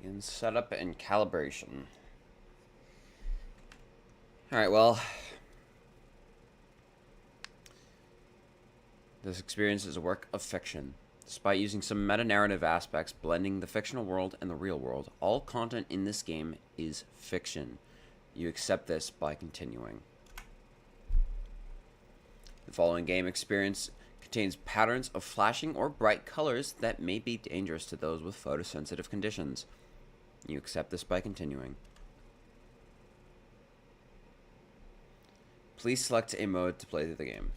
In setup and calibration. Alright, well. This experience is a work of fiction. Despite using some meta-narrative aspects blending the fictional world and the real world, all content in this game is fiction. You accept this by continuing. The following game experience contains patterns of flashing or bright colors that may be dangerous to those with photosensitive conditions. You accept this by continuing. Please select a mode to play the game.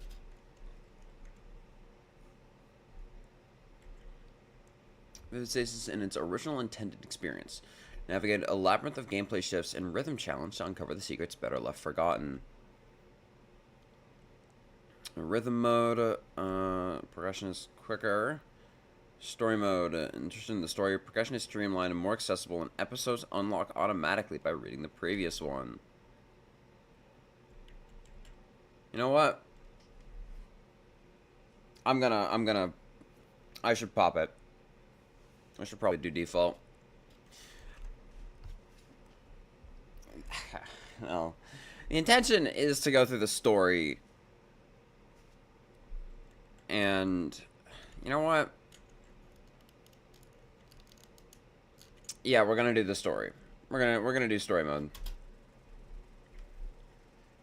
Vivid Stasis in its original intended experience. Navigate a labyrinth of gameplay shifts and rhythm challenge to uncover the secrets better left forgotten. Rhythm mode, progression is quicker. Story mode, interested in the story. Progression is streamlined and more accessible, and episodes unlock automatically by reading the previous one. You know what? I should pop it. I should probably do default. No. The intention is to go through the story. And you know what? Yeah, we're gonna do the story. We're gonna do story mode.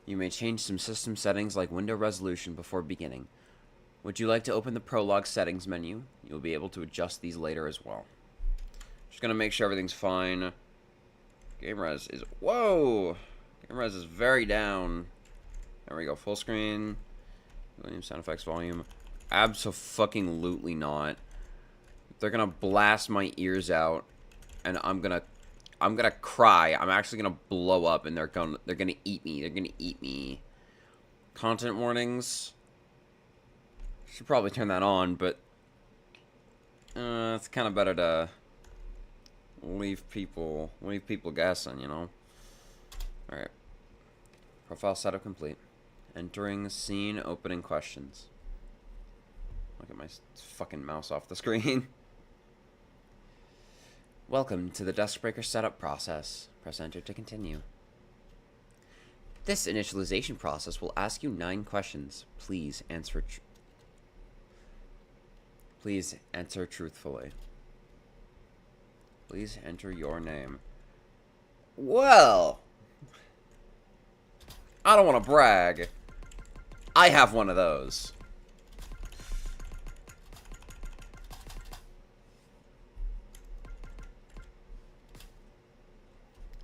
You may change some system settings like window resolution before beginning. Would you like to open the prologue settings menu? You'll be able to adjust these later as well. Just gonna make sure everything's fine. Game res is... Whoa! Game res is very down. There we go. Full screen. Volume, sound effects, volume. Abso-fucking-lutely not. They're gonna blast my ears out. And I'm gonna cry. I'm actually gonna blow up and they're gonna eat me. They're gonna eat me. Content warnings. Should probably turn that on, but it's kind of better to leave people guessing, you know. All right. Profile setup complete. Entering scene, opening questions. Look at my fucking mouse off the screen. Welcome to the Duskbreaker setup process. Press enter to continue. This initialization process will ask you 9 questions. Please answer truthfully. Please enter your name. Well, I don't want to brag. I have one of those.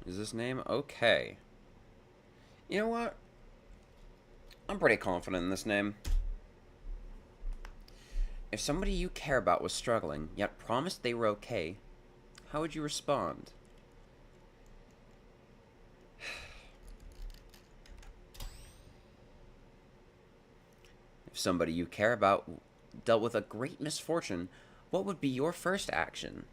Is this name okay? You know what? I'm pretty confident in this name. If somebody you care about was struggling, yet promised they were okay, how would you respond? If somebody you care about dealt with a great misfortune, what would be your first action?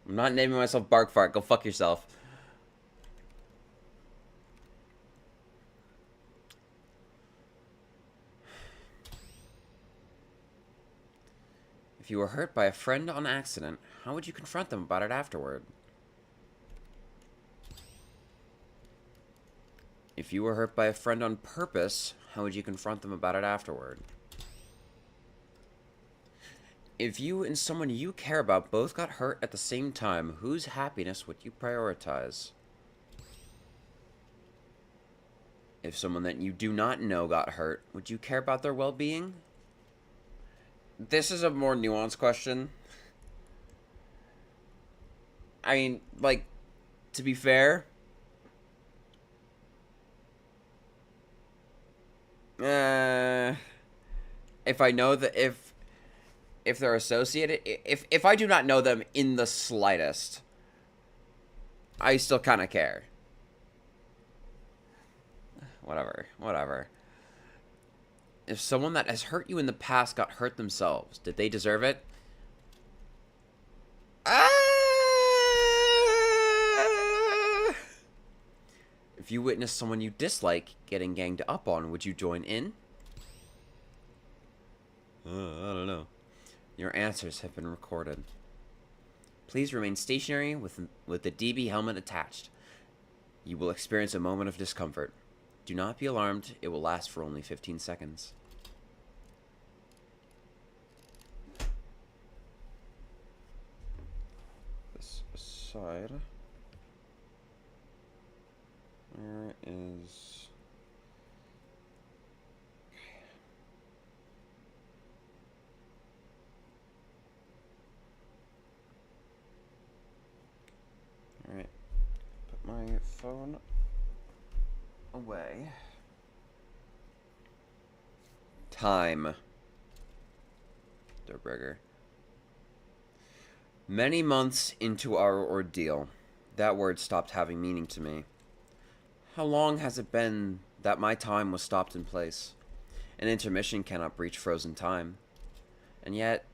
I'm not naming myself Barkfart. Go fuck yourself. If you were hurt by a friend on accident, how would you confront them about it afterward? If you were hurt by a friend on purpose, how would you confront them about it afterward? If you and someone you care about both got hurt at the same time, whose happiness would you prioritize? If someone that you do not know got hurt, would you care about their well-being? This is a more nuanced question. I mean, like, to be fair, if I know that if they're associated, if I do not know them in the slightest, I still kind of care. Whatever. If someone that has hurt you in the past got hurt themselves, did they deserve it? If you witness someone you dislike getting ganged up on, would you join in? I don't know. Your answers have been recorded. Please remain stationary with the DB helmet attached. You will experience a moment of discomfort. Do not be alarmed. It will last for only 15 seconds. This aside, where is... Alright, put my phone away. Time. Derberger. Many months into our ordeal, that word stopped having meaning to me. How long has it been that my time was stopped in place? An intermission cannot breach frozen time. And yet,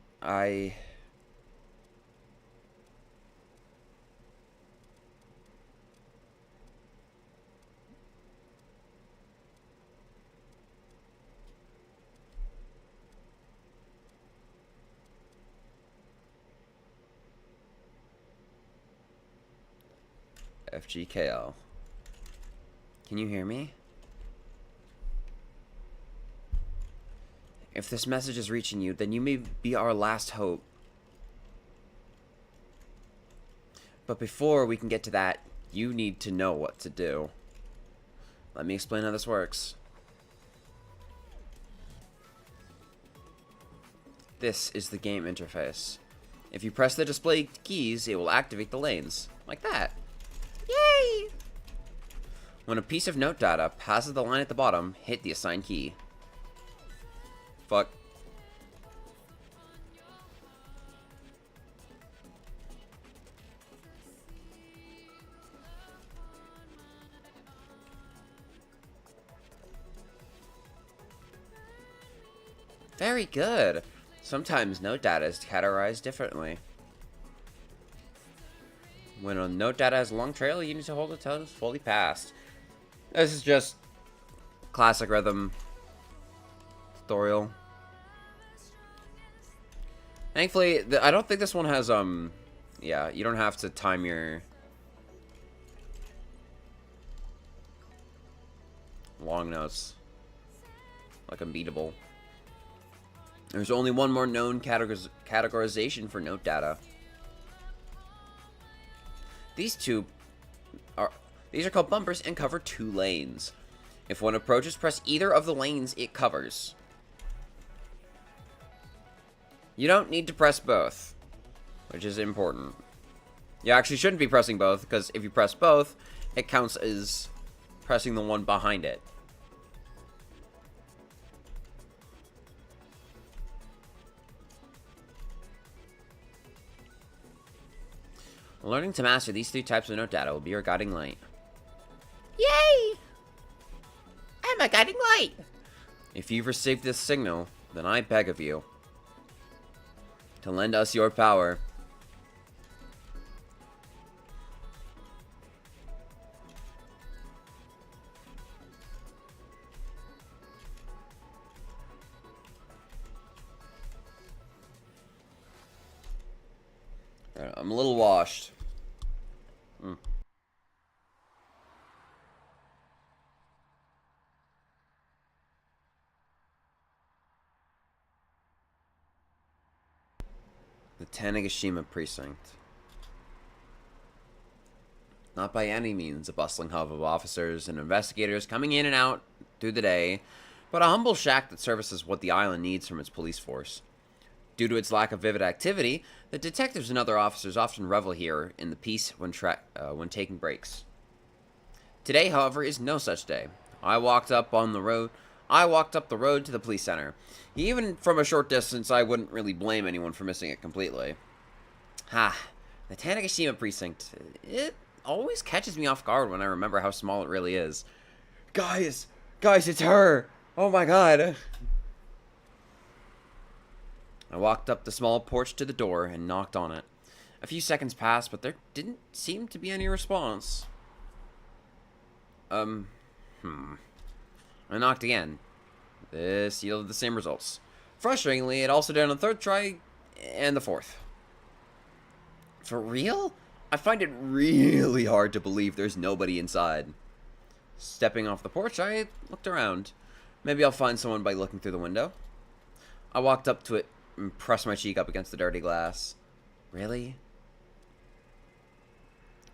FGKL. Can you hear me? If this message is reaching you, then you may be our last hope. But before we can get to that, you need to know what to do. Let me explain how this works. This is the game interface. If you press the display keys, it will activate the lanes. Like that. Yay! When a piece of note data passes the line at the bottom, hit the assigned key. Fuck. Very good. Sometimes note data is categorized differently. When a note data has a long trail, you need to hold it till it's fully passed. This is just classic rhythm tutorial. Thankfully, I don't think this one has, yeah, you don't have to time your long notes like unbeatable. There's only one more known categorization for note data. These are called bumpers and cover 2 lanes. If one approaches, press either of the lanes it covers. You don't need to press both, which is important. You actually shouldn't be pressing both, because if you press both, it counts as pressing the one behind it. Learning to master these 3 types of note data will be your guiding light. Yay! I'm a guiding light! If you've received this signal, then I beg of you to lend us your power. I'm a little washed. The Tanegashima Precinct. Not by any means a bustling hub of officers and investigators coming in and out through the day, but a humble shack that services what the island needs from its police force. Due to its lack of vivid activity, the detectives and other officers often revel here in the peace when taking breaks. Today, however, is no such day. I walked up the road to the police center. Even from a short distance, I wouldn't really blame anyone for missing it completely. The Tanegashima Precinct. It always catches me off guard when I remember how small it really is. Guys, it's her! Oh my god! I walked up the small porch to the door and knocked on it. A few seconds passed, but there didn't seem to be any response. I knocked again. This yielded the same results. Frustratingly, it also did on the 3rd try and the 4th. For real? I find it really hard to believe there's nobody inside. Stepping off the porch, I looked around. Maybe I'll find someone by looking through the window. I walked up to it and pressed my cheek up against the dirty glass. Really?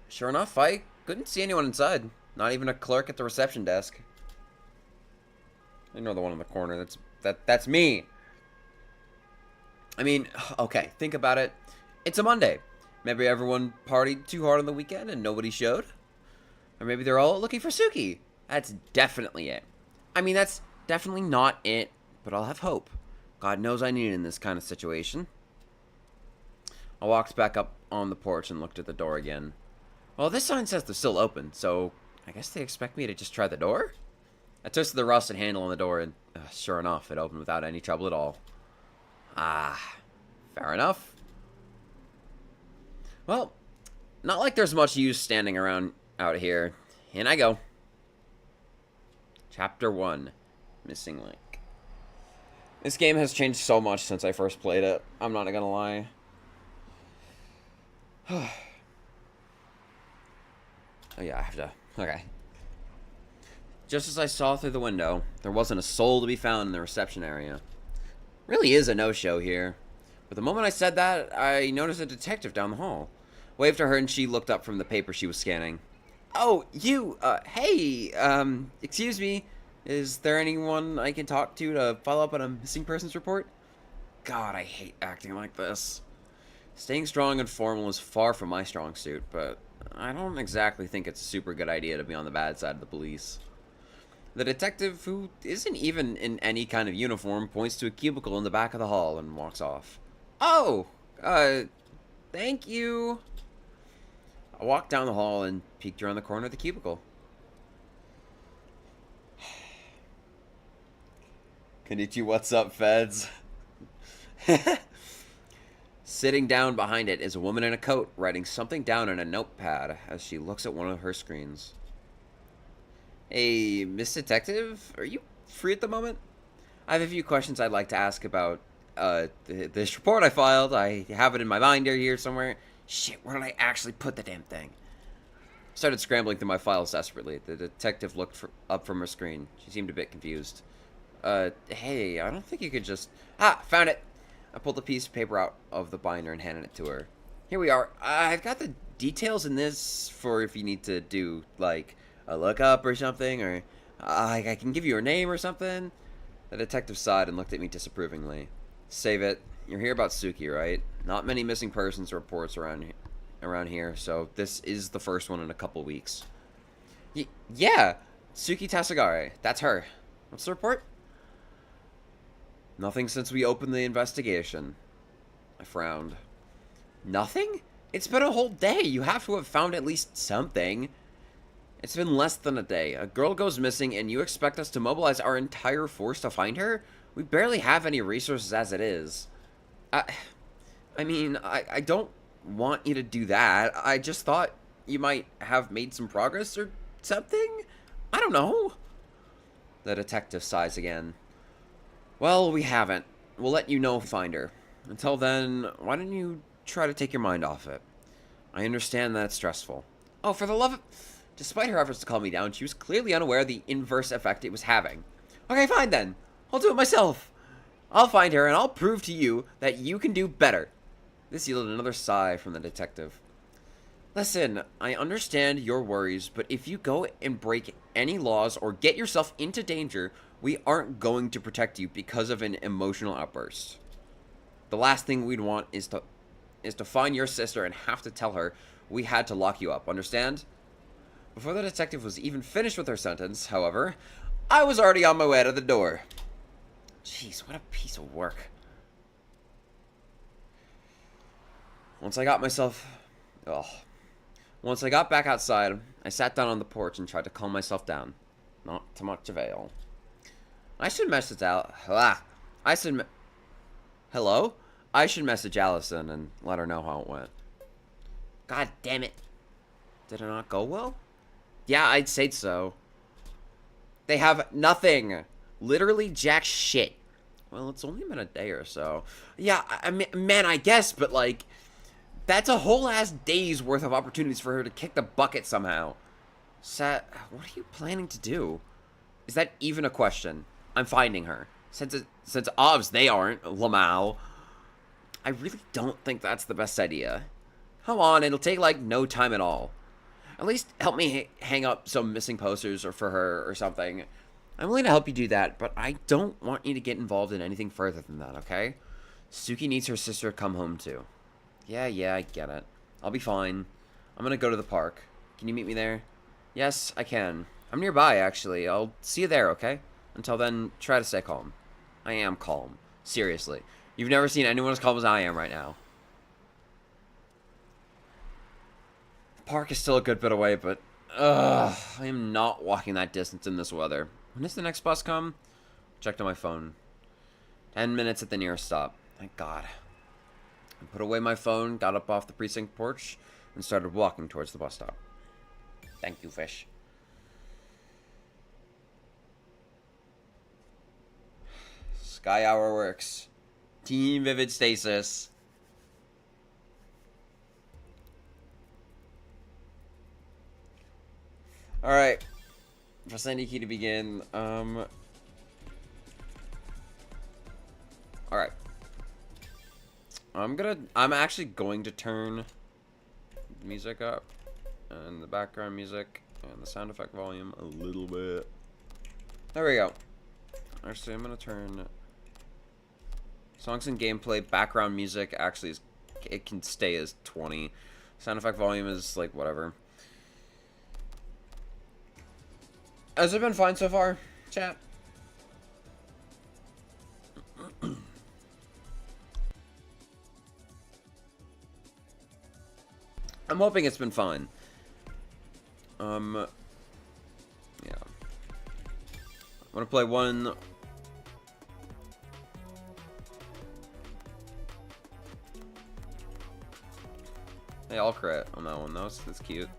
Sure enough, I couldn't see anyone inside. Not even a clerk at the reception desk. I know the one in the corner. That's me. I mean, okay, think about it. It's a Monday. Maybe everyone partied too hard on the weekend and nobody showed. Or maybe they're all looking for Suki. That's definitely it. I mean, that's definitely not it, but I'll have hope. God knows I need it in this kind of situation. I walked back up on the porch and looked at the door again. Well, this sign says they're still open, so I guess they expect me to just try the door? I twisted the rusted handle on the door, and sure enough, it opened without any trouble at all. Ah, fair enough. Well, not like there's much use standing around out here. In I go. Chapter 1, Missing Link. This game has changed so much since I first played it. I'm not gonna lie. Oh yeah, I have to... Okay. Just as I saw through the window, there wasn't a soul to be found in the reception area. Really is a no-show here. But the moment I said that, I noticed a detective down the hall. Waved to her and she looked up from the paper she was scanning. Oh, you, hey, excuse me. Is there anyone I can talk to follow up on a missing persons report? God, I hate acting like this. Staying strong and formal is far from my strong suit, but I don't exactly think it's a super good idea to be on the bad side of the police. The detective, who isn't even in any kind of uniform, points to a cubicle in the back of the hall and walks off. Oh, thank you. I walked down the hall and peeked around the corner of the cubicle. Konnichiwa, what's up, feds? Sitting down behind it is a woman in a coat, writing something down in a notepad as she looks at one of her screens. Hey, Miss Detective, are you free at the moment? I have a few questions I'd like to ask about this report I filed. I have it in my binder here somewhere. Shit, where did I actually put the damn thing? Started scrambling through my files desperately. The detective looked up from her screen. She seemed a bit confused. Hey, I don't think you could just... Ah, found it! I pulled a piece of paper out of the binder and handed it to her. Here we are. I've got the details in this for if you need to do, like, a lookup or something, or I can give you her name or something. The detective sighed and looked at me disapprovingly. Save it. You're here about Suki, right? Not many missing persons reports around here, so this is the first one in a couple weeks. Yeah, Suki Tasagare. That's her. What's the report? Nothing since we opened the investigation. I frowned. Nothing? It's been a whole day. You have to have found at least something. It's been less than a day. A girl goes missing and you expect us to mobilize our entire force to find her? We barely have any resources as it is. I mean, I don't want you to do that. I just thought you might have made some progress or something? I don't know. The detective sighs again. Well, we haven't. We'll let you know if we find her. Until then, why don't you try to take your mind off it? I understand that it's stressful. Oh, for the love of... Despite her efforts to calm me down, she was clearly unaware of the inverse effect it was having. Okay, fine then. I'll do it myself. I'll find her, and I'll prove to you that you can do better. This yielded another sigh from the detective. Listen, I understand your worries, but if you go and break any laws or get yourself into danger, we aren't going to protect you because of an emotional outburst. The last thing we'd want is to find your sister and have to tell her we had to lock you up, understand? Before the detective was even finished with her sentence, however, I was already on my way out of the door. Jeez, what a piece of work. Once I got back outside, I sat down on the porch and tried to calm myself down. Not to much avail. I should message Hello? I should message Allison and let her know how it went. God damn it. Did it not go well? Yeah, I'd say so. They have nothing. Literally jack shit. Well, it's only been a day or so. Yeah, I mean, man, I guess, but like... That's a whole ass day's worth of opportunities for her to kick the bucket somehow. What are you planning to do? Is that even a question? I'm finding her. Since obvs they aren't, Lamau. I really don't think that's the best idea. Come on, it'll take, like, no time at all. At least help me hang up some missing posters or for her or something. I'm willing to help you do that, but I don't want you to get involved in anything further than that, okay? Suki needs her sister to come home, too. Yeah, I get it. I'll be fine. I'm gonna go to the park. Can you meet me there? Yes, I can. I'm nearby, actually. I'll see you there, okay? Until then, try to stay calm. I am calm. Seriously. You've never seen anyone as calm as I am right now. The park is still a good bit away, but... I am not walking that distance in this weather. When does the next bus come? Checked on my phone. 10 minutes at the nearest stop. Thank God. I put away my phone, got up off the precinct porch, and started walking towards the bus stop. Thank you, fish. Sky Hour works. Team Vivid Stasis. Alright. Press any key to begin. Alright. I'm actually going to turn the music up. And the background music. And the sound effect volume a little bit. There we go. Actually, I'm gonna turn... Songs and gameplay, background music, actually, it can stay as 20. Sound effect volume is, like, whatever. Has it been fine so far, chat? I'm hoping it's been fine. Yeah. I'm gonna play one... Hey, I'll crit on that one. That's cute.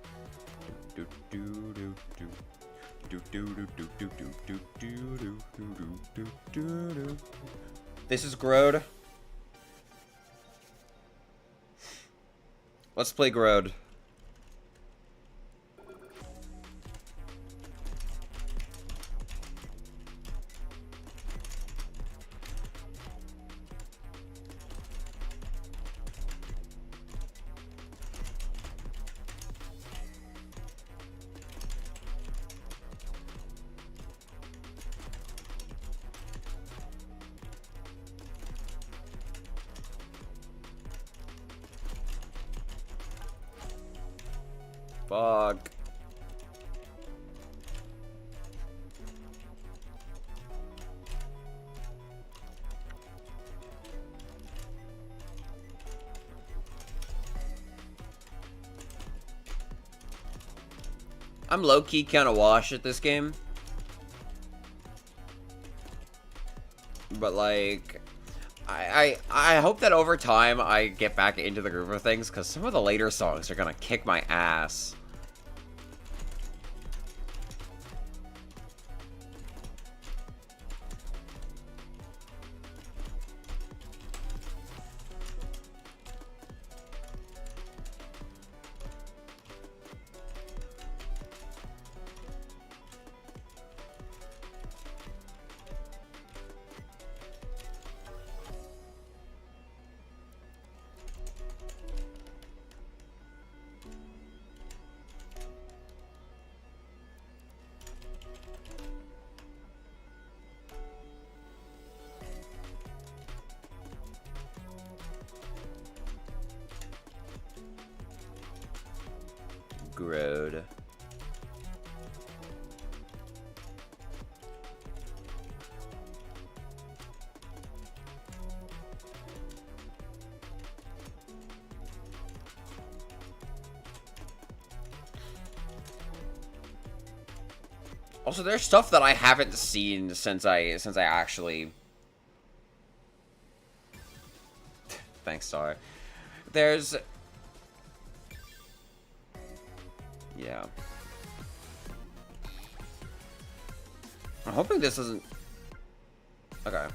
This is Grode. Let's play Grode. Fuck. I'm low-key kind of washed at this game. But, like... I hope that over time I get back into the groove of things, because some of the later songs are gonna kick my ass. Grode. Also, there's stuff that I haven't seen since I actually... Thanks, Star. There's... Yeah. I'm hoping this isn't... Okay.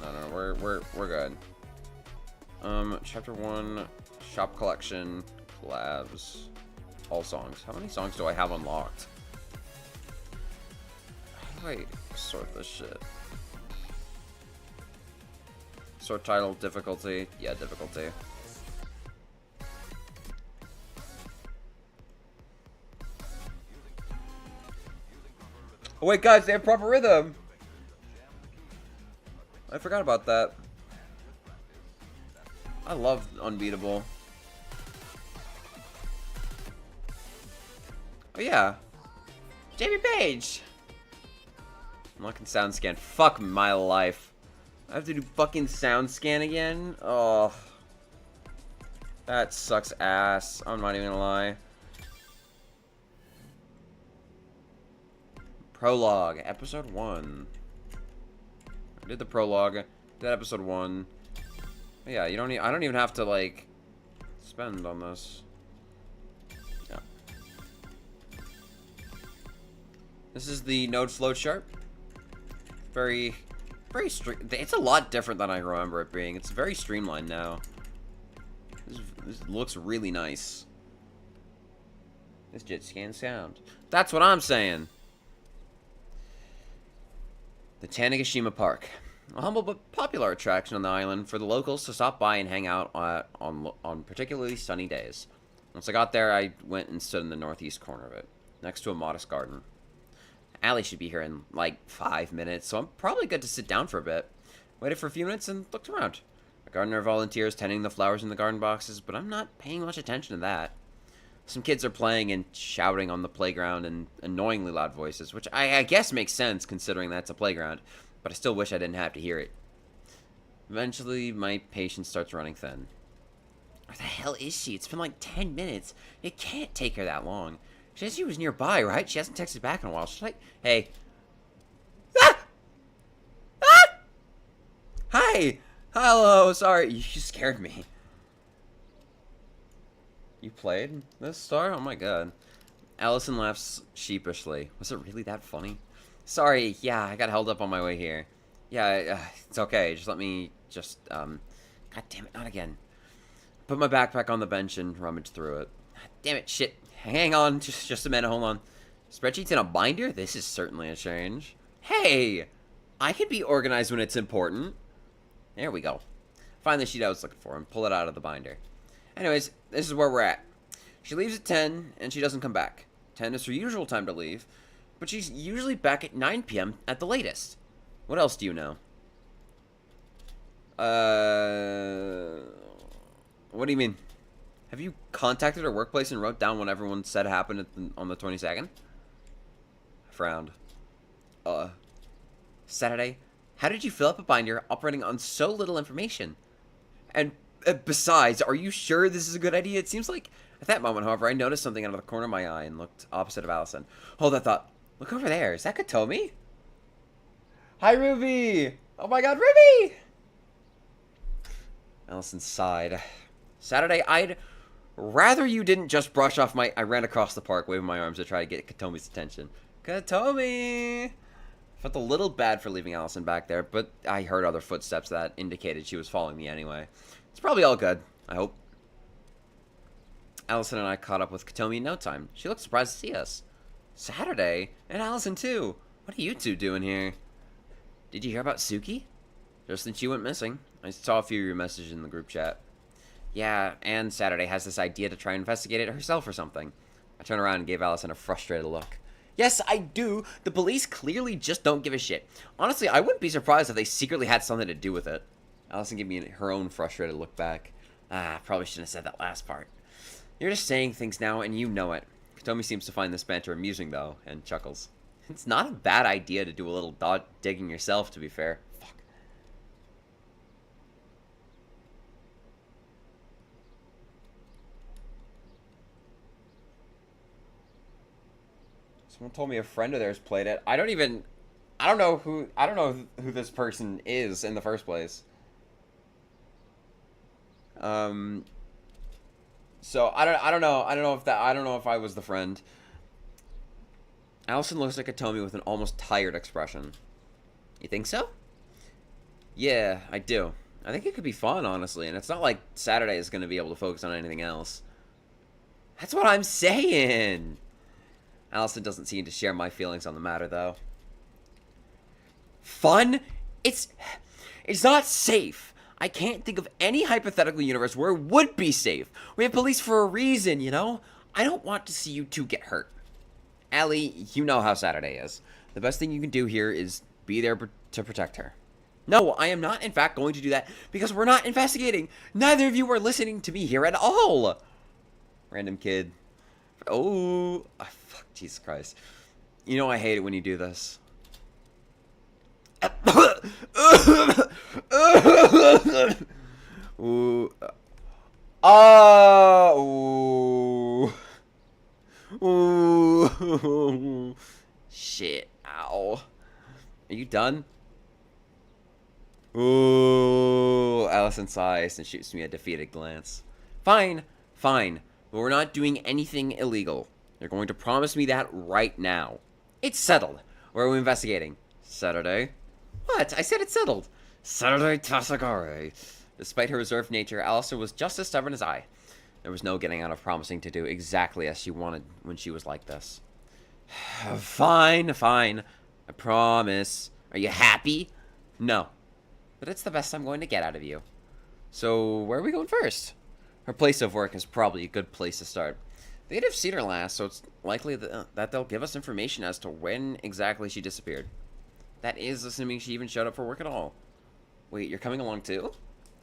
No, we're good. Chapter 1, Shop collection. Collabs. All songs. How many songs do I have unlocked? How do I sort this shit? Sort title, difficulty. Yeah, difficulty. Oh wait, guys, they have proper rhythm! I forgot about that. I love Unbeatable. Oh yeah. Jamie Page! Unlocking sound scan. Fuck my life. I have to do fucking sound scan again? Oh. That sucks ass. I'm not even gonna lie. Prologue, episode 1. I did the prologue. Did episode 1. But yeah, you don't. I don't even have to like spend on this. Yeah. This is the node flow chart. Very it's a lot different than I remember it being. It's very streamlined now. This looks really nice. This jet scan sound. That's what I'm saying. The Tanegashima Park. A humble but popular attraction on the island for the locals to stop by and hang out on particularly sunny days. Once I got there, I went and stood in the northeast corner of it, next to a modest garden. Allie should be here in, like, 5 minutes, so I'm probably good to sit down for a bit. Waited for a few minutes and looked around. A gardener volunteers tending the flowers in the garden boxes, but I'm not paying much attention to that. Some kids are playing and shouting on the playground in annoyingly loud voices, which I guess makes sense considering that's a playground, but I still wish I didn't have to hear it. Eventually, my patience starts running thin. Where the hell is she? It's been like 10 minutes. It can't take her that long. She said she was nearby, right? She hasn't texted back in a while. She's like, hey. Ah! Ah! Hi! Hello, sorry. You scared me. You played this star? Oh my god. Allison laughs sheepishly. Was it really that funny? Sorry, yeah, I got held up on my way here. Yeah, it's okay. Just let me God damn it, not again. Put my backpack on the bench and rummage through it. Damn it, shit. Hang on, just a minute, hold on. Spreadsheets in a binder? This is certainly a change. Hey! I can be organized when it's important. There we go. Find the sheet I was looking for and pull it out of the binder. Anyways, this is where we're at. She leaves at 10, and she doesn't come back. 10 is her usual time to leave, but she's usually back at 9 p.m. at the latest. What else do you know? What do you mean? Have you contacted her workplace and wrote down what everyone said happened on the 22nd? I frowned. Saturday? How did you fill up a binder operating on so little information? And besides, are you sure this is a good idea? It seems like, at that moment, however, I noticed something out of the corner of my eye and looked opposite of Allison. Hold that thought. Look over there. Is that Katomi? Hi, Ruby! Oh my god, Ruby! Allison sighed. Saturday, I'd rather you didn't just brush off my... I ran across the park, waving my arms to try to get Katomi's attention. Katomi! Felt a little bad for leaving Allison back there, but I heard other footsteps that indicated she was following me anyway. It's probably all good, I hope. Allison and I caught up with Katomi in no time. She looked surprised to see us. Saturday? And Allison too. What are you two doing here? Did you hear about Suki? Just since she went missing. I saw a few of your messages in the group chat. Yeah, and Saturday has this idea to try and investigate it herself or something. I turned around and gave Allison a frustrated look. Yes, I do. The police clearly just don't give a shit. Honestly, I wouldn't be surprised if they secretly had something to do with it. Allison gave me her own frustrated look back. Probably shouldn't have said that last part. You're just saying things now, and you know it. Katomi seems to find this banter amusing, though, and chuckles. It's not a bad idea to do a little dot digging yourself, to be fair. Fuck. Someone told me a friend of theirs played it. I don't know who this person is in the first place. So I don't know if I was the friend. Allison looks like Katomi with an almost tired expression. You think so? Yeah, I do. I think it could be fun, honestly, and it's not like Saturday is going to be able to focus on anything else. That's what I'm saying! Allison doesn't seem to share my feelings on the matter, though. Fun? It's not safe. I can't think of any hypothetical universe where it would be safe. We have police for a reason, you know? I don't want to see you two get hurt. Allie, you know how Saturday is. The best thing you can do here is be there to protect her. No, I am not, in fact, going to do that because we're not investigating. Neither of you are listening to me here at all. Random kid. Oh, fuck, Jesus Christ. You know I hate it when you do this. Ooh. Oh. Ooh. Shit. Ow. Are you done? Ooh. Allison sighs and shoots me a defeated glance. Fine. Fine. But we're not doing anything illegal. You're going to promise me that right now. It's settled. Where are we investigating? Saturday. What? I said it's settled. Saturday Tasagare. Despite her reserved nature, Alistair was just as stubborn as I. There was no getting out of promising to do exactly as she wanted when she was like this. Fine, fine. I promise. Are you happy? No. But it's the best I'm going to get out of you. So, where are we going first? Her place of work is probably a good place to start. They'd have seen her last, so it's likely that they'll give us information as to when exactly she disappeared. That is assuming she even showed up for work at all. Wait, you're coming along too?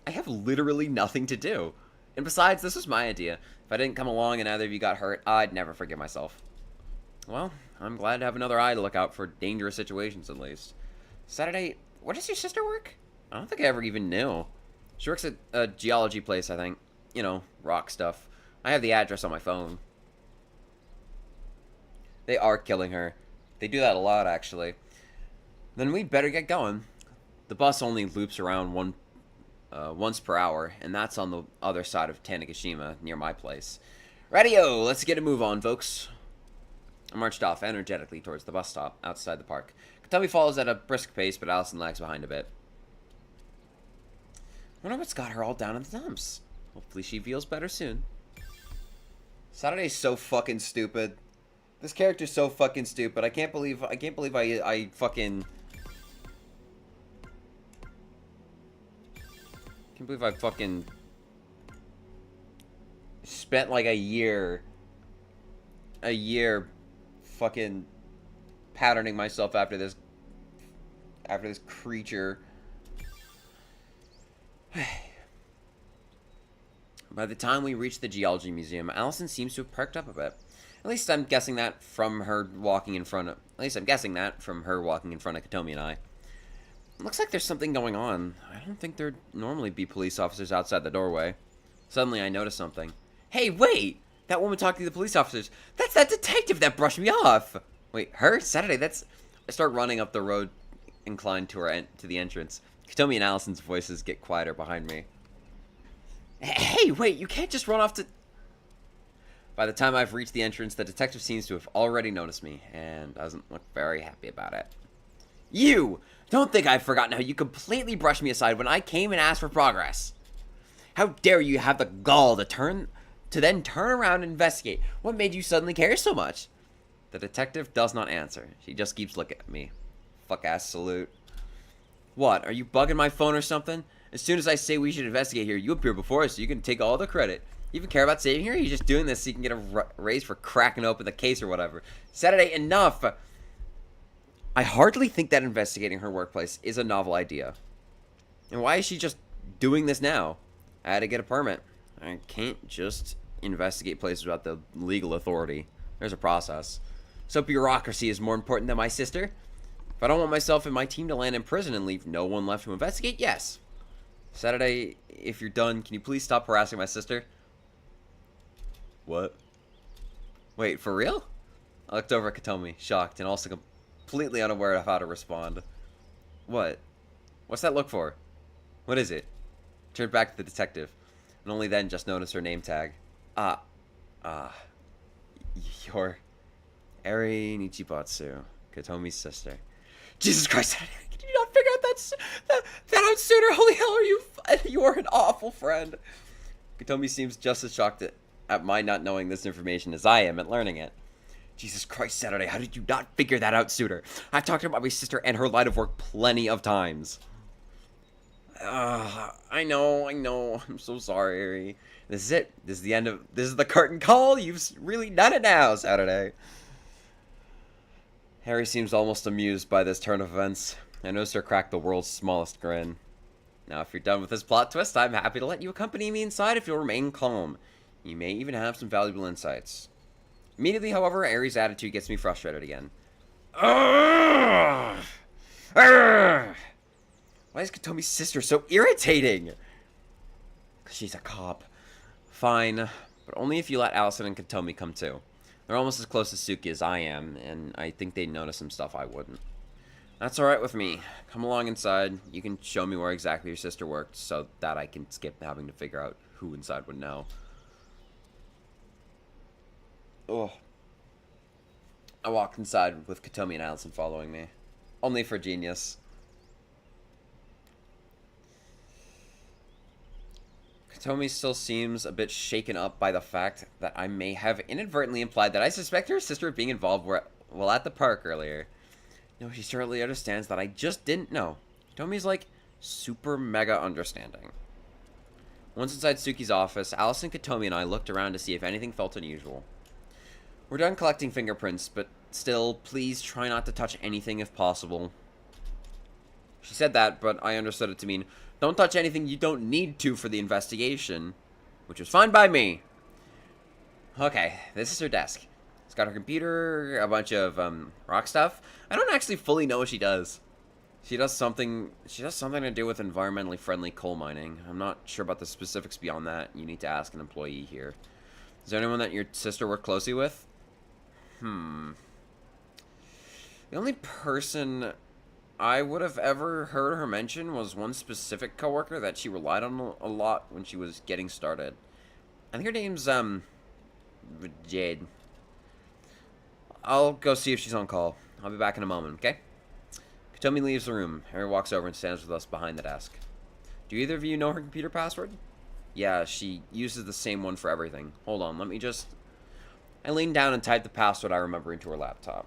I have literally nothing to do. And besides, this was my idea. If I didn't come along and either of you got hurt, I'd never forgive myself. Well, I'm glad to have another eye to look out for dangerous situations at least. Saturday, where does your sister work? I don't think I ever even knew. She works at a geology place, I think. You know, rock stuff. I have the address on my phone. They are killing her. They do that a lot, actually. Then we'd better get going. The bus only loops around once per hour, and that's on the other side of Tanegashima, near my place. Radio, let's get a move on, folks. I marched off energetically towards the bus stop outside the park. Katami follows at a brisk pace, but Allison lags behind a bit. I wonder what's got her all down in the dumps. Hopefully she feels better soon. Saturday's so fucking stupid. This character's so fucking stupid. I can't believe I fucking... can't believe I fucking spent like a year fucking patterning myself after this creature. By the time we reach the geology museum, Allison seems to have perked up a bit. At least I'm guessing that from her walking in front of Katomi and I. Looks like there's something going on. I don't think there'd normally be police officers outside the doorway. Suddenly I notice something. Hey, wait! That woman talking to the police officers. That's that detective that brushed me off! Wait, her? Saturday, that's... I start running up the road inclined to the entrance. Katomi and Allison's voices get quieter behind me. Hey, wait, you can't just run off to... By the time I've reached the entrance, the detective seems to have already noticed me, and doesn't look very happy about it. You! Don't think I've forgotten how you completely brushed me aside when I came and asked for progress. How dare you have the gall to then turn around and investigate? What made you suddenly care so much? The detective does not answer. She just keeps looking at me. Fuck-ass salute. What, are you bugging my phone or something? As soon as I say we should investigate here, you appear before us so you can take all the credit. You even care about saving her? Or are you just doing this so you can get a raise for cracking open the case or whatever? Saturday, enough! I hardly think that investigating her workplace is a novel idea. And why is she just doing this now? I had to get a permit. I can't just investigate places without the legal authority. There's a process. So bureaucracy is more important than my sister? If I don't want myself and my team to land in prison and leave no one left to investigate, yes. Saturday, if you're done, can you please stop harassing my sister? What? Wait, for real? I looked over at Katomi, shocked and also completely unaware of how to respond. What? What's that look for? What is it? Turned back to the detective, and only then just noticed her name tag. You're Eri Nichibatsu, Katomi's sister. Jesus Christ, did you not figure out that outsider. Holy hell, you are an awful friend. Katomi seems just as shocked at my not knowing this information as I am at learning it. Jesus Christ, Saturday, how did you not figure that out sooner? I've talked about my sister and her line of work plenty of times. I know. I'm so sorry, Harry. This is it. This is the curtain call. You've really done it now, Saturday. Harry seems almost amused by this turn of events. I noticed her crack the world's smallest grin. Now, if you're done with this plot twist, I'm happy to let you accompany me inside if you'll remain calm. You may even have some valuable insights. Immediately, however, Harry's attitude gets me frustrated again. Why is Katomi's sister so irritating? Because she's a cop. Fine, but only if you let Allison and Katomi come too. They're almost as close to Suki as I am, and I think they'd notice some stuff I wouldn't. That's alright with me. Come along inside. You can show me where exactly your sister worked so that I can skip having to figure out who inside would know. Oh. I walked inside with Katomi and Allison following me. Only for genius. Katomi still seems a bit shaken up by the fact that I may have inadvertently implied that I suspect her sister of being involved while at the park earlier. No, she certainly understands that I just didn't know. Katomi's like super mega understanding. Once inside Suki's office, Allison, Katomi, and I looked around to see if anything felt unusual. We're done collecting fingerprints, but still, please try not to touch anything if possible. She said that, but I understood it to mean, don't touch anything you don't need to for the investigation, which was fine by me. Okay, this is her desk. It's got her computer, a bunch of rock stuff. I don't actually fully know what she does. She does something to do with environmentally friendly coal mining. I'm not sure about the specifics beyond that. You need to ask an employee here. Is there anyone that your sister worked closely with? The only person I would have ever heard her mention was one specific coworker that she relied on a lot when she was getting started. I think her name's, Jade. I'll go see if she's on call. I'll be back in a moment, okay? Katomi leaves the room. Harry walks over and stands with us behind the desk. Do either of you know her computer password? Yeah, she uses the same one for everything. Hold on, let me just... I leaned down and typed the password I remember into her laptop.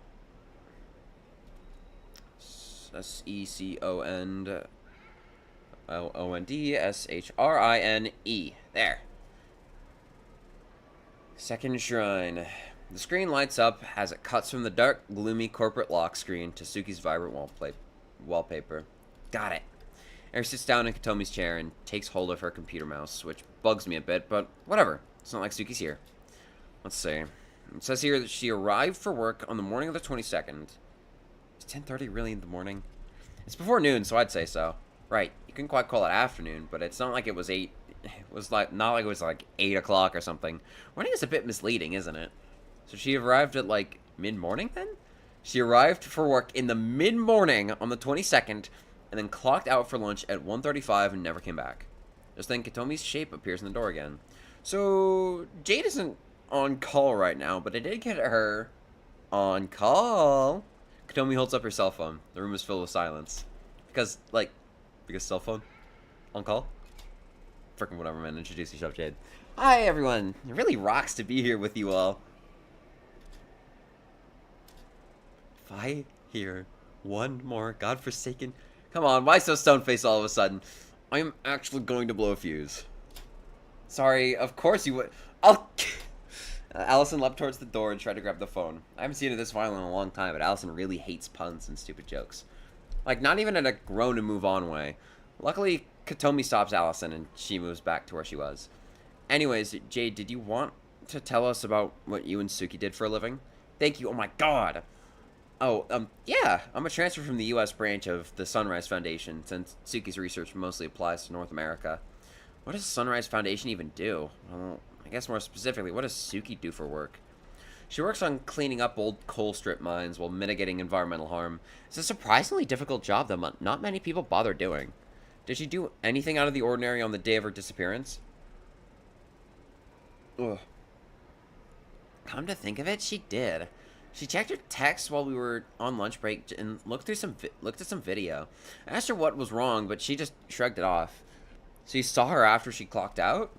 SECOND-ONDSHRINE. There. Second shrine. The screen lights up as it cuts from the dark, gloomy corporate lock screen to Suki's vibrant wallpaper. Got it. Harry sits down in Katomi's chair and takes hold of her computer mouse, which bugs me a bit, but whatever. It's not like Suki's here. Let's see. It says here that she arrived for work on the morning of the 22nd. Is 10:30 really in the morning? It's before noon, so I'd say so. Right. You couldn't quite call it afternoon, but it's not like it was 8. It was like not like it was like 8 o'clock or something. Morning is a bit misleading, isn't it? So she arrived at like mid-morning then? She arrived for work in the mid-morning on the 22nd and then clocked out for lunch at 1:35 and never came back. Just then Katomi's shape appears in the door again. So Jade isn't on call right now, but I did get her on call. Katomi holds up her cell phone. The room is filled with silence. Because cell phone? On call? Frickin' whatever, man. Introduce yourself, Jade. Hi, everyone. It really rocks to be here with you all. If I hear one more godforsaken... Come on, why so stone-faced all of a sudden? I'm actually going to blow a fuse. Sorry, of course you would... I'll... Allison leapt towards the door and tried to grab the phone. I haven't seen her this violent in a long time, but Allison really hates puns and stupid jokes. Like, not even in a grown and move on way. Luckily, Katomi stops Allison and she moves back to where she was. Anyways, Jade, did you want to tell us about what you and Suki did for a living? Thank you, oh my god! Oh, yeah, I'm a transfer from the U.S. branch of the Sunrise Foundation, since Suki's research mostly applies to North America. What does Sunrise Foundation even do? Well, I guess more specifically, what does Suki do for work? She works on cleaning up old coal strip mines while mitigating environmental harm. It's a surprisingly difficult job that not many people bother doing. Did she do anything out of the ordinary on the day of her disappearance? Ugh. Come to think of it, she did. She checked her text while we were on lunch break and looked at some video. I asked her what was wrong, but she just shrugged it off. So you saw her after she clocked out?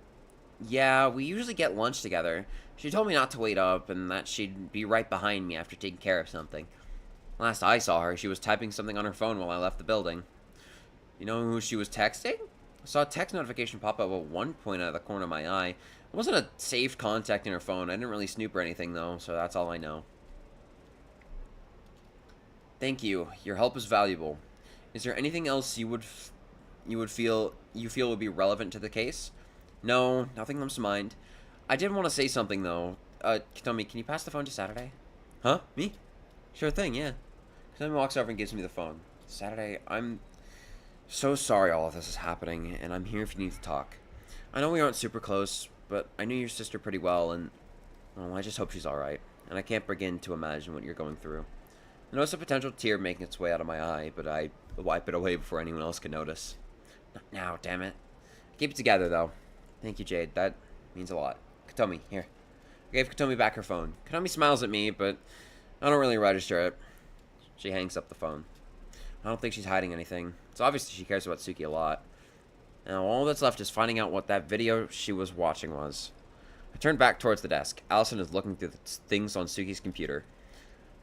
Yeah, we usually get lunch together. She told me not to wait up and that she'd be right behind me after taking care of something. Last I saw her, she was typing something on her phone while I left the building. You know who she was texting? I saw a text notification pop up at one point out of the corner of my eye. It wasn't a saved contact in her phone. I didn't really snoop or anything, though, so that's all I know. Thank you. Your help is valuable. Is there anything else you feel would be relevant to the case? No, nothing comes to mind. I did want to say something though. Katomi, can you pass the phone to Saturday? Huh? Me? Sure thing, yeah. Katomi walks over and gives me the phone. Saturday, I'm so sorry all of this is happening, and I'm here if you need to talk. I know we aren't super close, but I knew your sister pretty well, and well, I just hope she's alright. And I can't begin to imagine what you're going through. I notice a potential tear making its way out of my eye, but I wipe it away before anyone else can notice. Not now, damn it. Keep it together, though. Thank you, Jade. That means a lot. Katomi, here. I gave Katomi back her phone. Katomi smiles at me, but I don't really register it. She hangs up the phone. I don't think she's hiding anything. It's obvious she cares about Suki a lot. Now, all that's left is finding out what that video she was watching was. I turn back towards the desk. Allison is looking through the things on Suki's computer.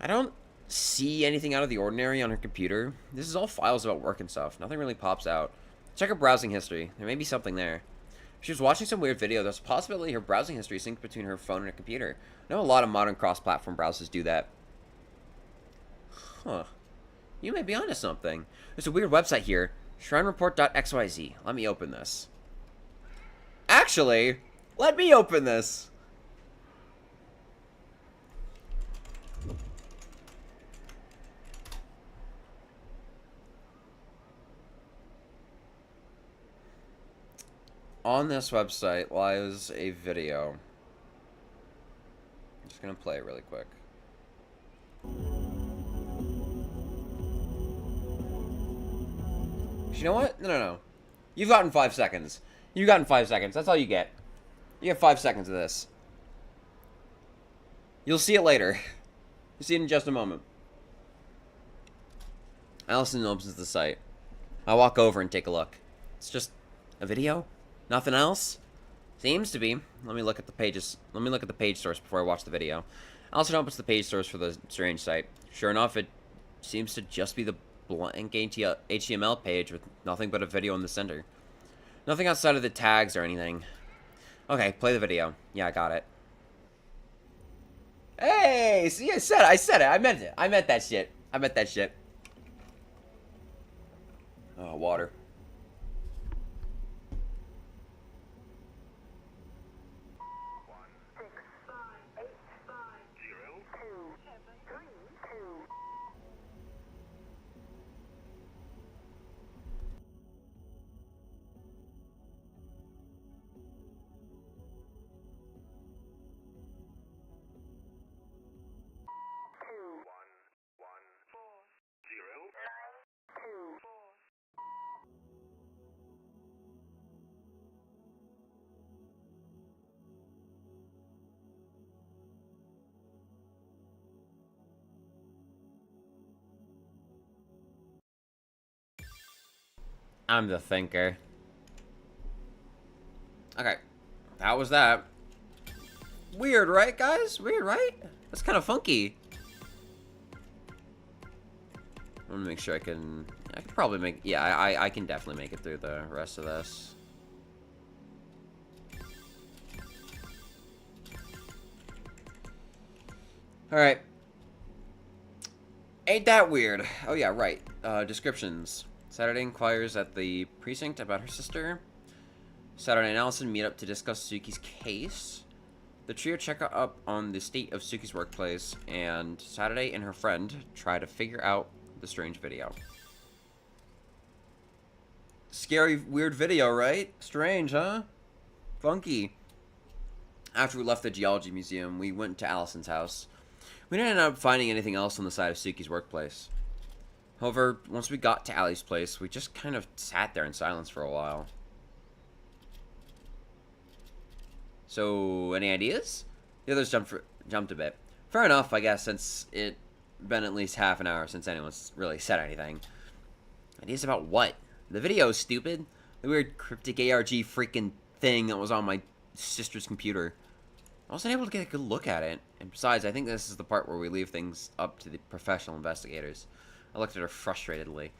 I don't see anything out of the ordinary on her computer. This is all files about work and stuff. Nothing really pops out. Check her browsing history. There may be something there. If she was watching some weird video, there's a possibility her browsing history syncs between her phone and her computer. I know a lot of modern cross-platform browsers do that. Huh. You may be onto something. There's a weird website here. ShrineReport.xyz. Let me open this. Actually, let me open this. On this website lies a video. I'm just gonna play it really quick. You know what? No. You've gotten 5 seconds. You've gotten 5 seconds. That's all you get. You have 5 seconds of this. You'll see it later. You'll see it in just a moment. Allison opens the site. I walk over and take a look. It's just a video? Nothing else? Seems to be. Let me look at the pages. Let me look at the page source before I watch the video. Allison opens the page source for the strange site. Sure enough, it seems to just be the blank HTML page with nothing but a video in the center. Nothing outside of the tags or anything. Okay, play the video. Yeah, I got it. Hey, see, I said it. I meant it. I meant that shit. Oh, water. I'm the thinker. Okay. That was that. Weird, right, guys? Weird, right? That's kind of funky. I want to make sure I can probably make... Yeah, I can definitely make it through the rest of this. Alright. Ain't that weird? Oh, yeah, right. Descriptions. Saturday inquires at the precinct about her sister. Saturday and Allison meet up to discuss Suki's case. The trio check up on the state of Suki's workplace, and Saturday and her friend try to figure out the strange video. Scary, weird video, right? Strange, huh? Funky. After we left the geology museum, we went to Allison's house. We didn't end up finding anything else on the side of Suki's workplace. However, once we got to Allie's place, we just kind of sat there in silence for a while. So, any ideas? The others jumped a bit. Fair enough, I guess, since it been at least half an hour since anyone's really said anything. Ideas about what? The video, stupid. The weird cryptic ARG freaking thing that was on my sister's computer. I wasn't able to get a good look at it. And besides, I think this is the part where we leave things up to the professional investigators. I looked at her frustratedly.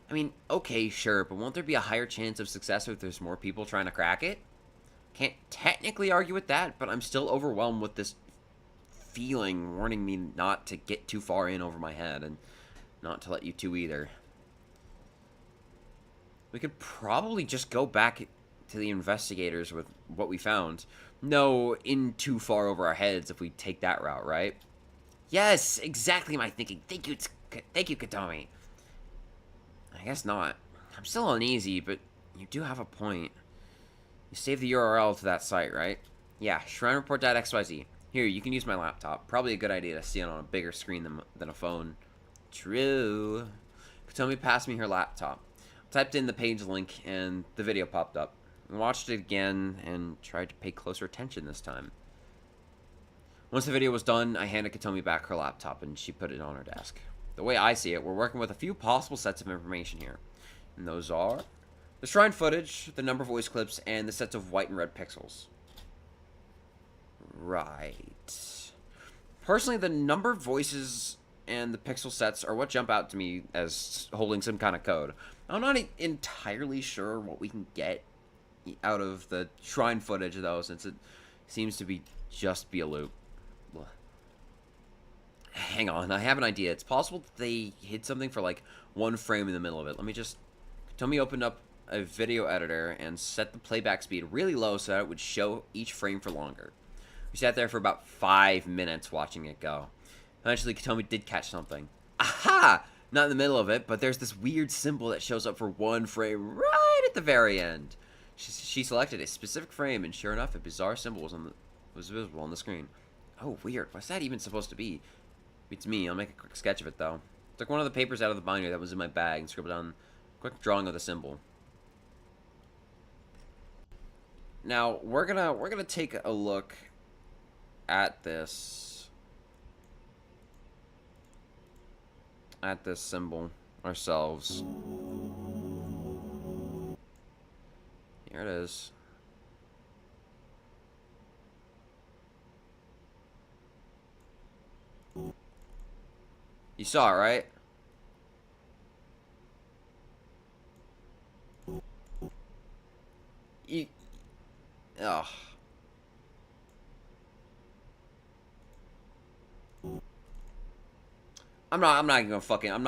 I mean, okay, sure, but won't there be a higher chance of success if there's more people trying to crack it? Can't technically argue with that, but I'm still overwhelmed with this feeling warning me not to get too far in over my head, and not to let you two either. We could probably just go back to the investigators with what we found. No, in too far over our heads if we take that route, right? Yes, exactly my thinking. Thank you, Katomi. I guess not. I'm still uneasy, but you do have a point. You saved the URL to that site, right? Yeah, shrinereport.xyz. Here, you can use my laptop. Probably a good idea to see it on a bigger screen than a phone. True. Katomi passed me her laptop. Typed in the page link, and the video popped up. I watched it again, and tried to pay closer attention this time. Once the video was done, I handed Katomi back her laptop, and she put it on her desk. The way I see it, we're working with a few possible sets of information here. And those are the shrine footage, the number of voice clips, and the sets of white and red pixels. Right. Personally, the number of voices and the pixel sets are what jump out to me as holding some kind of code. I'm not entirely sure what we can get out of the shrine footage, though, since it seems to be just be a loop. Hang on, I have an idea. It's possible that they hid something for like one frame in the middle of it. Let me just... Tommy opened up a video editor and set the playback speed really low so that it would show each frame for longer. We sat there for about 5 minutes watching it go. Eventually, Katomi did catch something. Aha! Not in the middle of it, but there's this weird symbol that shows up for one frame right at the very end. She selected a specific frame, and sure enough, a bizarre symbol was visible on the screen. Oh, weird. What's that even supposed to be? Beats me. I'll make a quick sketch of it, though. Took one of the papers out of the binder that was in my bag and scribbled down a quick drawing of the symbol. Now, we're gonna take a look at this symbol ourselves. Here it is. You saw it, right? Ugh. I'm not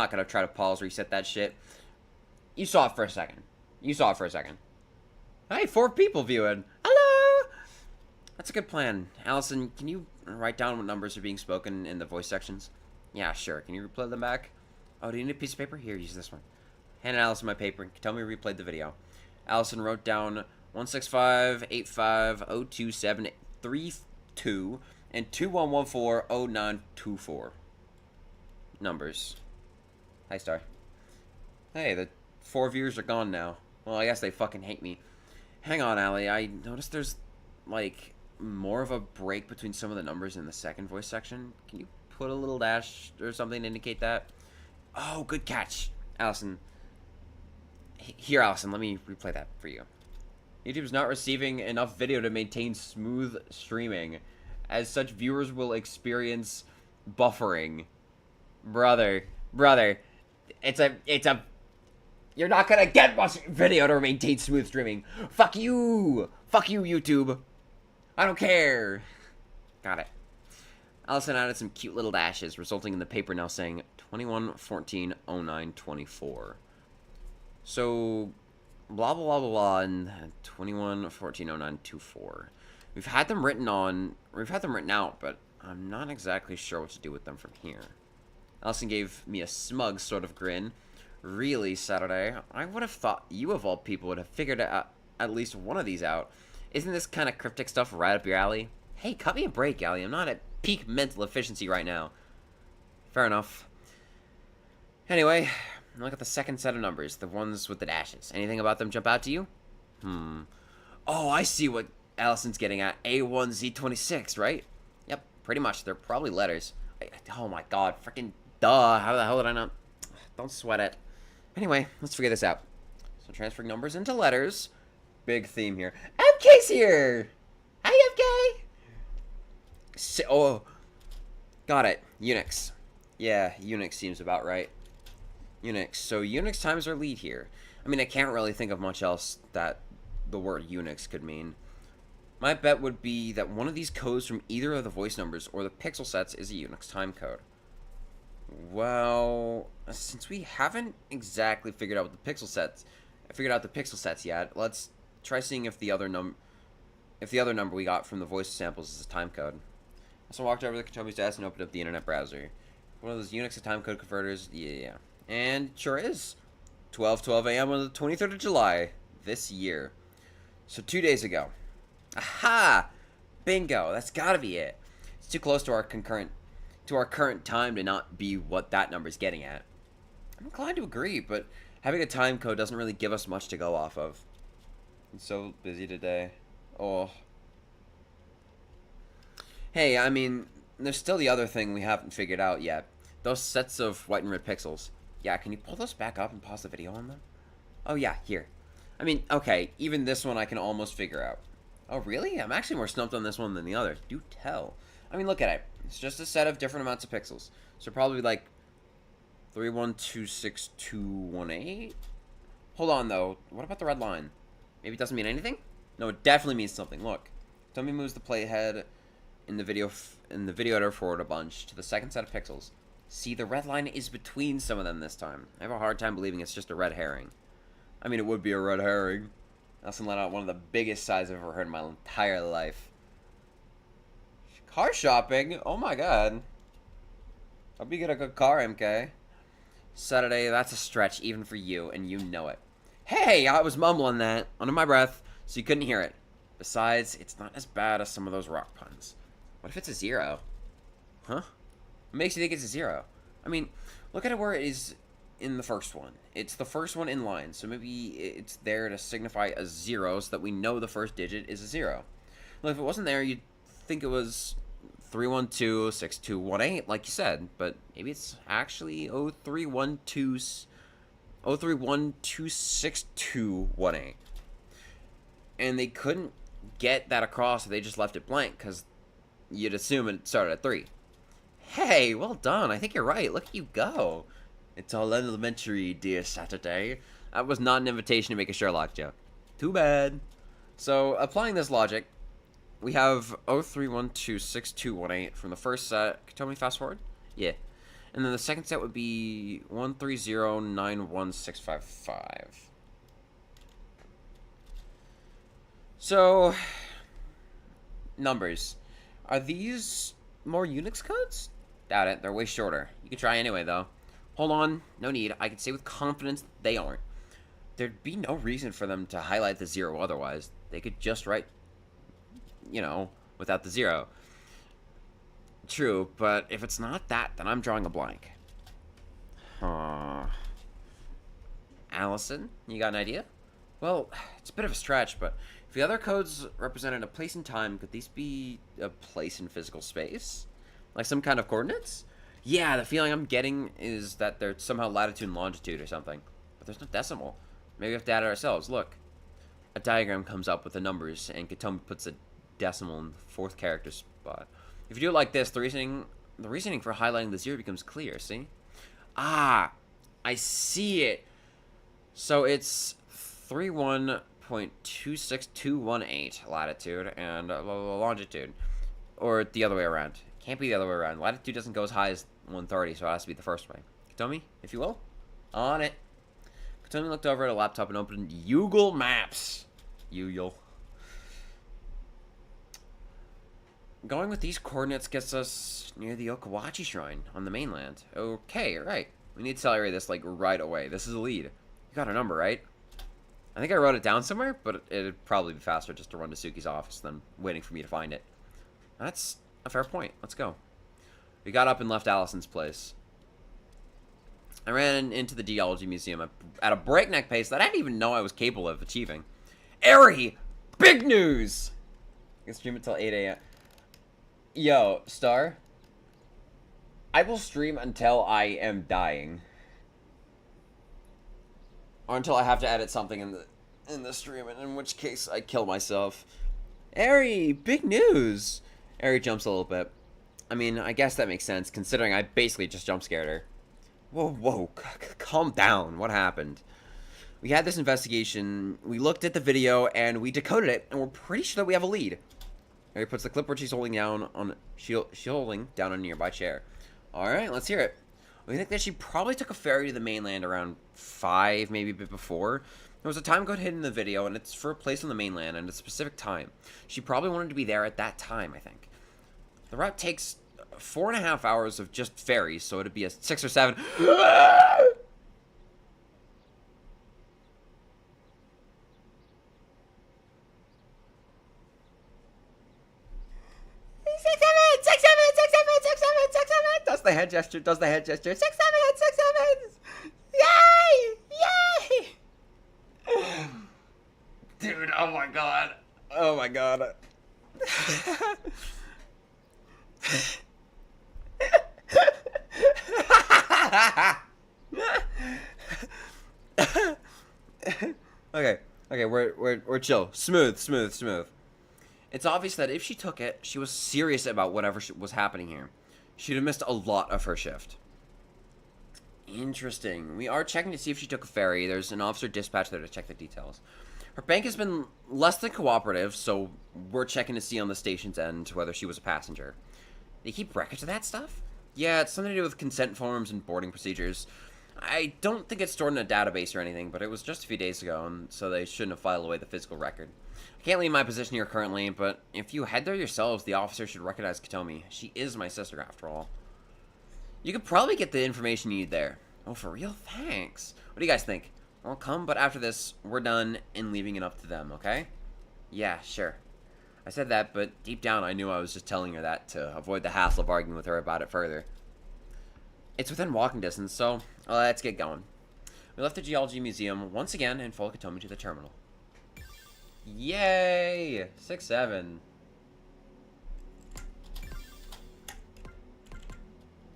gonna try to pause reset that shit. You saw it for a second. Hey, 4 people viewing. Hello! That's a good plan. Allison, can you write down what numbers are being spoken in the voice sections? Yeah, sure. Can you replay them back? Oh, do you need a piece of paper? Here, use this one. Handed Allison my paper and tell me replayed the video. Allison wrote down 165-85-02732 and 2114-0924. Numbers. Hi, Star. Hey, the 4 viewers are gone now. Well, I guess they fucking hate me. Hang on, Allie. I noticed there's, like, more of a break between some of the numbers in the second voice section. Can you put a little dash or something to indicate that? Oh, good catch, Allison. Here, Allison, let me replay that for you. YouTube's not receiving enough video to maintain smooth streaming. As such, viewers will experience buffering. Brother, it's a you're not gonna get much video to maintain smooth streaming. Fuck you, YouTube. I don't care. Got it. Allison added some cute little dashes, resulting in the paper now saying 21-14-09-24. So, blah, blah, blah, blah, blah, and 21-14-09-24. We've had them written out, but I'm not exactly sure what to do with them from here. Allison gave me a smug sort of grin. Really, Saturday? I would have thought you of all people would have figured out at least one of these out. Isn't this kind of cryptic stuff right up your alley? Hey, cut me a break, Allie. I'm not at peak mental efficiency right now. Fair enough. Anyway, look at the second set of numbers, the ones with the dashes. Anything about them jump out to you? Oh, I see what Allison's getting at. A1Z26, right? Yep, Pretty much. They're probably letters. Oh my god. Freaking duh. How the hell did I not... Don't sweat it. Anyway, let's figure this out. So transferring numbers into letters. Big theme here. FK's here! Hi, FK! Oh, got it. Unix. Yeah, Unix seems about right. Unix. So Unix times our lead here. I mean, I can't really think of much else that the word Unix could mean. My bet would be that one of these codes from either of the voice numbers or the pixel sets is a Unix time code. Well, since we haven't exactly figured out the pixel sets yet, let's try seeing if the other number we got from the voice samples is a time code. So I walked over to Katomi's desk and opened up the internet browser. One of those Unix to time code converters, yeah. And it sure is. 12:12 a.m. on the 23rd of July this year. So 2 days ago. Aha! Bingo. That's gotta be it. It's too close to our current time to not be what that number's getting at. I'm inclined to agree, but having a time code doesn't really give us much to go off of. I'm so busy today. Oh. Hey, I mean, there's still the other thing we haven't figured out yet. Those sets of white and red pixels. Yeah, can you pull those back up and pause the video on them? Oh yeah, here. I mean, okay, even this one I can almost figure out. Oh really? I'm actually more stumped on this one than the other. Do tell. I mean, look at it. It's just a set of different amounts of pixels. So probably like 31262218. Hold on though. What about the red line? Maybe it doesn't mean anything? No, it definitely means something. Look. Tommy moves the playhead in the video editor forward a bunch to the second set of pixels. See, the red line is between some of them this time. I have a hard time believing it's just a red herring. I mean, it would be a red herring. Nelson let out one of the biggest sighs I've ever heard in my entire life. Car shopping? Oh my god. Hope you get a good car, MK. Saturday, that's a stretch even for you, and you know it. Hey, I was mumbling that under my breath, so you couldn't hear it. Besides, it's not as bad as some of those rock puns. What if it's a 0? Huh? What makes you think it's a 0? I mean, look at it where it is in the first one. It's the first one in line, so maybe it's there to signify a 0 so that we know the first digit is a 0. Well, if it wasn't there, you'd think it was 3126218, like you said, but maybe it's actually 03126218. And they couldn't get that across, so they just left it blank, because you'd assume it started at 3. Hey, well done. I think you're right. Look at you go. It's all elementary, dear Saturday. That was not an invitation to make a Sherlock joke. Too bad. So, applying this logic, we have 03126218 from the first set. Can you tell me fast forward? Yeah. And then the second set would be 130916555. So, numbers. Are these more Unix codes? Doubt it. They're way shorter. You can try anyway, though. Hold on. No need. I can say with confidence they aren't. There'd be no reason for them to highlight the 0 otherwise. They could just write, you know, without the 0. True, but if it's not that, then I'm drawing a blank. Allison, you got an idea? Well, it's a bit of a stretch, but if the other codes represented a place in time, could these be a place in physical space? Like some kind of coordinates? Yeah, the feeling I'm getting is that they're somehow latitude and longitude or something. But there's no decimal. Maybe we have to add it ourselves. Look. A diagram comes up with the numbers, and Katomi puts a decimal in the 4th character spot. If you do it like this, the reasoning for highlighting the 0 becomes clear, see? Ah, I see it. So it's 31.26218 latitude and longitude. Or the other way around. Can't be the other way around. Latitude doesn't go as high as 130, so it has to be the first way. Katomi, if you will. On it. Katomi looked over at a laptop and opened Google Maps. Google. Going with these coordinates gets us near the Okawachi Shrine on the mainland. Okay, right. We need to celebrate this, like, right away. This is a lead. You got a number, right? I think I wrote it down somewhere, but it'd probably be faster just to run to Suki's office than waiting for me to find it. That's a fair point. Let's go. We got up and left Allison's place. I ran into the Geology Museum at a breakneck pace that I didn't even know I was capable of achieving. Airy! Big news! I can stream until 8 a.m. Yo, Star. I will stream until I am dying. Or until I have to edit something in the stream, and in which case I kill myself. Ari, big news! Ari jumps a little bit. I mean, I guess that makes sense, considering I basically just jump scared her. Whoa, calm down. What happened? We had this investigation, we looked at the video, and we decoded it, and we're pretty sure that we have a lead. Ari puts the clipboard she's holding down on a nearby chair. Alright, let's hear it. We think that she probably took a ferry to the mainland around 5, maybe a bit before. There was a time code hidden in the video, and it's for a place on the mainland and a specific time. She probably wanted to be there at that time, I think. The route takes 4.5 hours of just ferries, so it'd be a 6 or 7. 6, 7. Does the head gesture. 6, 7. Yay! Dude, oh my god. Okay, we're chill. Smooth. It's obvious that if she took it, she was serious about whatever was happening here. She'd have missed a lot of her shift. Interesting. We are checking to see if she took a ferry. There's an officer dispatched there to check the details. Her bank has been less than cooperative, so we're checking to see on the station's end whether she was a passenger. They keep records of that stuff? Yeah, it's something to do with consent forms and boarding procedures. I don't think it's stored in a database or anything, but it was just a few days ago, and so they shouldn't have filed away the physical record. I can't leave my position here currently, but if you head there yourselves, the officer should recognize Katomi. She is my sister, after all. You could probably get the information you need there. Oh, for real? Thanks. What do you guys think? I'll come, but after this, we're done and leaving it up to them, okay? Yeah, sure. I said that, but deep down I knew I was just telling her that to avoid the hassle of arguing with her about it further. It's within walking distance, so let's get going. We left the Geology Museum once again and followed Katomi to the terminal. Yay! 6, 7.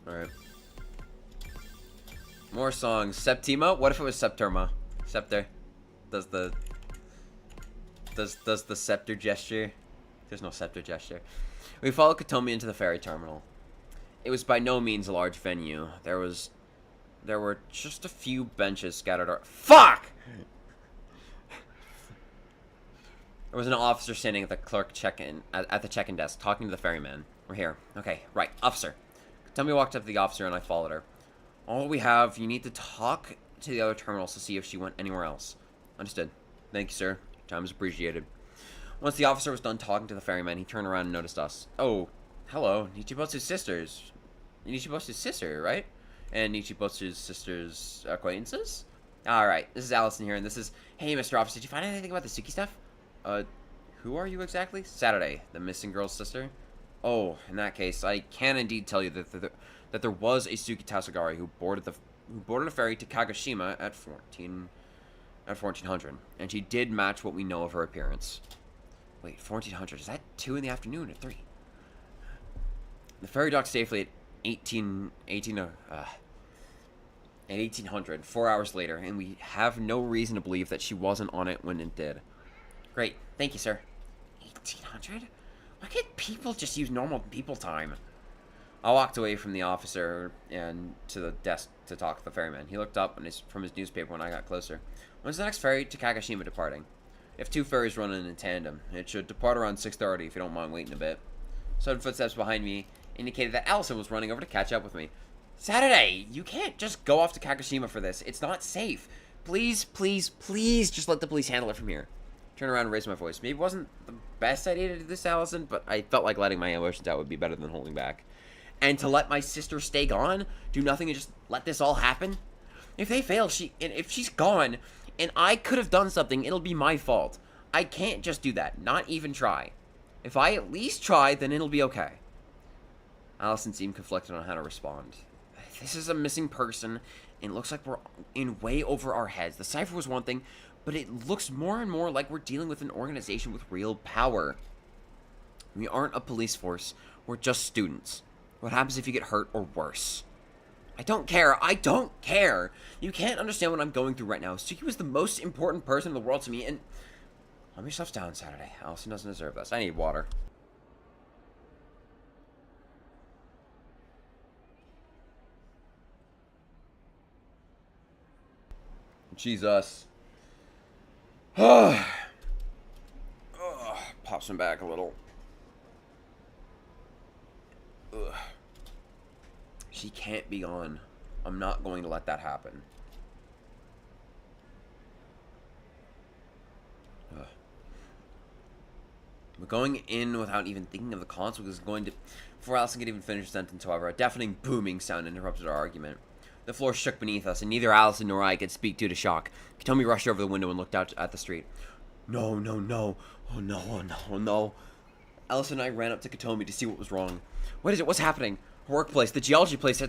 Alright. More songs. Septima? What if it was Septerma? Scepter. Does the scepter gesture? There's no scepter gesture. We followed Katomi into the ferry terminal. It was by no means a large venue. There were just a few benches scattered around. Fuck! There was an officer standing at the clerk check-in at the check-in desk, talking to the ferryman. We're here. Okay, right, officer. Katomi walked up to the officer, and I followed her. All we have, you need to talk to the other terminals to see if she went anywhere else. Understood. Thank you, sir. Time is appreciated. Once the officer was done talking to the ferryman, he turned around and noticed us. Oh, hello, Nichibotsu's sisters. Nichibotsu's sister, right? And Nichibotsu's sister's acquaintances? Alright, this is Allison here, and this is... Hey, Mr. Officer, did you find anything about the Suki stuff? Who are you exactly? Saturday, the missing girl's sister? Oh, in that case, I can indeed tell you that there was a Suki Tasagari who boarded a ferry to Kagoshima at 1400, and she did match what we know of her appearance. Wait, 1400, is that 2 in the afternoon or 3? The ferry docked safely at 1800, 4 hours later, and we have no reason to believe that she wasn't on it when it did. Great, thank you, sir. 1800? Why can't people just use normal people time? I walked away from the officer and to the desk to talk to the ferryman. He looked up from his newspaper when I got closer. When's the next ferry to Kagoshima departing? If 2 ferries running in tandem, it should depart around 6:30 if you don't mind waiting a bit. Sudden footsteps behind me indicated that Allison was running over to catch up with me. Saturday! You can't just go off to Kagoshima for this. It's not safe. Please, please, please just let the police handle it from here. Turn around and raise my voice. Maybe it wasn't the best idea to do this, Allison, but I felt like letting my emotions out would be better than holding back. And to let my sister stay gone, do nothing and just let this all happen? If they fail, if she's gone, and I could have done something, it'll be my fault. I can't just do that, not even try. If I at least try, then it'll be okay. Allison seemed conflicted on how to respond. This is a missing person, and it looks like we're in way over our heads. The cipher was one thing, but it looks more and more like we're dealing with an organization with real power. We aren't a police force. We're just students. What happens if you get hurt or worse? I don't care. I don't care. You can't understand what I'm going through right now. Suki was the most important person in the world to me, and... Calm yourself down, Saturday. Allison doesn't deserve this. I need water. Jesus. Pops him back a little. Ugh. She can't be gone. I'm not going to let that happen. Ugh. We're going in without even thinking of the consequences. Before Allison could even finish her sentence, however, a deafening booming sound interrupted our argument. The floor shook beneath us, and neither Allison nor I could speak due to shock. Katomi rushed over the window and looked out at the street. No, no, no. Oh, no, oh, no, oh, no. Allison and I ran up to Katomi to see what was wrong. What is it? What's happening? Her workplace, the geology place,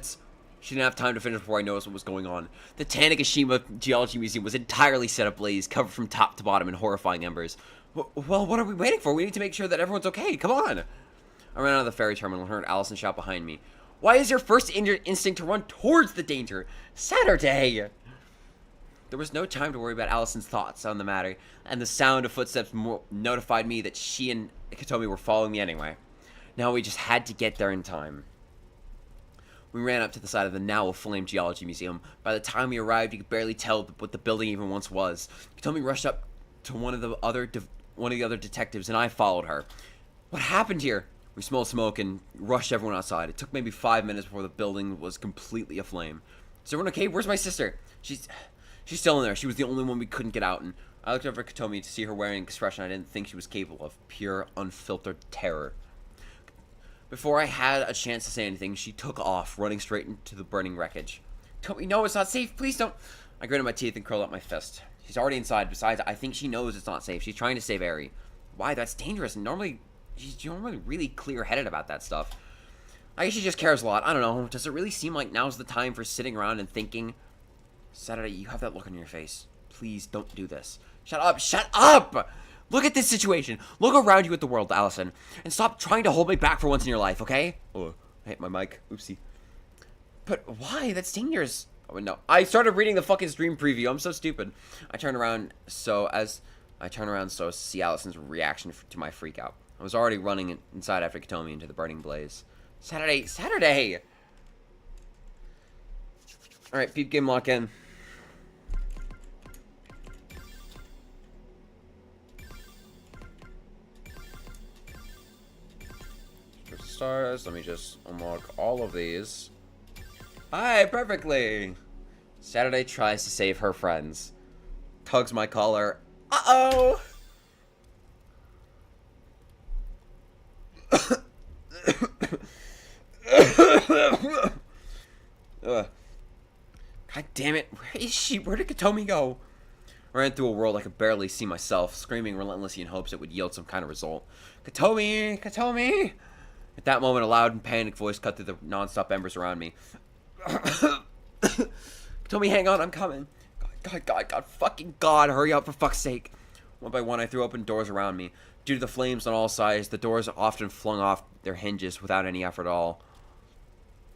She didn't have time to finish before I noticed what was going on. The Tanegashima Geology Museum was entirely set ablaze, covered from top to bottom in horrifying embers. Well, what are we waiting for? We need to make sure that everyone's okay. Come on. I ran out of the ferry terminal and heard Allison shout behind me. Why is your first instinct to run towards the danger? Saturday! There was no time to worry about Allison's thoughts on the matter, and the sound of footsteps notified me that she and Katomi were following me anyway. Now we just had to get there in time. We ran up to the side of the now aflame Geology Museum. By the time we arrived, you could barely tell what the building even once was. Katomi rushed up to one of the other detectives, and I followed her. What happened here? We smelled smoke and rushed everyone outside. It took maybe 5 minutes before the building was completely aflame. Is everyone okay? Where's my sister? She's still in there. She was the only one we couldn't get out, and I looked over at Katomi to see her wearing an expression I didn't think she was capable of. Pure, unfiltered terror. Before I had a chance to say anything, she took off, running straight into the burning wreckage. Katomi, no, it's not safe. Please don't. I gritted my teeth and curled up my fist. She's already inside. Besides, I think she knows it's not safe. She's trying to save Eri. Why? That's dangerous. And she's normally really clear-headed about that stuff. I guess she just cares a lot. I don't know. Does it really seem like now's the time for sitting around and thinking? Saturday, you have that look on your face. Please don't do this. Shut up. Shut up! Look at this situation. Look around you at the world, Allison. And stop trying to hold me back for once in your life, okay? Oh, I hit my mic. Oopsie. But why? That's dangerous. Oh, no. I started reading the fucking stream preview. I'm so stupid. I turned around so as to see Allison's reaction to my freak out. I was already running inside after Katomi into the burning blaze. Saturday! Alright, peep game lock in. Stars, let me just unlock all of these. Hi, perfectly! Saturday tries to save her friends. Tugs my collar. Uh-oh! God damn it, where is she? Where did Katomi go? I ran through a world I could barely see myself, screaming relentlessly in hopes it would yield some kind of result. Katomi! Katomi! At that moment, a loud and panicked voice cut through the non-stop embers around me. Katomi, hang on, I'm coming. God, fucking God, hurry up for fuck's sake. One by one, I threw open doors around me. Due to the flames on all sides, the doors often flung off their hinges without any effort at all.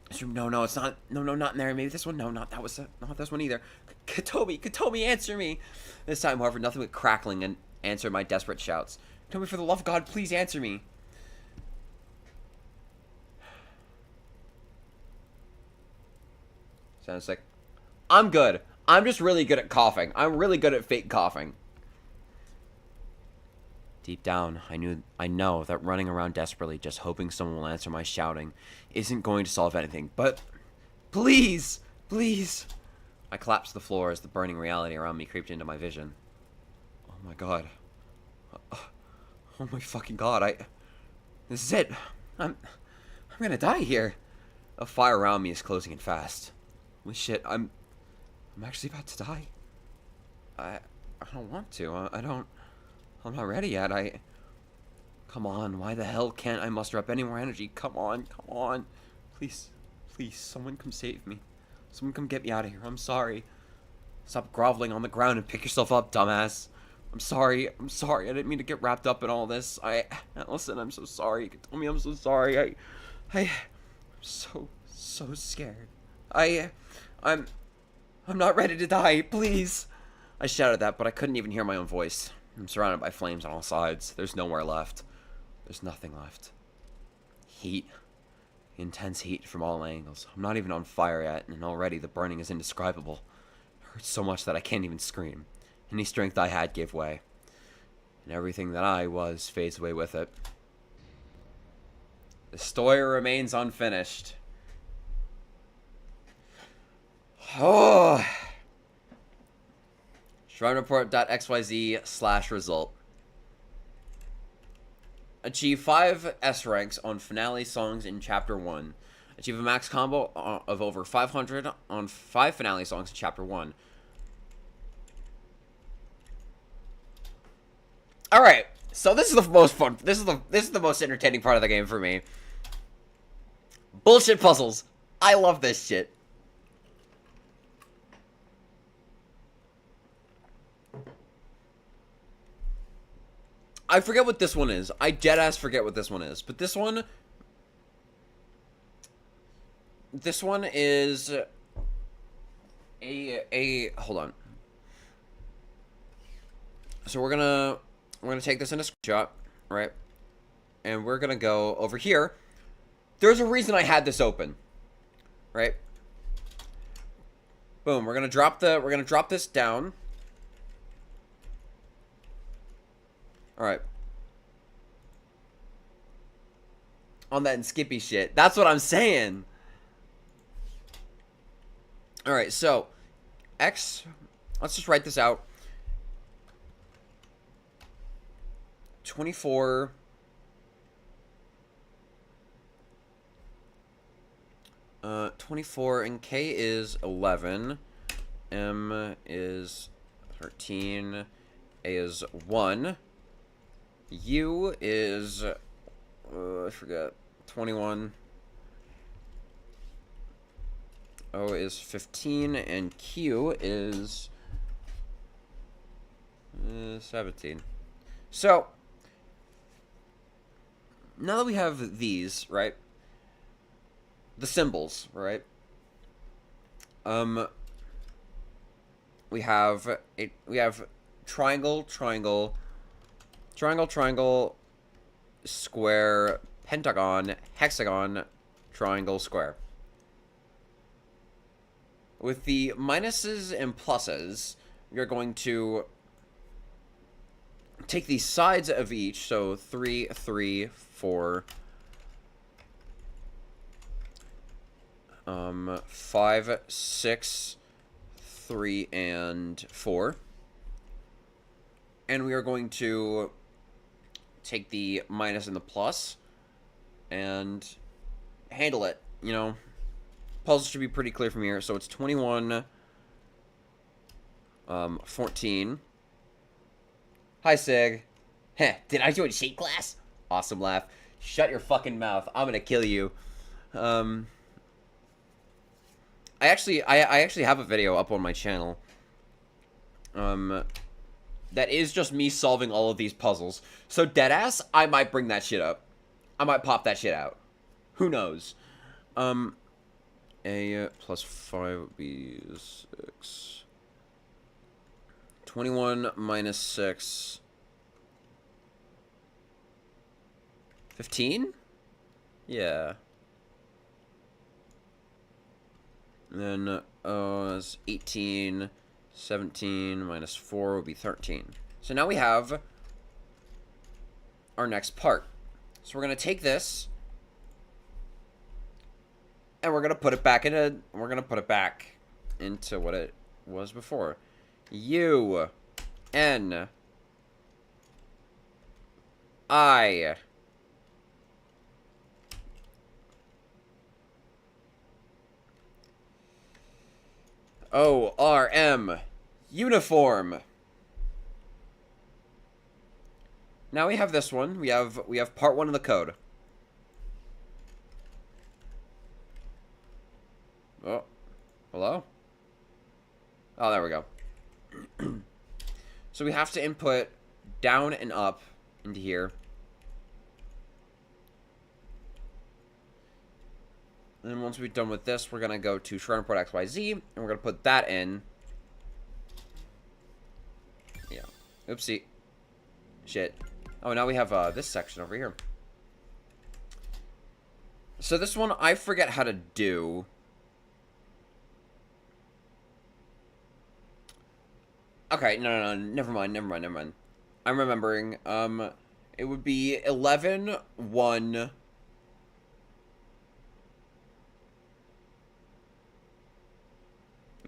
This room, no, it's not. No, not in there. Maybe this one. No, not this one either. Katomi, answer me. This time, however, nothing but crackling and answered my desperate shouts. Katomi, for the love of God, please answer me. Sounds like I'm good. I'm just really good at coughing. I'm really good at fake coughing. Deep down, I know that running around desperately, just hoping someone will answer my shouting, isn't going to solve anything. But please. I collapsed to the floor as the burning reality around me creeped into my vision. Oh my God. Oh my fucking God. This is it. I'm gonna die here. A fire around me is closing in fast. Holy shit, I'm actually about to die. I don't want to. I'm not ready yet. Come on, why the hell can't I muster up any more energy? Come on. Please, someone come save me. Someone come get me out of here. I'm sorry. Stop groveling on the ground and pick yourself up, dumbass. I'm sorry. I'm sorry. I didn't mean to get wrapped up in all this. Listen, I'm so sorry. You can tell me I'm so sorry. I'm so scared. I, I'm, I'm not ready to die. Please. I shouted that, but I couldn't even hear my own voice. I'm surrounded by flames on all sides. There's nowhere left. There's nothing left. Heat. Intense heat from all angles. I'm not even on fire yet, and already the burning is indescribable. It hurts so much that I can't even scream. Any strength I had gave way, and everything that I was fades away with it. The story remains unfinished. Oh. ShrineReport.xyz/result. Achieve 5 S ranks on finale songs in Chapter 1. Achieve a max combo of over 500 on 5 finale songs in Chapter 1. Alright, so this is the most fun. This is the most entertaining part of the game for me. Bullshit puzzles. I love this shit. I forget what this one is. I deadass forget what this one is. But this one is a hold on. So we're gonna take this in a screenshot, right? And we're gonna go over here. There's a reason I had this open, right? Boom. We're gonna drop this down. All right. On that and Skippy shit. That's what I'm saying. All right. So, X. Let's just write this out. 24. 24 and K is 11. M is 13. A is 1. U is, I forget, 21. O is 15, and Q is 17. So, now that we have these, right, the symbols, right, we have triangle, triangle, triangle, triangle, square, pentagon, hexagon, triangle, square. With the minuses and pluses, you're going to take the sides of each, so 3, 3, 4, 5, 6, 3, and 4. And we are going to take the minus and the plus and handle it. You know, puzzle should be pretty clear from here. So it's 21, 14. Hi, Sig. Heh, did I join shade class? Awesome laugh. Shut your fucking mouth. I'm gonna kill you. I actually have a video up on my channel. That is just me solving all of these puzzles. So deadass, I might bring that shit up. I might pop that shit out. Who knows? A plus 5 would be 6. 21 minus 6. 15? Yeah. And then it's 18. 17 minus 4 would be 13. So now we have our next part. So we're going to take this and we're going to put it back into what it was before. U N I O R M. Uniform. Now we have this one. We have part 1 of the code. Oh. Hello? Oh, there we go. So we have to input down and up into here. And then once we're done with this, we're going to go to shred import XYZ, and we're going to put that in. Yeah. Oopsie. Shit. Oh, now we have this section over here. So this one, I forget how to do. Okay, no, never mind. I'm remembering. It would be 11, 1...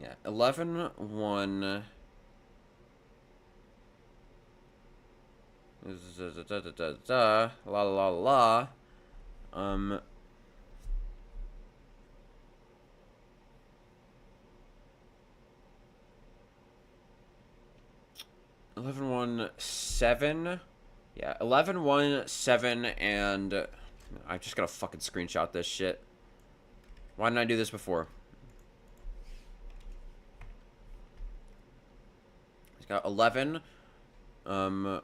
Yeah, 11, 1... La la la la. 11, 1, 7. Yeah, 11, 1, 7, and I just gotta fucking screenshot this shit. Why didn't I do this before? It's got 11. 11,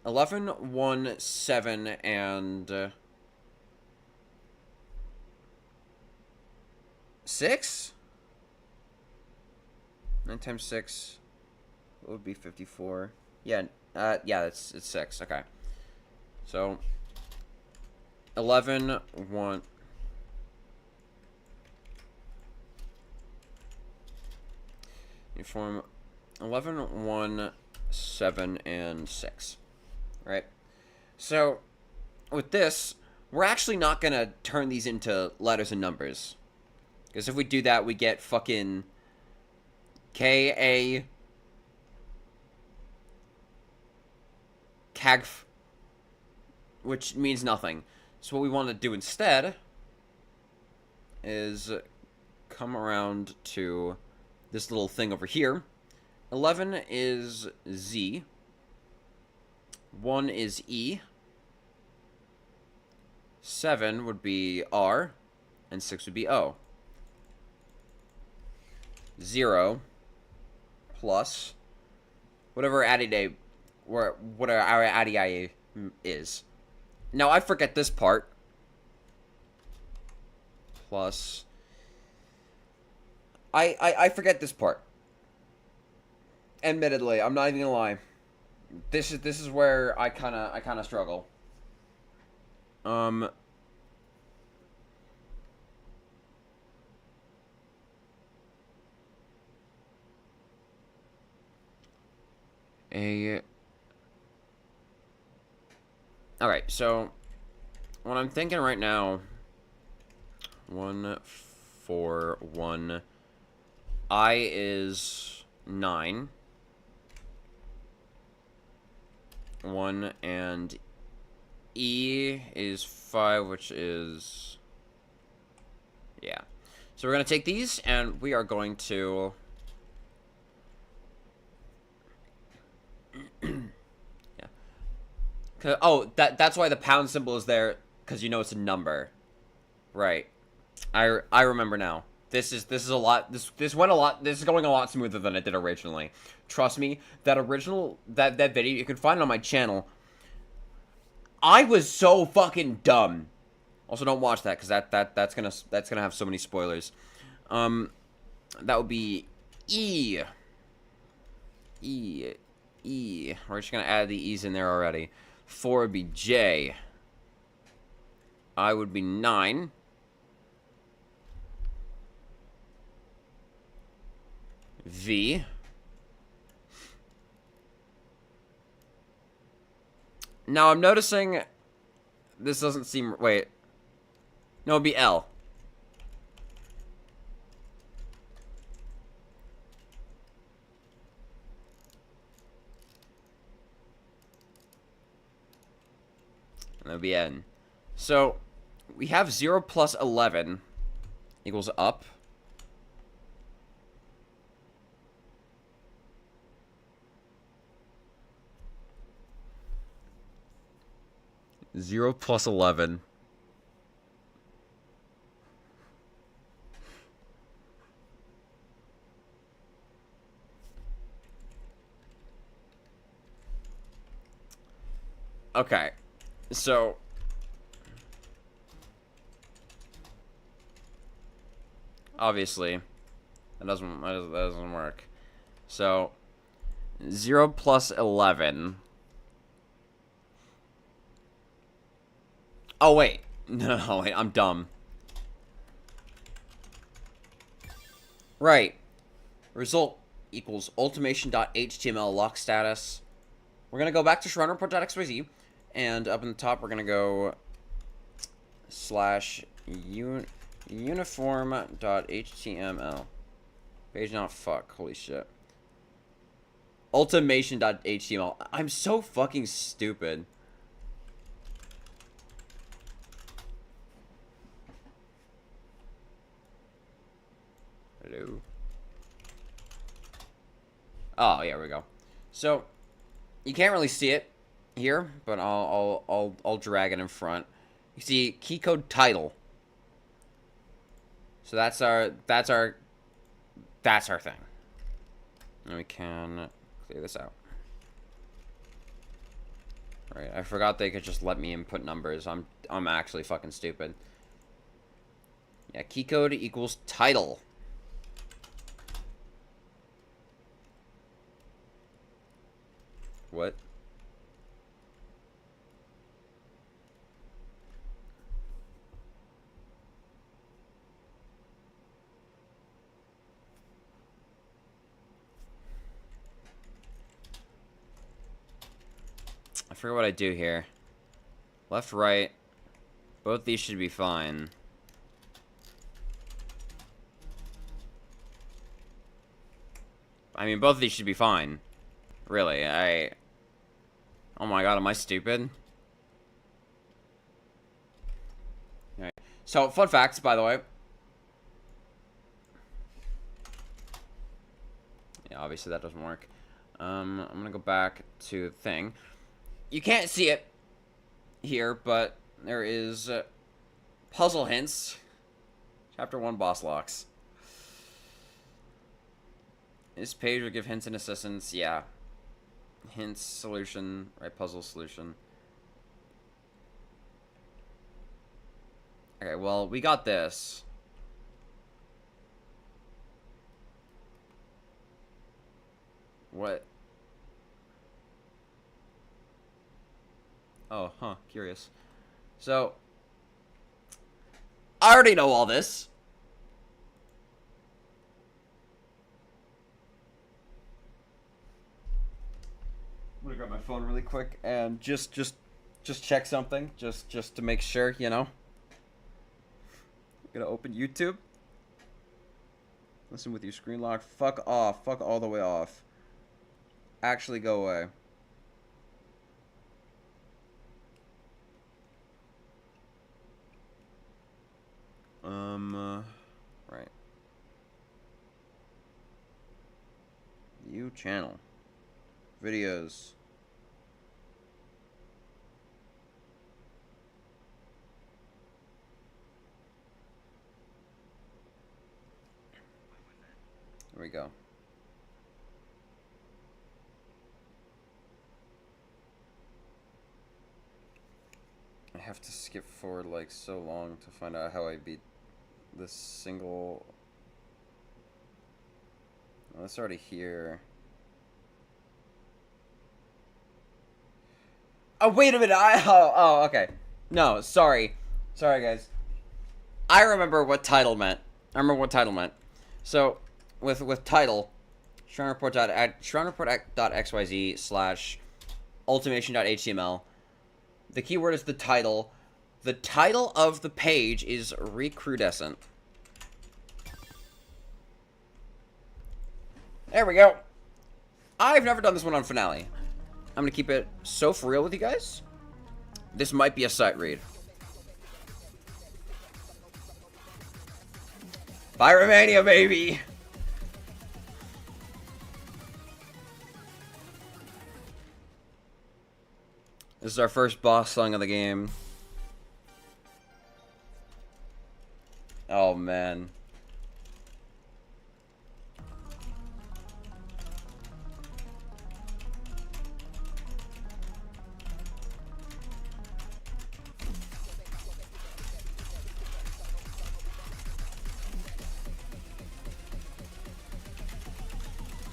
1, 7, and 6? 9 times 6 would be 54. Yeah, it's 6. Okay. So 11, 1. You form 11, 1, 7, and 6. Right? So with this, we're actually not going to turn these into letters and numbers. Because if we do that, we get fucking K-A CAGF, which means nothing. So what we want to do instead is come around to this little thing over here. 11 is Z. 1 is E. 7 would be R. And 6 would be O. 0 plus whatever ADI whatever our ADI is. Now I forget this part. Plus I forget this part. Admittedly, I'm not even gonna lie. This is where I kinda struggle. Alright, so what I'm thinking right now, 1, 4, 1, I is 9, 1, and E is 5, which is, yeah. So we're going to take these, and we are going to oh, that's why the pound symbol is there, because you know it's a number. Right. I remember now. This is a lot. This went a lot. This is going a lot smoother than it did originally. Trust me. That original that video, you can find it on my channel. I was so fucking dumb. Also, don't watch that because that's gonna have so many spoilers. That would be E. We're just gonna add the E's in there already. 4 would be J. I would be 9. V. Now I'm noticing this doesn't seem... Wait. No, it'd be L. And that would be N. So, we have 0 plus 11 equals up. Zero plus 11. Okay. So... obviously, that doesn't work. So, 0 plus 11. Oh, wait. No, wait, I'm dumb. Right. Result equals ultimation.html lock status. We're going to go back to shrine-report.xyz, and up in the top, we're going to go /uniform.html. Page not fuck. Holy shit. Ultimation.html. I'm so fucking stupid. Hello. Oh, yeah, here we go. So, you can't really see it here, but I'll drag it in front. You see key code title. So that's our thing. And we can clear this out. Right, I forgot they could just let me input numbers. I'm actually fucking stupid. Yeah, key code equals title. What? I forget what I do here. Left, right. Both these should be fine. I mean, both of these should be fine. Really, oh my god, am I stupid? Alright. So, fun facts, by the way. Yeah, obviously that doesn't work. I'm gonna go back to the thing. You can't see it here, but there is puzzle hints. Chapter 1 boss locks. This page will give hints and assistance. Yeah. Hints, solution, right? Puzzle solution. Okay, well, we got this. What? Oh, huh. Curious. So, I already know all this. I'm gonna grab my phone really quick and just check something, just to make sure, you know. I'm gonna open YouTube. Listen with your screen locked. Fuck off. Fuck all the way off. Actually go away. Right. View channel. Videos. There we go. I have to skip forward like so long to find out how I beat this single. Oh, that's already here. Oh, wait a minute. Oh, okay. No, sorry. Sorry, guys. I remember what title meant. So, with title, shrineport.xyz/ultimation.html. The keyword is the title. The title of the page is recrudescent. There we go. I've never done this one on Finale. I'm going to keep it so for real with you guys. This might be a sight read. Pyromania, baby! This is our first boss song of the game. Oh, man.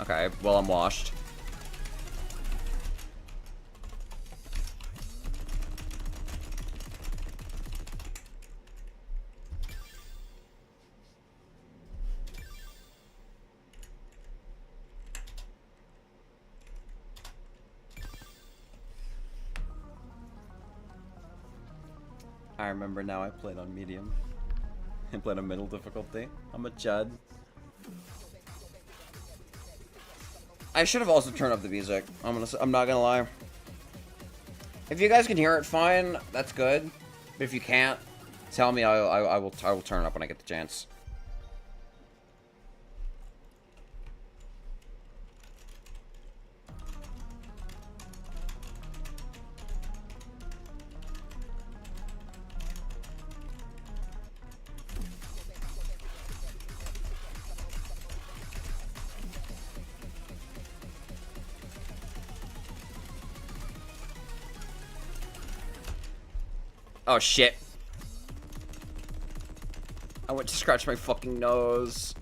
Okay, well, I'm washed. I remember now I played on medium. I played on middle difficulty. I'm a chud. I should have also turned up the music. I'm not gonna lie. If you guys can hear it, fine. That's good. But if you can't, tell me. I will turn it up when I get the chance. Oh shit. I went to scratch my fucking nose.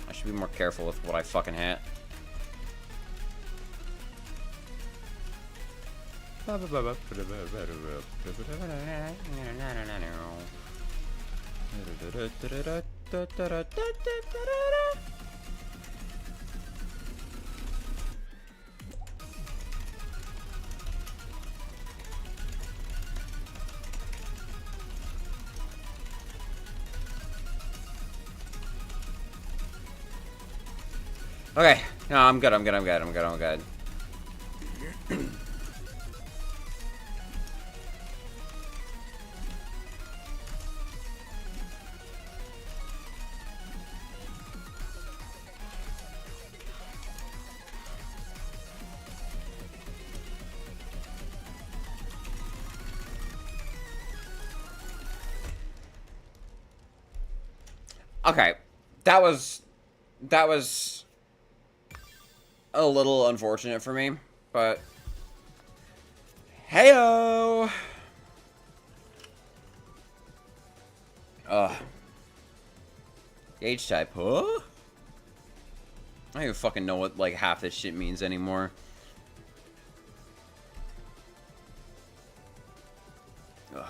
I should be more careful with what I fucking hit. Okay, no, I'm good. Okay, that was a little unfortunate for me, but heyo. Gauge type, huh? I don't even fucking know what like half this shit means anymore. Ugh.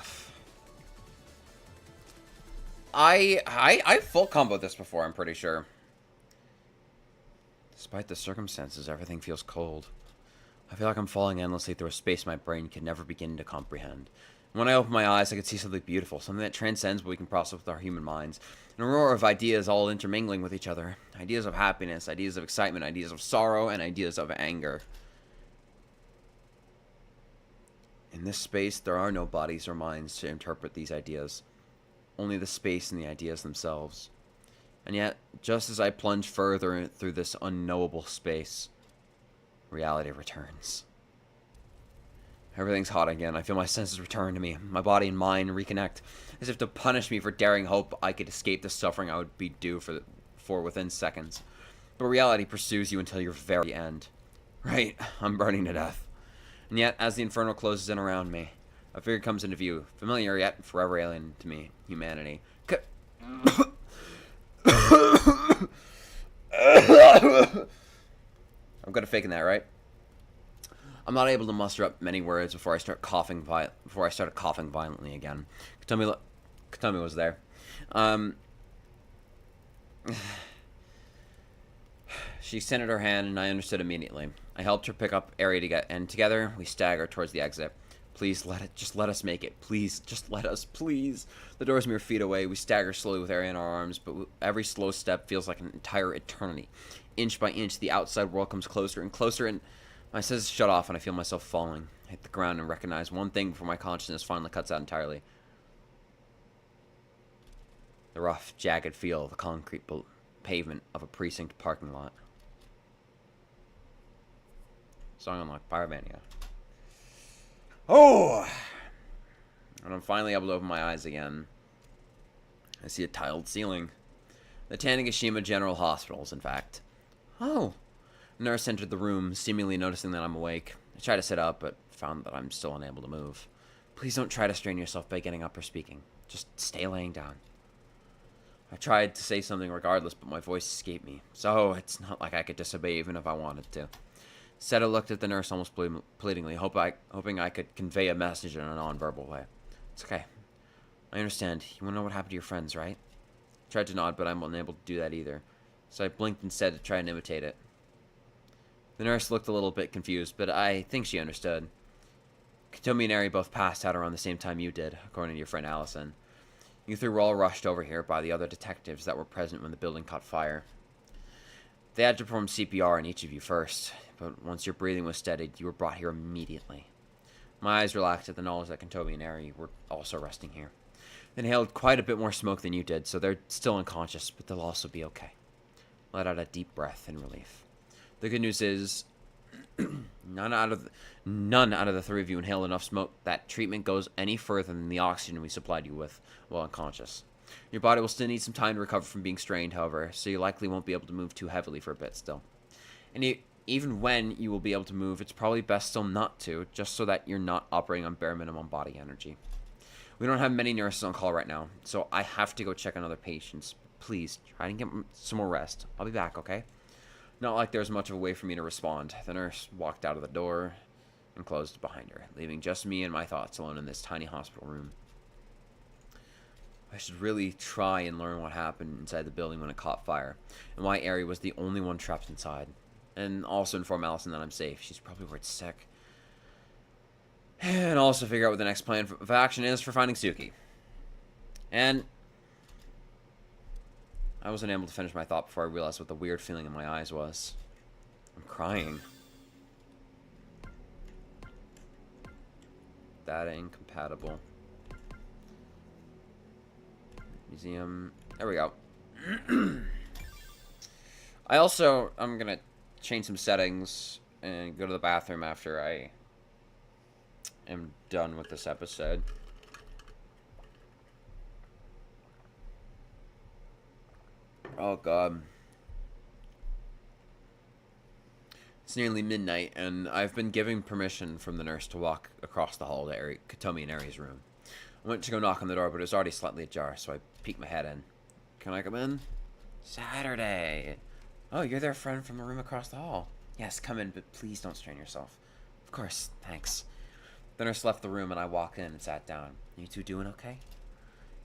I full comboed this before, I'm pretty sure. Despite the circumstances, everything feels cold. I feel like I'm falling endlessly through a space my brain can never begin to comprehend. And when I open my eyes, I can see something beautiful, something that transcends what we can process with our human minds. An aurora of ideas all intermingling with each other. Ideas of happiness, ideas of excitement, ideas of sorrow, and ideas of anger. In this space, there are no bodies or minds to interpret these ideas. Only the space and the ideas themselves. And yet, just as I plunge further through this unknowable space, reality returns. Everything's hot again. I feel my senses return to me. My body and mind reconnect, as if to punish me for daring hope I could escape the suffering I would be due for within seconds. But reality pursues you until your very end. Right, I'm burning to death. And yet, as the inferno closes in around me, A figure comes into view, familiar yet forever alien to me, humanity. I'm good at faking that, right? I'm not able to muster up many words before I started coughing violently again. Katomi was there. She extended her hand, and I understood immediately. I helped her pick up Ari and together we staggered towards the exit. Please just let us make it. Please, just let us, please. The door's mere feet away. We stagger slowly with Ari in our arms, but every slow step feels like an entire eternity. Inch by inch, the outside world comes closer and closer, and my senses shut off, and I feel myself falling. I hit the ground and recognize one thing before my consciousness finally cuts out entirely. The rough, jagged feel of the concrete pavement of a precinct parking lot. Song unlocked, Pyromania. Oh! And I'm finally able to open my eyes again. I see a tiled ceiling. The Tanegashima General Hospitals, in fact. Oh! A nurse entered the room, seemingly noticing that I'm awake. I tried to sit up, but found that I'm still unable to move. Please don't try to strain yourself by getting up or speaking. Just stay laying down. I tried to say something regardless, but my voice escaped me. So, it's not like I could disobey even if I wanted to. Seda looked at the nurse almost pleadingly, hoping I could convey a message in a non-verbal way. It's okay. I understand. You want to know what happened to your friends, right? I tried to nod, but I'm unable to do that either. So I blinked instead to try and imitate it. The nurse looked a little bit confused, but I think she understood. Katomi and Ari both passed out around the same time you did, according to your friend Allison. You three were all rushed over here by the other detectives that were present when the building caught fire. They had to perform CPR on each of you first, but once your breathing was steadied, you were brought here immediately. My eyes relaxed at the knowledge that Katomi and Ari were also resting here. They inhaled quite a bit more smoke than you did, so they're still unconscious, but they'll also be okay. Let out a deep breath in relief. The good news is, none out of the three of you inhaled enough smoke that treatment goes any further than the oxygen we supplied you with while unconscious. Your body will still need some time to recover from being strained, however, so you likely won't be able to move too heavily for a bit still. And even when you will be able to move, it's probably best still not to, just so that you're not operating on bare minimum body energy. We don't have many nurses on call right now, so I have to go check on other patients. Please, try and get some more rest. I'll be back, okay? Not like there's much of a way for me to respond. The nurse walked out of the door and closed it behind her, leaving just me and my thoughts alone in this tiny hospital room. I should really try and learn what happened inside the building when it caught fire, and why Ari was the only one trapped inside. And also inform Allison that I'm safe. She's probably worried sick. And also figure out what the next plan of action is for finding Suki. And I wasn't able to finish my thought before I realized what the weird feeling in my eyes was. I'm crying. Data incompatible. Museum. There we go. I'm gonna change some settings and go to the bathroom after I am done with this episode. Oh god. It's nearly midnight, and I've been given permission from the nurse to walk across the hall to Katomi and Ari's room. I went to go knock on the door, but it was already slightly ajar, so I peeked my head in. Can I come in? Saturday. Oh, you're their friend from the room across the hall. Yes, come in, but please don't strain yourself. Of course, thanks. The nurse left the room, and I walked in and sat down. You two doing okay?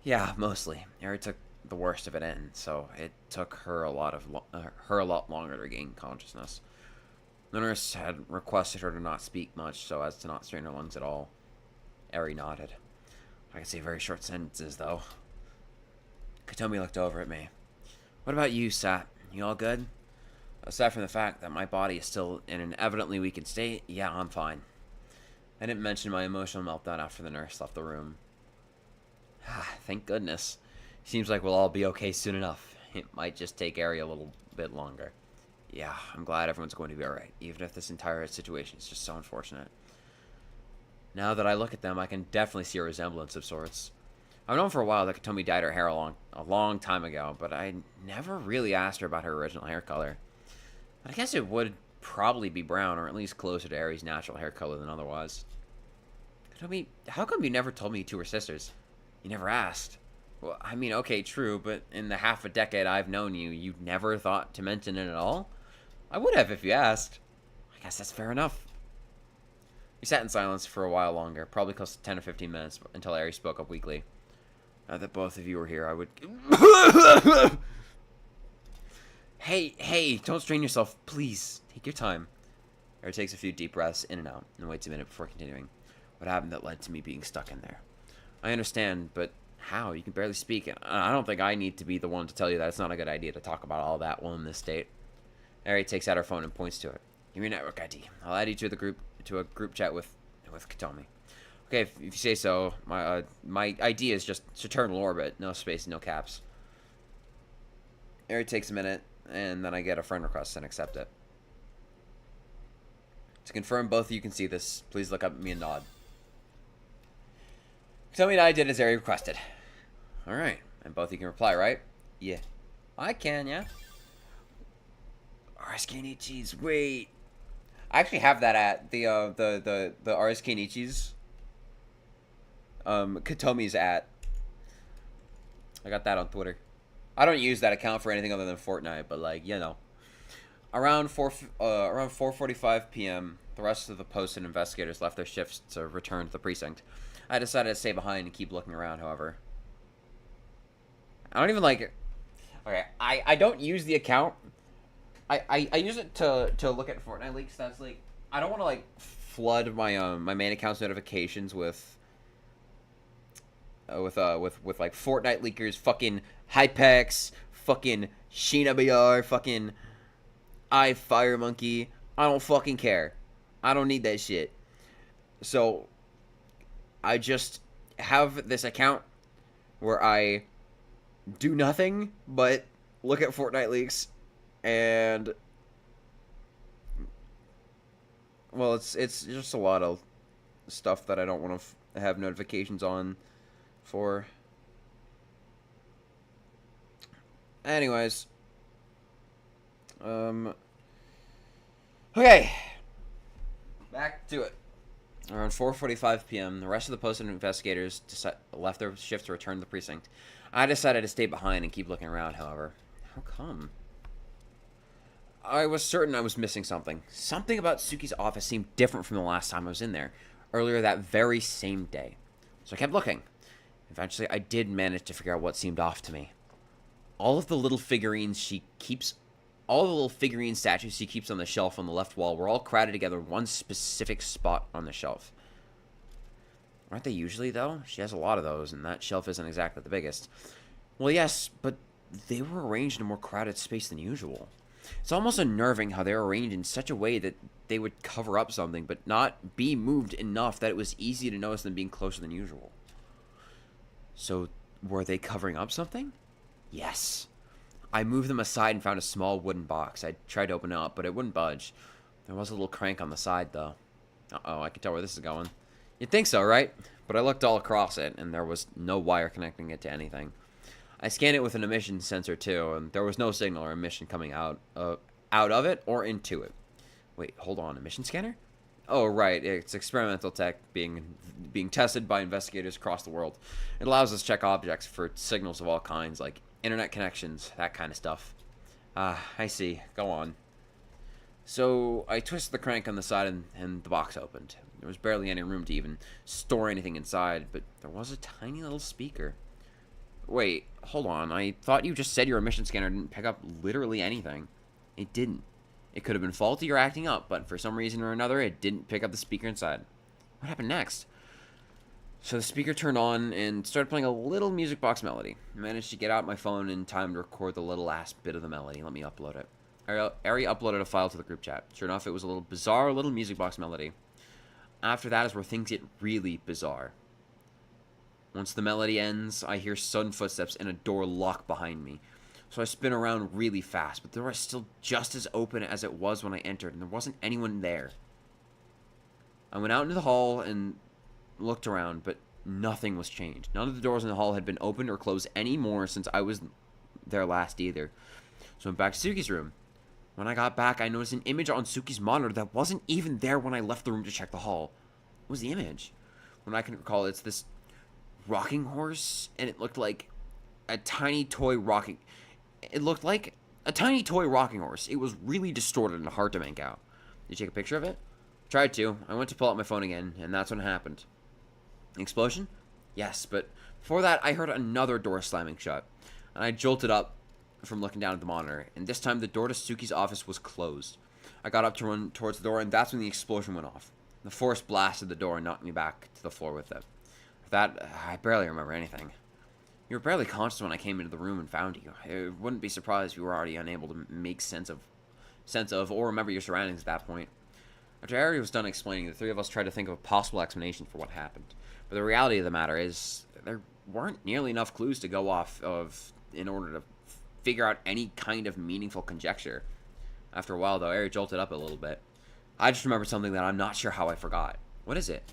Yeah, mostly. Ari took the worst of it in, so it took her a lot longer to regain consciousness. The nurse had requested her to not speak much, so as to not strain her lungs at all. Ari nodded. I could say very short sentences, though. Katomi looked over at me. What about you, Sat? You all good? Aside from the fact that my body is still in an evidently weakened state, yeah, I'm fine. I didn't mention my emotional meltdown after the nurse left the room. Thank goodness. Seems like we'll all be okay soon enough. It might just take Ari a little bit longer. Yeah, I'm glad everyone's going to be alright, even if this entire situation is just so unfortunate. Now that I look at them, I can definitely see a resemblance of sorts. I've known for a while that Katomi dyed her hair a long time ago, but I never really asked her about her original hair color. I guess it would probably be brown, or at least closer to Ari's natural hair color than otherwise. Katomi, how come you never told me you two were sisters? You never asked. Well, I mean, okay, true, but in the half a decade I've known you, you never thought to mention it at all? I would have if you asked. I guess that's fair enough. We sat in silence for a while longer, probably close to 10 or 15 minutes, until Ari spoke up weakly. Now that both of you were here, I would... Hey, don't strain yourself. Please, take your time. Ari takes a few deep breaths in and out, and waits a minute before continuing. What happened that led to me being stuck in there? I understand, but how? You can barely speak, and I don't think I need to be the one to tell you that it's not a good idea to talk about all that while in this state. Ari takes out her phone and points to it. Give me your network ID. I'll add you to a group chat with Katomi. Okay, if you say so. My ID is just Saturnal orbit, no space, no caps. Ari takes a minute, and then I get a friend request and accept it. To confirm both of you can see this, please look up at me and nod. Katomi and I did as Ari requested. Alright, and both of you can reply, right? Yeah. I can, yeah. RSK Nichi's, wait. I actually have that at the RSK Nichi's Katomi's at. I got that on Twitter. I don't use that account for anything other than Fortnite, but like, you know. Around 4:45 p.m., the rest of the posted investigators left their shifts to return to the precinct. I decided to stay behind and keep looking around, however. I don't even like it. Okay, I don't use the account. I use it to look at Fortnite leaks. That's like, I don't want to like flood my my main account's notifications with like Fortnite leakers, fucking Hypex, fucking Sheena BR, fucking Fire Monkey. I don't fucking care. I don't need that shit. So I just have this account where I do nothing but look at Fortnite leaks, and well, it's just a lot of stuff that I don't want to have notifications on for. Anyways, okay, back to it. Around 4:45 p.m., the rest of the posted investigators left their shift to return to the precinct. I decided to stay behind and keep looking around, however. How come? I was certain I was missing something. Something about Suki's office seemed different from the last time I was in there, earlier that very same day. So I kept looking. Eventually, I did manage to figure out what seemed off to me. All the little figurine statues she keeps on the shelf on the left wall were all crowded together in one specific spot on the shelf. Aren't they usually, though? She has a lot of those, and that shelf isn't exactly the biggest. Well, yes, but they were arranged in a more crowded space than usual. It's almost unnerving how they're arranged in such a way that they would cover up something, but not be moved enough that it was easy to notice them being closer than usual. So, were they covering up something? Yes. I moved them aside and found a small wooden box. I tried to open it up, but it wouldn't budge. There was a little crank on the side, though. Uh-oh, I can tell where this is going. You'd think so, right? But I looked all across it, and there was no wire connecting it to anything. I scanned it with an emission sensor, too, and there was no signal or emission coming out of it or into it. Wait, hold on. Emission scanner? Oh, right. It's experimental tech being tested by investigators across the world. It allows us to check objects for signals of all kinds, like internet connections, that kind of stuff. I see. Go on. So I twisted the crank on the side and the box opened. There was barely any room to even store anything inside, but there was a tiny little speaker. Wait, hold on. I thought you just said your emission scanner didn't pick up literally anything. It didn't. It could have been faulty or acting up, but for some reason or another, it didn't pick up the speaker inside. What happened next? So the speaker turned on and started playing a little music box melody. I managed to get out my phone in time to record the little last bit of the melody. Let me upload it. Ari uploaded a file to the group chat. Sure enough, it was a little bizarre little music box melody. After that is where things get really bizarre. Once the melody ends, I hear sudden footsteps and a door lock behind me. So I spin around really fast, but the door is still just as open as it was when I entered, and there wasn't anyone there. I went out into the hall and looked around, but nothing was changed. None of the doors in the hall had been opened or closed anymore since I was there last either. So I went back to Suki's room. When I got back, I noticed an image on Suki's monitor that wasn't even there when I left the room to check the hall. What was the image? when I can recall, it's this rocking horse, and it looked like a tiny toy rocking. It looked like a tiny toy rocking horse. It was really distorted and hard to make out. Did you take a picture of it? Tried to. I went to pull out my phone again, and that's when it happened. An explosion? Yes, but before that, I heard another door slamming shut, and I jolted up from looking down at the monitor, and this time the door to Suki's office was closed. I got up to run towards the door, and that's when the explosion went off. The force blasted the door and knocked me back to the floor with it. For that, I barely remember anything. You were barely conscious when I came into the room and found you. I wouldn't be surprised if you were already unable to make sense of or remember your surroundings at that point. After Ari was done explaining, the three of us tried to think of a possible explanation for what happened. But the reality of the matter is, there weren't nearly enough clues to go off of in order to figure out any kind of meaningful conjecture. After a while, though, Ari jolted up a little bit. I just remembered something that I'm not sure how I forgot. What is it?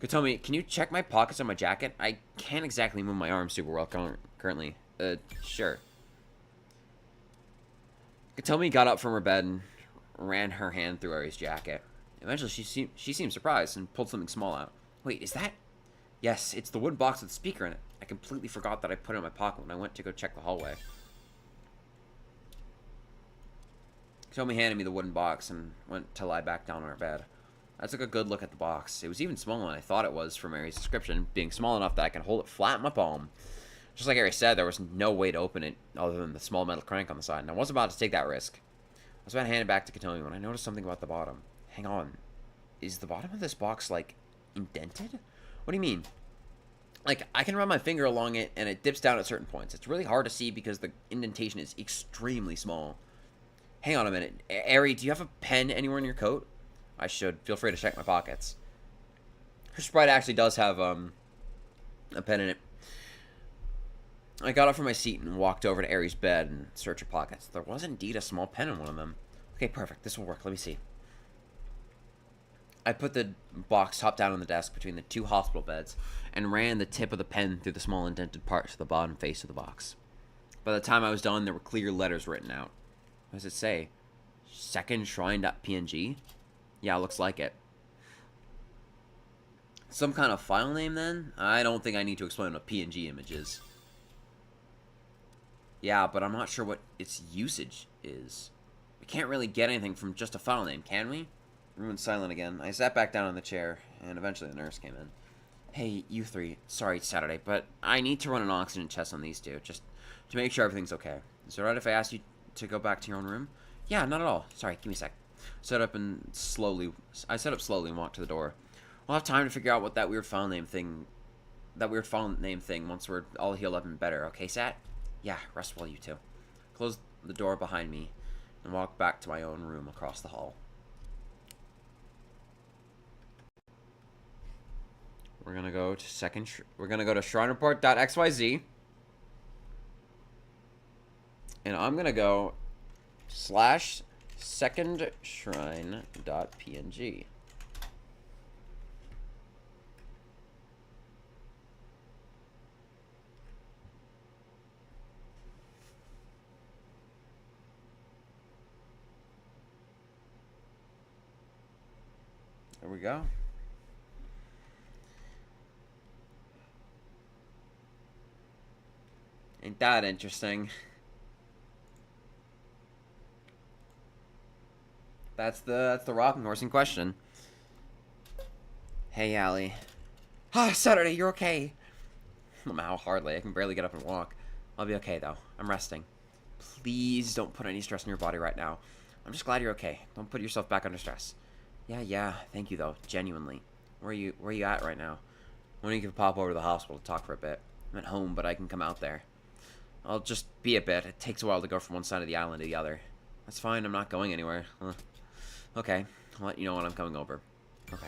Kotomi, can you check my pockets on my jacket? I can't exactly move my arms super well currently. Sure. Kotomi got up from her bed and ran her hand through Ari's jacket. Eventually, she seemed surprised and pulled something small out. Wait, is that? Yes, it's the wooden box with the speaker in it. I completely forgot that I put it in my pocket when I went to go check the hallway. Kotomi handed me the wooden box and went to lie back down on her bed. I took a good look at the box. It was even smaller than I thought it was from Ari's description, being small enough that I could hold it flat in my palm. Just like Ari said, there was no way to open it other than the small metal crank on the side, and I wasn't about to take that risk. I was about to hand it back to Kotomi when I noticed something about the bottom. Hang on. Is the bottom of this box, like, indented? What do you mean? Like, I can run my finger along it, and it dips down at certain points. It's really hard to see because the indentation is extremely small. Hang on a minute. Ari, do you have a pen anywhere in your coat? I should. Feel free to check my pockets. Her Sprite actually does have, a pen in it. I got up from my seat and walked over to Ari's bed and searched her pockets. There was indeed a small pen in one of them. Okay, perfect. This will work. Let me see. I put the box top down on the desk between the two hospital beds and ran the tip of the pen through the small indented part to the bottom face of the box. By the time I was done, there were clear letters written out. What does it say? Second Shrine.png? Yeah, looks like it. Some kind of file name, then? I don't think I need to explain what PNG image is. Yeah, but I'm not sure what its usage is. We can't really get anything from just a file name, can we? The room went silent again. I sat back down in the chair, and eventually the nurse came in. Hey, you three. Sorry it's Saturday, but I need to run an oxygen test on these two, just to make sure everything's okay. Is it alright if I ask you to go back to your own room? Yeah, not at all. Sorry, give me a sec. I sat up slowly and walked to the door. We'll have time to figure out what that weird file name thing once we're all healed up and better, okay, Sat? Yeah, rest well, you two. Closed the door behind me and walked back to my own room across the hall. We're gonna go to shrinereport.xyz, and I'm gonna go /secondshrine.png. There we go. Ain't that interesting? That's the rocking horse in question. Hey, Allie. Ah, Saturday, you're okay. How hardly. I can barely get up and walk. I'll be okay, though. I'm resting. Please don't put any stress on your body right now. I'm just glad you're okay. Don't put yourself back under stress. Yeah. Thank you, though. Genuinely. Where are you at right now? When you can pop over to the hospital to talk for a bit. I'm at home, but I can come out there. I'll just be a bit. It takes a while to go from one side of the island to the other. That's fine. I'm not going anywhere. Okay. I'll let you know when I'm coming over. Okay.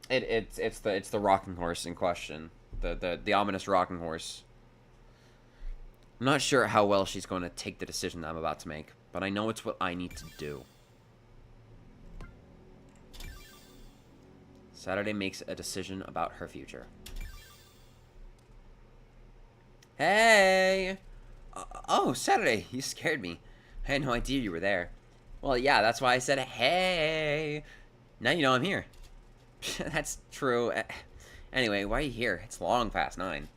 It's the rocking horse in question. The ominous rocking horse. I'm not sure how well she's going to take the decision that I'm about to make, but I know it's what I need to do. Saturday makes a decision about her future. Hey! Oh, Saturday, you scared me. I had no idea you were there. Well, yeah, that's why I said, hey. Now you know I'm here. That's true. Anyway, why are you here? It's long past 9.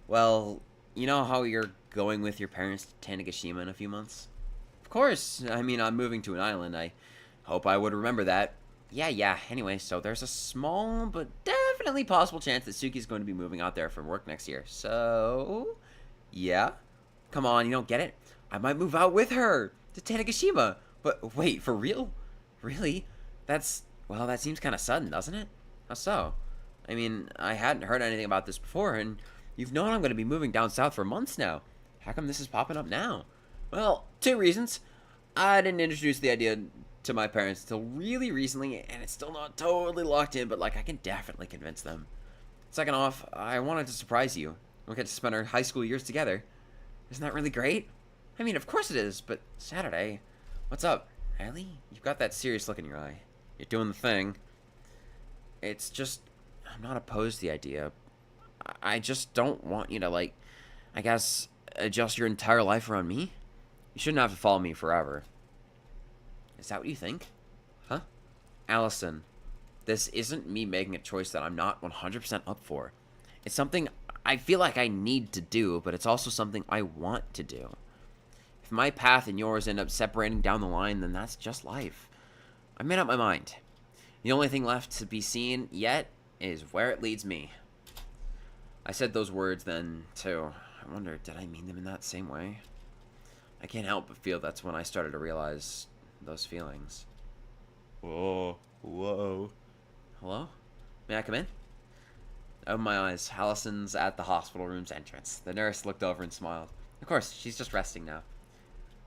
Well, you know how you're going with your parents to Tanegashima in a few months? Of course. I mean, I'm moving to an island. I hope I would remember that. Yeah. Anyway, so there's a small but definitely possible chance that Suki's going to be moving out there for work next year. So, yeah. Come on, you don't get it? I might move out with her to Tanegashima. But wait, for real? Really? Well, that seems kind of sudden, doesn't it? How so? I mean, I hadn't heard anything about this before, and you've known I'm going to be moving down south for months now. How come this is popping up now? Well, 2 reasons. I didn't introduce the idea to my parents until really recently, and it's still not totally locked in, but, like, I can definitely convince them. Second off, I wanted to surprise you. We'll get to spend our high school years together. Isn't that really great? I mean, of course it is, but Saturday. What's up, Ellie? You've got that serious look in your eye. You're doing the thing. It's just, I'm not opposed to the idea. I just don't want you to, like, I guess, adjust your entire life around me. You shouldn't have to follow me forever. Is that what you think? Huh? Allison, this isn't me making a choice that I'm not 100% up for. It's something I feel like I need to do, but it's also something I want to do. If my path and yours end up separating down the line, then that's just life. I made up my mind. The only thing left to be seen yet is where it leads me. I said those words then, too. I wonder, did I mean them in that same way? I can't help but feel that's when I started to realize those feelings. Whoa. Hello? May I come in? I opened my eyes. Allison's at the hospital room's entrance. The nurse looked over and smiled. Of course, she's just resting now.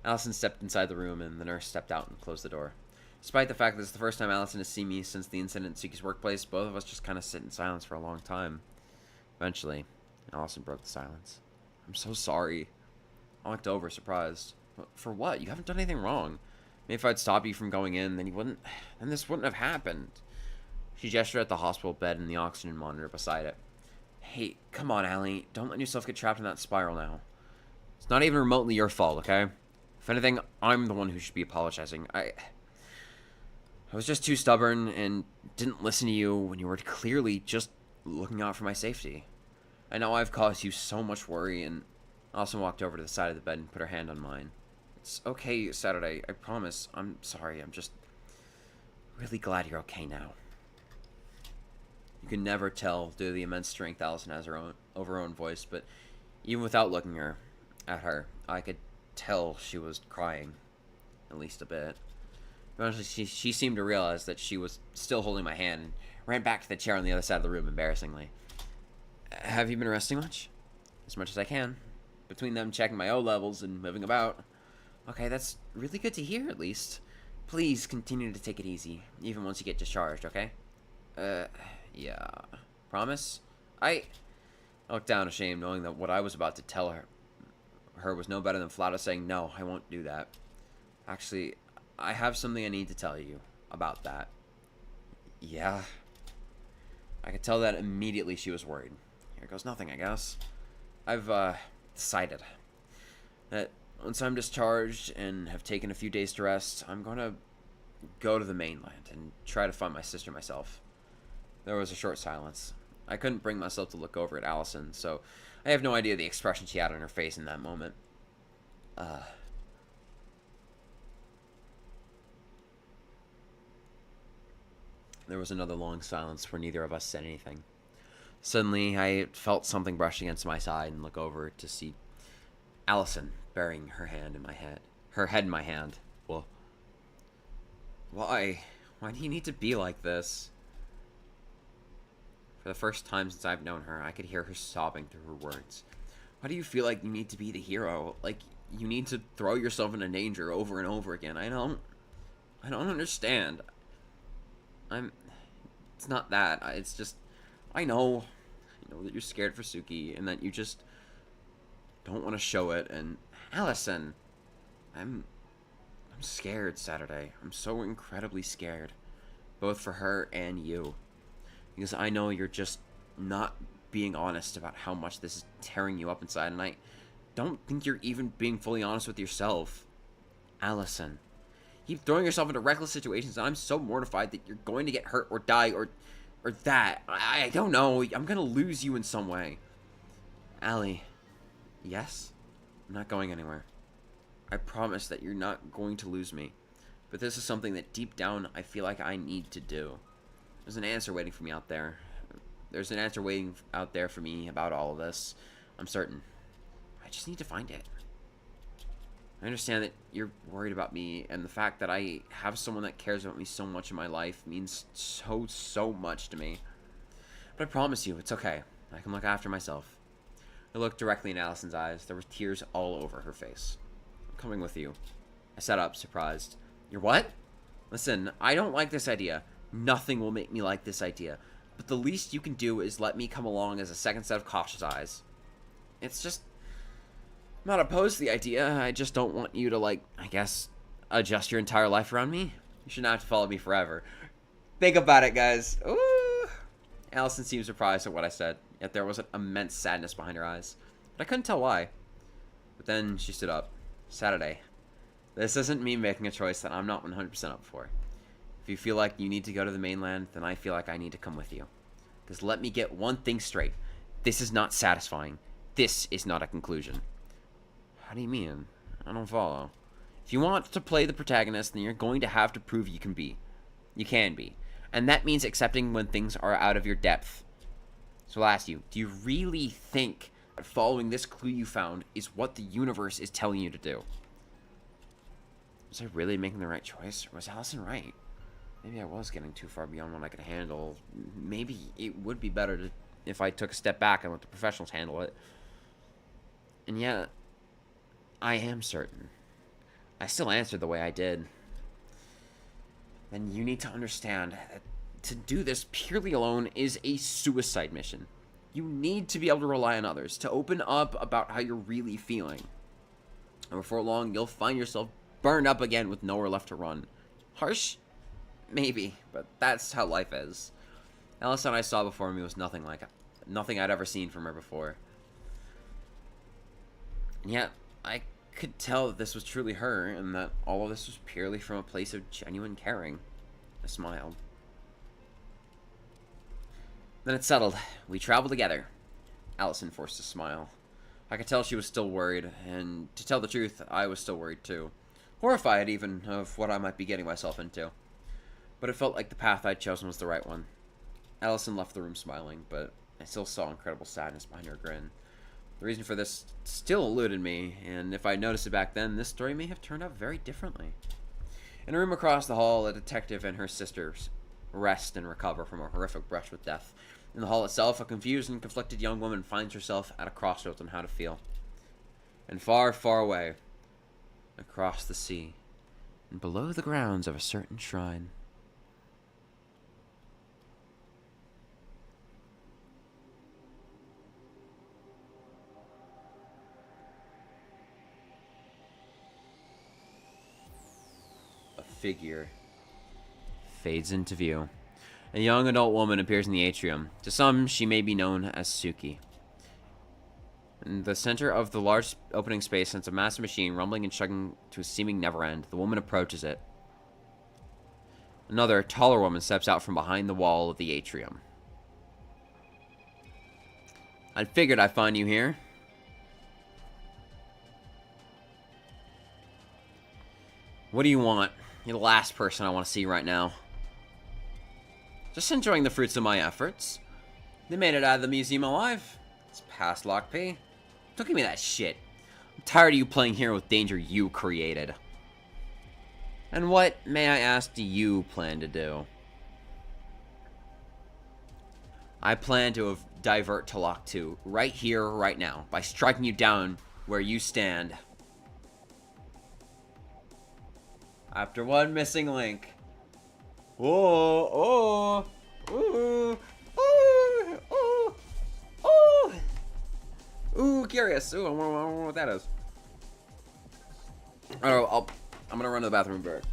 Allison stepped inside the room, and the nurse stepped out and closed the door. Despite the fact that it's the first time Allison has seen me since the incident at Suki's workplace, both of us just kind of sit in silence for a long time. Eventually, Allison broke the silence. I'm so sorry. I looked over, surprised. For what? You haven't done anything wrong. Maybe if I'd stopped you from going in, then this wouldn't have happened. She gestured at the hospital bed and the oxygen monitor beside it. Hey, come on, Allie. Don't let yourself get trapped in that spiral now. It's not even remotely your fault, okay? If anything, I'm the one who should be apologizing. I was just too stubborn and didn't listen to you when you were clearly just looking out for my safety. I know I've caused you so much worry, and Allison walked over to the side of the bed and put her hand on mine. It's okay, Saturday. I promise. I'm sorry. I'm just really glad you're okay now. You can never tell due to the immense strength Allison has over her own voice, but even without looking at her, I could tell she was crying, at least a bit. Eventually, she seemed to realize that she was still holding my hand and ran back to the chair on the other side of the room, embarrassingly. Have you been resting much? As much as I can. Between them checking my O levels and moving about. Okay, that's really good to hear, at least. Please continue to take it easy, even once you get discharged, okay? Yeah. Promise? I looked down ashamed, knowing that what I was about to tell her was no better than flat out saying, no, I won't do that. Actually, I have something I need to tell you about that. Yeah? I could tell that immediately she was worried. Here goes nothing, I guess. I've, decided that once I'm discharged and have taken a few days to rest, I'm going to go to the mainland and try to find my sister myself. There was a short silence. I couldn't bring myself to look over at Allison, so I have no idea the expression she had on her face in that moment. There was another long silence where neither of us said anything. Suddenly, I felt something brush against my side and look over to see Allison burying her head in my hand. Well, why? Why do you need to be like this? For the first time since I've known her, I could hear her sobbing through her words. Why do you feel like you need to be the hero? Like, you need to throw yourself into danger over and over again? I don't understand. It's not that. It's just, I know that you're scared for Suki, and that you just don't want to show it, and Allison, I'm scared, Saturday. I'm so incredibly scared. Both for her and you. Because I know you're just not being honest about how much this is tearing you up inside, and I don't think you're even being fully honest with yourself. Allison, You keep throwing yourself into reckless situations, and I'm so mortified that you're going to get hurt or die or that. I don't know. I'm gonna lose you in some way. Allie, yes? I'm not going anywhere. I promise that you're not going to lose me. But this is something that deep down I feel like I need to do. There's an answer waiting for me out there. There's an answer waiting out there for me about all of this. I'm certain. I just need to find it. I understand that you're worried about me, and the fact that I have someone that cares about me so much in my life means so much to me. But I promise you, it's okay. I can look after myself. I looked directly in Allison's eyes. There were tears all over her face. I'm coming with you. I sat up, surprised. You're what? Listen, I don't like this idea. Nothing will make me like this idea. But the least you can do is let me come along as a second set of cautious eyes. It's just... I'm not opposed to the idea. I just don't want you to, like, I guess, adjust your entire life around me. You shouldn't have to follow me forever. Think about it, guys. Ooh. Allison seemed surprised at what I said, yet there was an immense sadness behind her eyes. But I couldn't tell why. But then she stood up. Saturday. This isn't me making a choice that I'm not 100% up for. If you feel like you need to go to the mainland, then I feel like I need to come with you. Because let me get one thing straight. This is not satisfying. This is not a conclusion. How do you mean? I don't follow. If you want to play the protagonist, then you're going to have to prove you can be. You can be. And that means accepting when things are out of your depth. So I'll ask you, do you really think that following this clue you found is what the universe is telling you to do? Was I really making the right choice? Or was Allison right? Maybe I was getting too far beyond what I could handle. Maybe it would be better if I took a step back and let the professionals handle it. And yet, I am certain. I still answered the way I did. Then you need to understand that to do this purely alone is a suicide mission. You need to be able to rely on others, to open up about how you're really feeling. And before long, you'll find yourself burned up again with nowhere left to run. Harsh? Maybe, but that's how life is. Allison I saw before me was nothing I'd ever seen from her before. And yet, I could tell that this was truly her, and that all of this was purely from a place of genuine caring. I smiled. Then it settled. We traveled together. Allison forced a smile. I could tell she was still worried, and to tell the truth, I was still worried too. Horrified, even, of what I might be getting myself into. But it felt like the path I'd chosen was the right one. Allison left the room smiling, but I still saw incredible sadness behind her grin. The reason for this still eluded me, and if I'd noticed it back then, this story may have turned out very differently. In a room across the hall, a detective and her sisters rest and recover from a horrific brush with death. In the hall itself, a confused and conflicted young woman finds herself at a crossroads on how to feel. And far, far away, across the sea, and below the grounds of a certain shrine, a figure fades into view. A young adult woman appears in the atrium. To some, she may be known as Suki. In the center of the large opening space sits a massive machine rumbling and chugging to a seeming never end. The woman approaches it. Another, taller woman steps out from behind the wall of the atrium. I figured I'd find you here. What do you want? You're the last person I want to see right now. Just enjoying the fruits of my efforts. They made it out of the museum alive. It's past Lock P. Don't give me that shit. I'm tired of you playing here with danger you created. And what, may I ask, do you plan to do? I plan to divert to Lock 2 right here, right now, by striking you down where you stand. After one missing link. Oh, oh, ooh, ooh, ooh, ooh. Ooh, curious. Ooh, I wonder what that is. Oh, I'm gonna run to the bathroom first.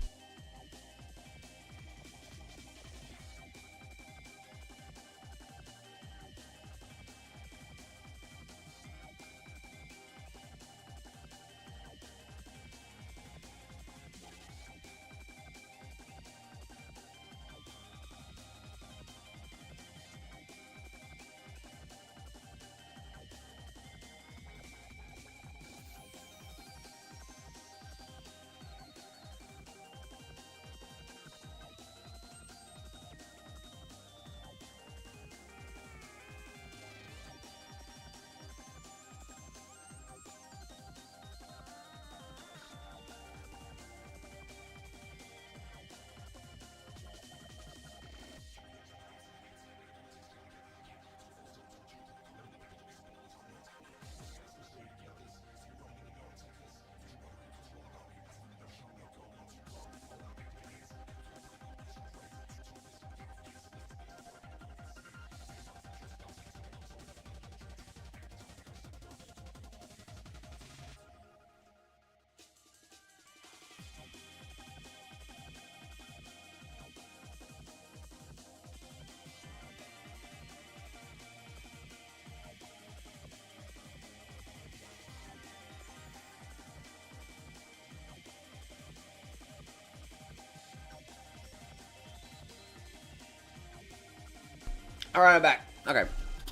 Alright, I'm back. Okay.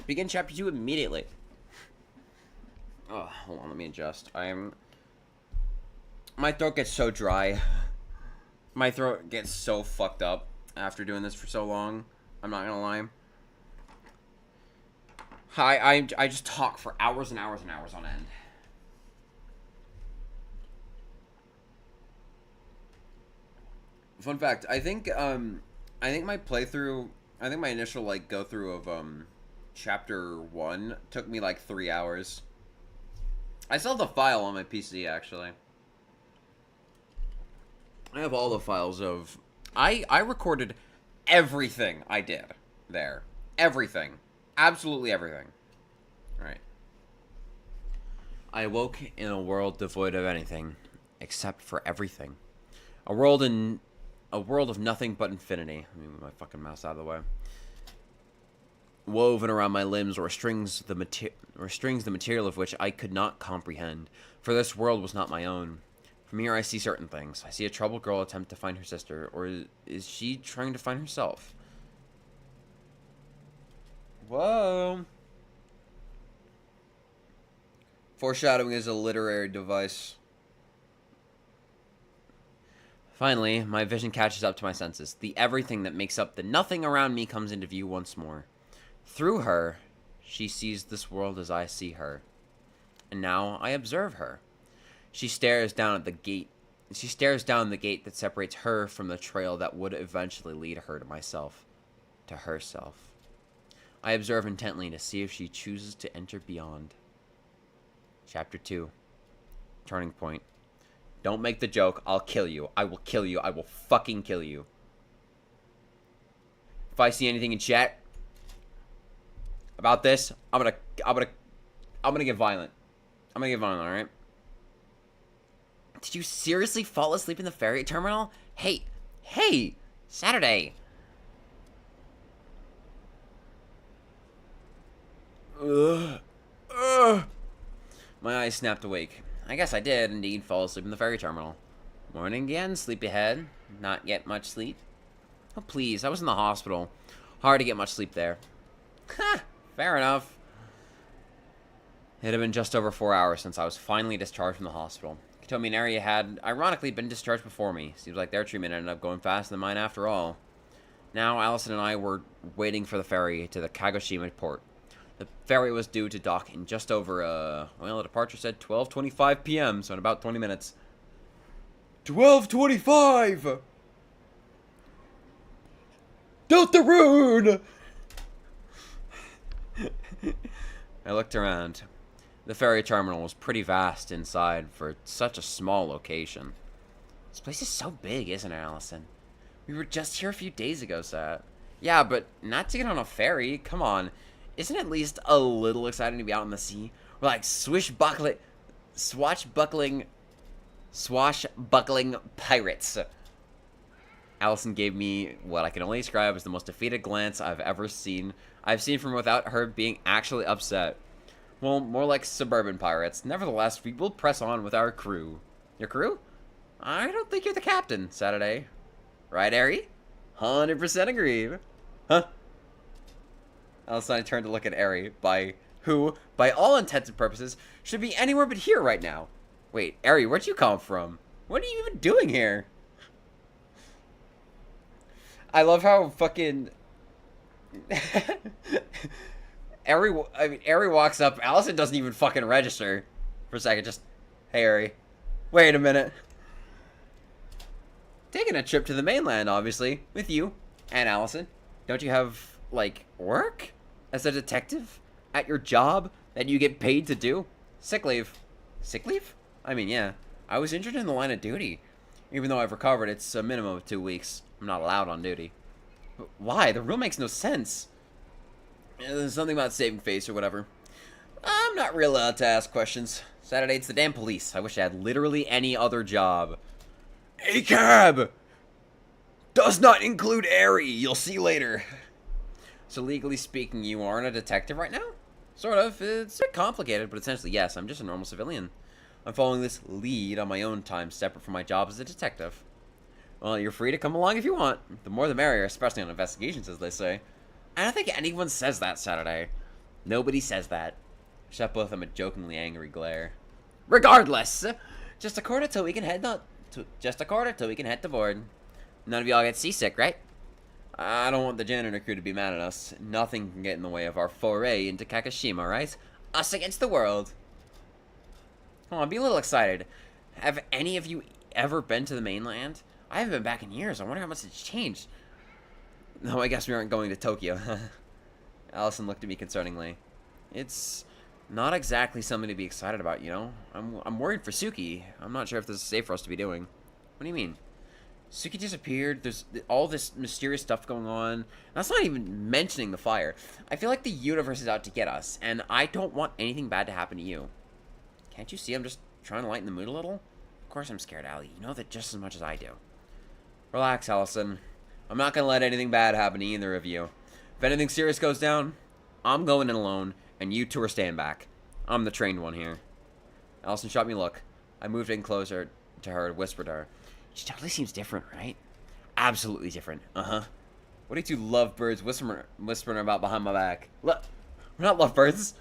Begin chapter 2 immediately. Oh, hold on, let me adjust. My throat gets so dry. My throat gets so fucked up after doing this for so long. I'm not gonna lie. I just talk for hours and hours and hours on end. Fun fact, I think my playthrough, I think my initial, like, go-through of, chapter 1 took me, like, 3 hours. I still have the file on my PC, actually. I have all the files of... I recorded everything I did there. Everything. Absolutely everything. Right. I awoke in a world devoid of anything, except for everything. A world of nothing but infinity. Let me move my fucking mouse out of the way. Woven around my limbs were strings the material of which I could not comprehend, for this world was not my own. From here I see certain things. I see a troubled girl attempt to find her sister, or is she trying to find herself? Whoa. Foreshadowing is a literary device. Finally, my vision catches up to my senses. The everything that makes up the nothing around me comes into view once more. Through her, she sees this world as I see her. And now I observe her. She stares down at the gate. She stares down the gate that separates her from the trail that would eventually lead her to myself. To herself. I observe intently to see if she chooses to enter beyond. Chapter 2. Turning point. Don't make the joke. I'll kill you. I will kill you. I will fucking kill you. If I see anything in chat about this, I'm gonna get violent. I'm gonna get violent, alright? Did you seriously fall asleep in the ferry terminal? Hey! Saturday! Ugh. My eyes snapped awake. I guess I did indeed fall asleep in the ferry terminal. Morning again, sleepyhead. Not get much sleep. Oh, please, I was in the hospital. Hard to get much sleep there. Ha! Fair enough. It had been just over 4 hours since I was finally discharged from the hospital. Katomi and Ari had, ironically, been discharged before me. Seems like their treatment ended up going faster than mine after all. Now, Allison and I were waiting for the ferry to the Kagoshima port. The ferry was due to dock in just over, well, the departure said 12:25 p.m., so in about 20 minutes. 12:25! Deltarune! I looked around. The ferry terminal was pretty vast inside for such a small location. This place is so big, isn't it, Allison? We were just here a few days ago, Sat. Yeah, but not to get on a ferry. Come on. Isn't it at least a little exciting to be out in the sea? We're like swashbuckling pirates. Allison gave me what I can only describe as the most defeated glance I've seen from without her being actually upset. Well, more like suburban pirates. Nevertheless, we will press on with our crew. Your crew? I don't think you're the captain, Saturday. Right, Ari? 100% agree. Huh? Allison turned to look at Ari, who, by all intents and purposes, should be anywhere but here right now. Wait, Ari, where'd you come from? What are you even doing here? I love how fucking... Ari walks up. Allison doesn't even fucking register for a second. Just, hey, Ari. Wait a minute. Taking a trip to the mainland, obviously, with you and Allison. Don't you have, like, work? As a detective? At your job? That you get paid to do? Sick leave. Sick leave? I mean, yeah. I was injured in the line of duty. Even though I've recovered, it's a minimum of 2 weeks. I'm not allowed on duty. But why? The rule makes no sense. There's something about saving face or whatever. I'm not real allowed to ask questions. Saturday, it's the damn police. I wish I had literally any other job. A cab! Does not include Ari. You'll see later. So legally speaking, you aren't a detective right now? Sort of. It's a bit complicated, but essentially, yes, I'm just a normal civilian. I'm following this lead on my own time, separate from my job as a detective. Well, you're free to come along if you want. The more the merrier, especially on investigations, as they say. I don't think anyone says that Saturday. Nobody says that. Shot both of them a jokingly angry glare. Regardless, just a quarter till we can head to board. None of y'all get seasick, right? I don't want the janitor crew to be mad at us. Nothing can get in the way of our foray into Kakashima, right? Us against the world. Come on, be a little excited. Have any of you ever been to the mainland? I haven't been back in years. I wonder how much it's changed. No, I guess we aren't going to Tokyo. Allison looked at me concerningly. It's not exactly something to be excited about, you know? I'm worried for Suki. I'm not sure if this is safe for us to be doing. What do you mean? Suki disappeared. There's all this mysterious stuff going on. That's not even mentioning the fire. I feel like the universe is out to get us, and I don't want anything bad to happen to you. Can't you see I'm just trying to lighten the mood a little? Of course I'm scared, Allie. You know that just as much as I do. Relax, Allison. I'm not going to let anything bad happen to either of you. If anything serious goes down, I'm going in alone, and you two are staying back. I'm the trained one here. Allison shot me a look. I moved in closer to her and whispered to her. She totally seems different, right? Absolutely different. Uh-huh. What are you two lovebirds whispering about behind my back? Look, we're not lovebirds.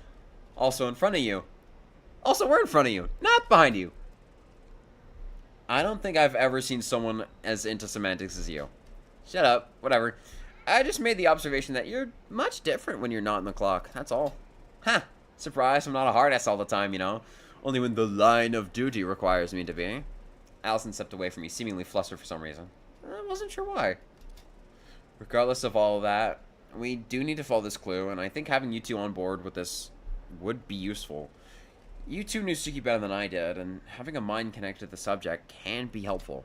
Also in front of you. Also, we're in front of you, not behind you. I don't think I've ever seen someone as into semantics as you. Shut up. Whatever. I just made the observation that you're much different when you're not in the clock. That's all. Huh. Surprise, I'm not a hard ass all the time, you know. Only when the line of duty requires me to be. Allison stepped away from me, seemingly flustered for some reason. I wasn't sure why. Regardless of all of that, we do need to follow this clue, and I think having you two on board with this would be useful. You two knew Suki better than I did, and having a mind connected to the subject can be helpful.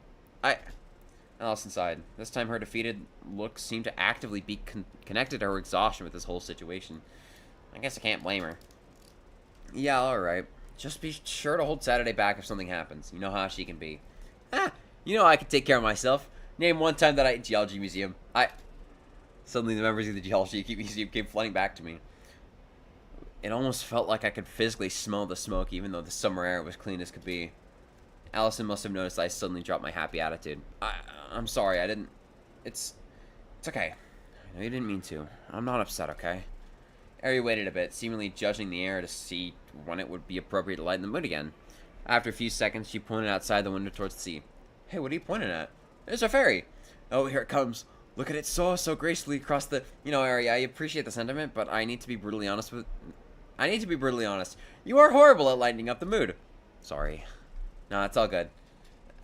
Allison sighed. This time her defeated look seemed to actively be connected to her exhaustion with this whole situation. I guess I can't blame her. Yeah, alright. Just be sure to hold Saturday back if something happens. You know how she can be. You know I can take care of myself. Name one time that Geology Museum. Suddenly the memories of the Geology Museum came flooding back to me. It almost felt like I could physically smell the smoke, even though the summer air was clean as could be. Allison must have noticed I suddenly dropped my happy attitude. I'm sorry, I didn't... It's okay. I know you didn't mean to. I'm not upset, okay? Ari waited a bit, seemingly judging the air to see when it would be appropriate to lighten the mood again. After a few seconds, she pointed outside the window towards the sea. Hey, what are you pointing at? There's a ferry! Oh, here it comes. Look at it so gracefully across the... You know, Ari, I appreciate the sentiment, but I need to be brutally honest. You are horrible at lightening up the mood. Sorry. No, it's all good.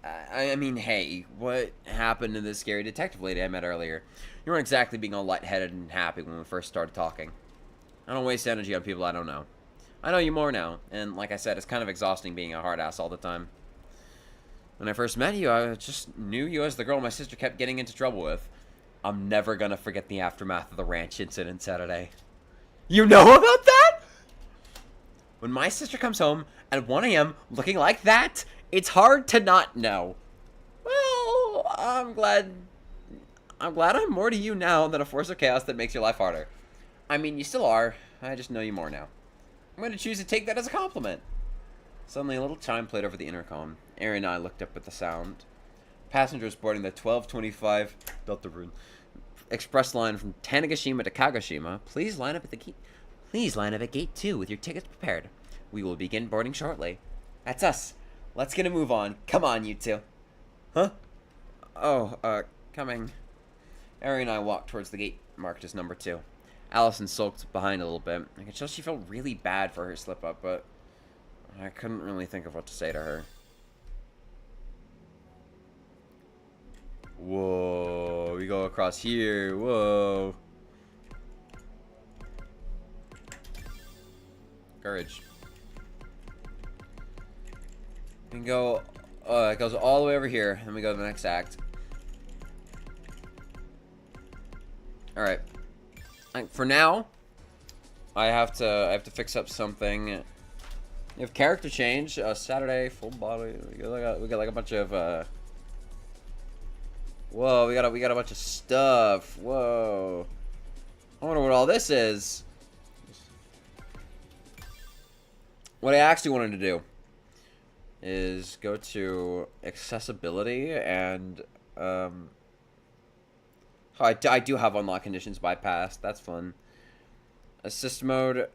I mean, hey, what happened to this scary detective lady I met earlier? You weren't exactly being all lightheaded and happy when we first started talking. I don't waste energy on people I don't know. I know you more now, and like I said, it's kind of exhausting being a hard ass all the time. When I first met you, I just knew you as the girl my sister kept getting into trouble with. I'm never gonna forget the aftermath of the ranch incident Saturday. You know about that? When my sister comes home at 1 a.m. looking like that, it's hard to not know. Well, I'm glad I'm more to you now than a force of chaos that makes your life harder. I mean, you still are. I just know you more now. I'm going to choose to take that as a compliment. Suddenly, a little chime played over the intercom. Aaron and I looked up at the sound. Passengers boarding the 1225 Deltarune express line from Tanegashima to Kagoshima, please line up at gate 2 with your tickets prepared. We will begin boarding shortly. That's us. Let's get a move on. Come on, you two. Huh? Oh, coming. Ari and I walked towards the gate marked as number 2. Allison sulked behind a little bit. I could tell she felt really bad for her slip-up, but I couldn't really think of what to say to her. Whoa, we go across here. Whoa. Courage. We can go, it goes all the way over here, and we go to the next act. Alright. For now, I have to fix up something. You have character change, Saturday, full body. We got like a bunch of, whoa, we got a bunch of stuff. Whoa. I wonder what all this is. What I actually wanted to do is go to accessibility and Oh, I do have unlock conditions bypassed. That's fun. Assist mode.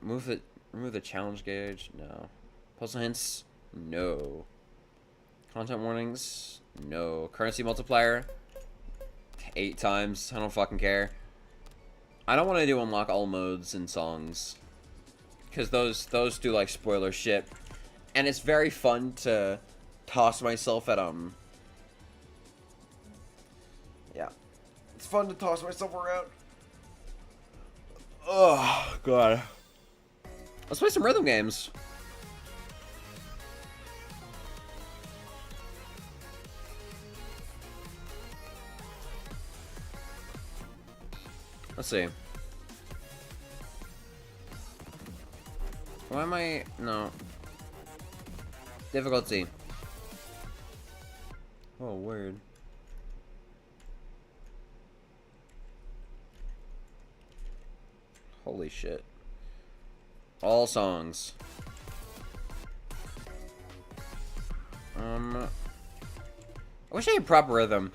Remove the challenge gauge. No. Puzzle hints. No. Content warnings. No. Currency multiplier. 8 times. I don't fucking care. I don't want to do unlock all modes in songs, because those do like spoiler shit, and it's very fun to toss myself at yeah, it's fun to toss myself around. Oh god, let's play some rhythm games. Let's see. Why am I... No. Difficulty. Oh, weird. Holy shit. All songs. I wish I had proper rhythm.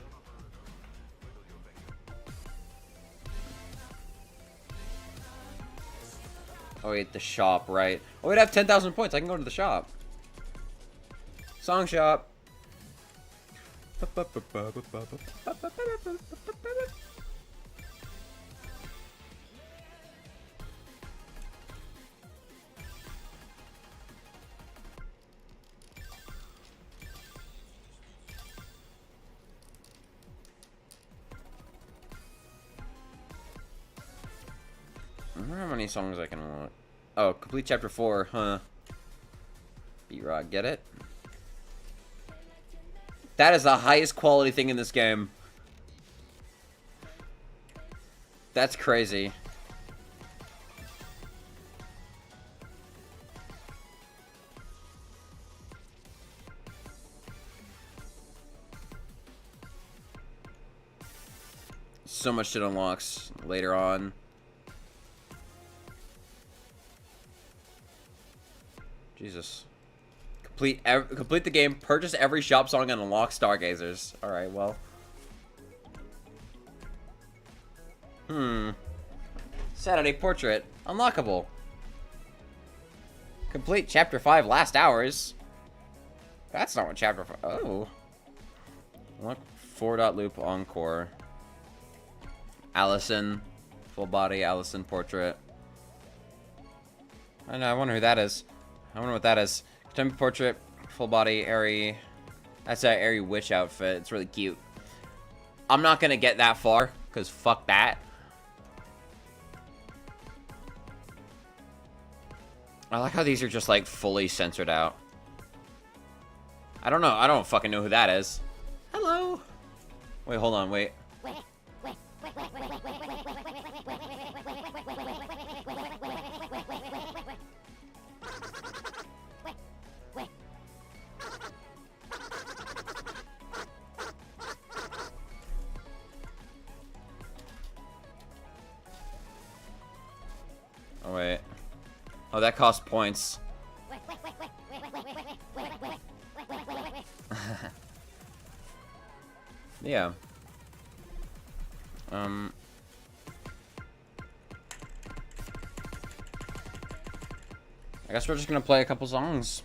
Oh wait, the shop, right? Oh, we'd have 10,000 points. I can go to the shop. Song shop. I wonder how many songs I can unlock. Oh, complete chapter 4, huh? B-Rock, get it? That is the highest quality thing in this game. That's crazy. So much shit unlocks later on. Jesus. Complete the game, purchase every shop song, and unlock Stargazers. Alright, well. Saturday Portrait. Unlockable. Complete Chapter 5 Last Hours. That's not what Chapter 5... Oh. Unlock 4-loop Encore. Allison. Full body Allison Portrait. I know, I wonder who that is. I wonder what that is. Contemporary Portrait, full body, airy. That's an airy witch outfit. It's really cute. I'm not gonna get that far, because fuck that. I like how these are just like fully censored out. I don't know. I don't fucking know who that is. Hello. Wait, hold on. Wait. Oh, wait. Oh, that costs points. Yeah. I guess we're just gonna play a couple songs.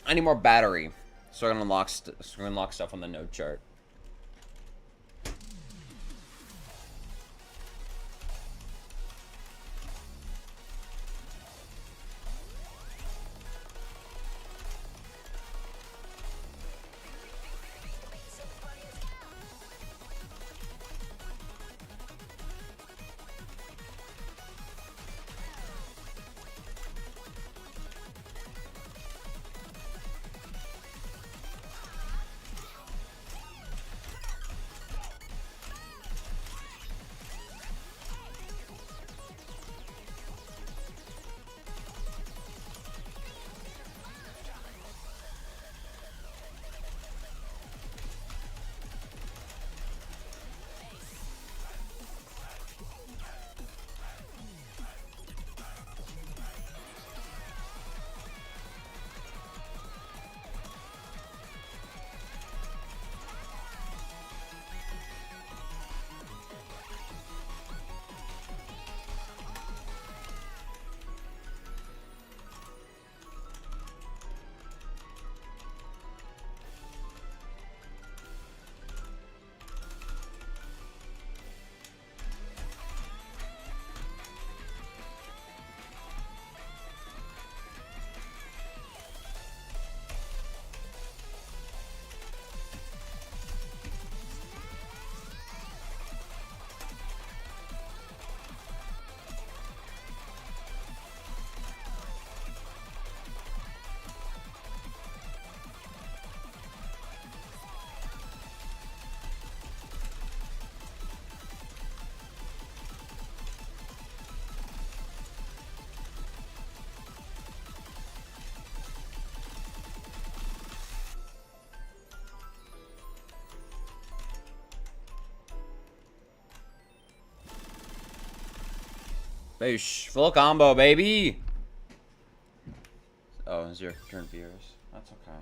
I need more battery, so we're gonna unlock stuff on the node chart. Boosh. Full combo, baby! Oh, it's your turn, viewers. That's okay.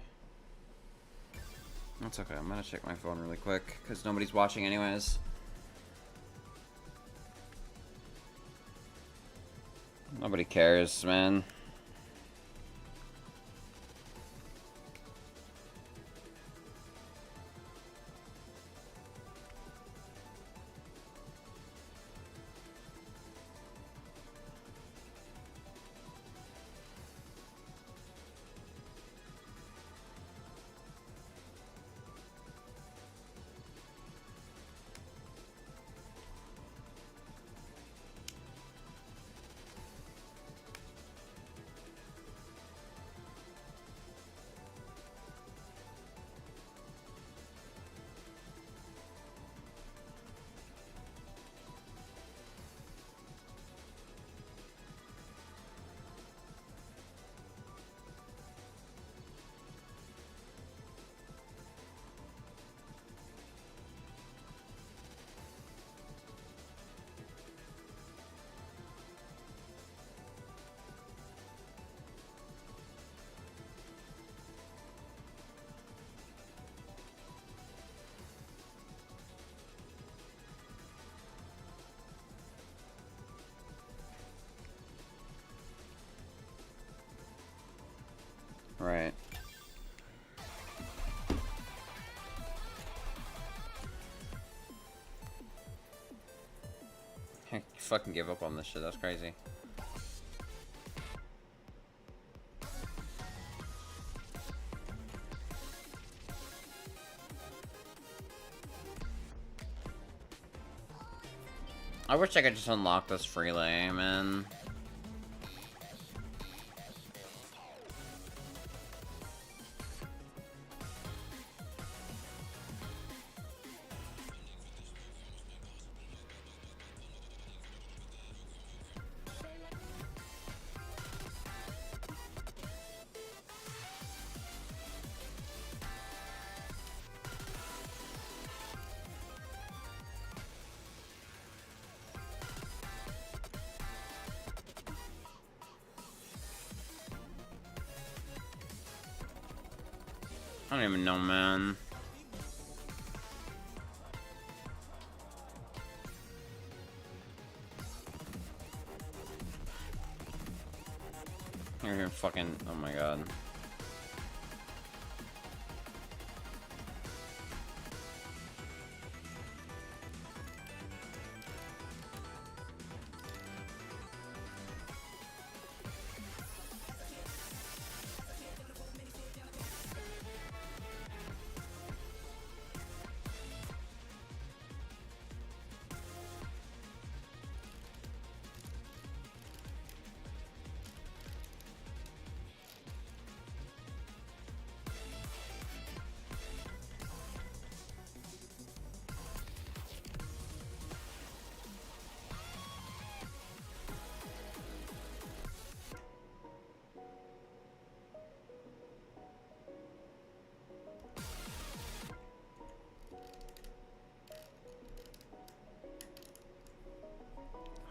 That's okay. I'm gonna check my phone really quick, because nobody's watching anyways. Nobody cares, man. Right. You fucking give up on this shit, that's crazy. I wish I could just unlock this freely, man. I don't even know, man. You're here fucking... Oh my god.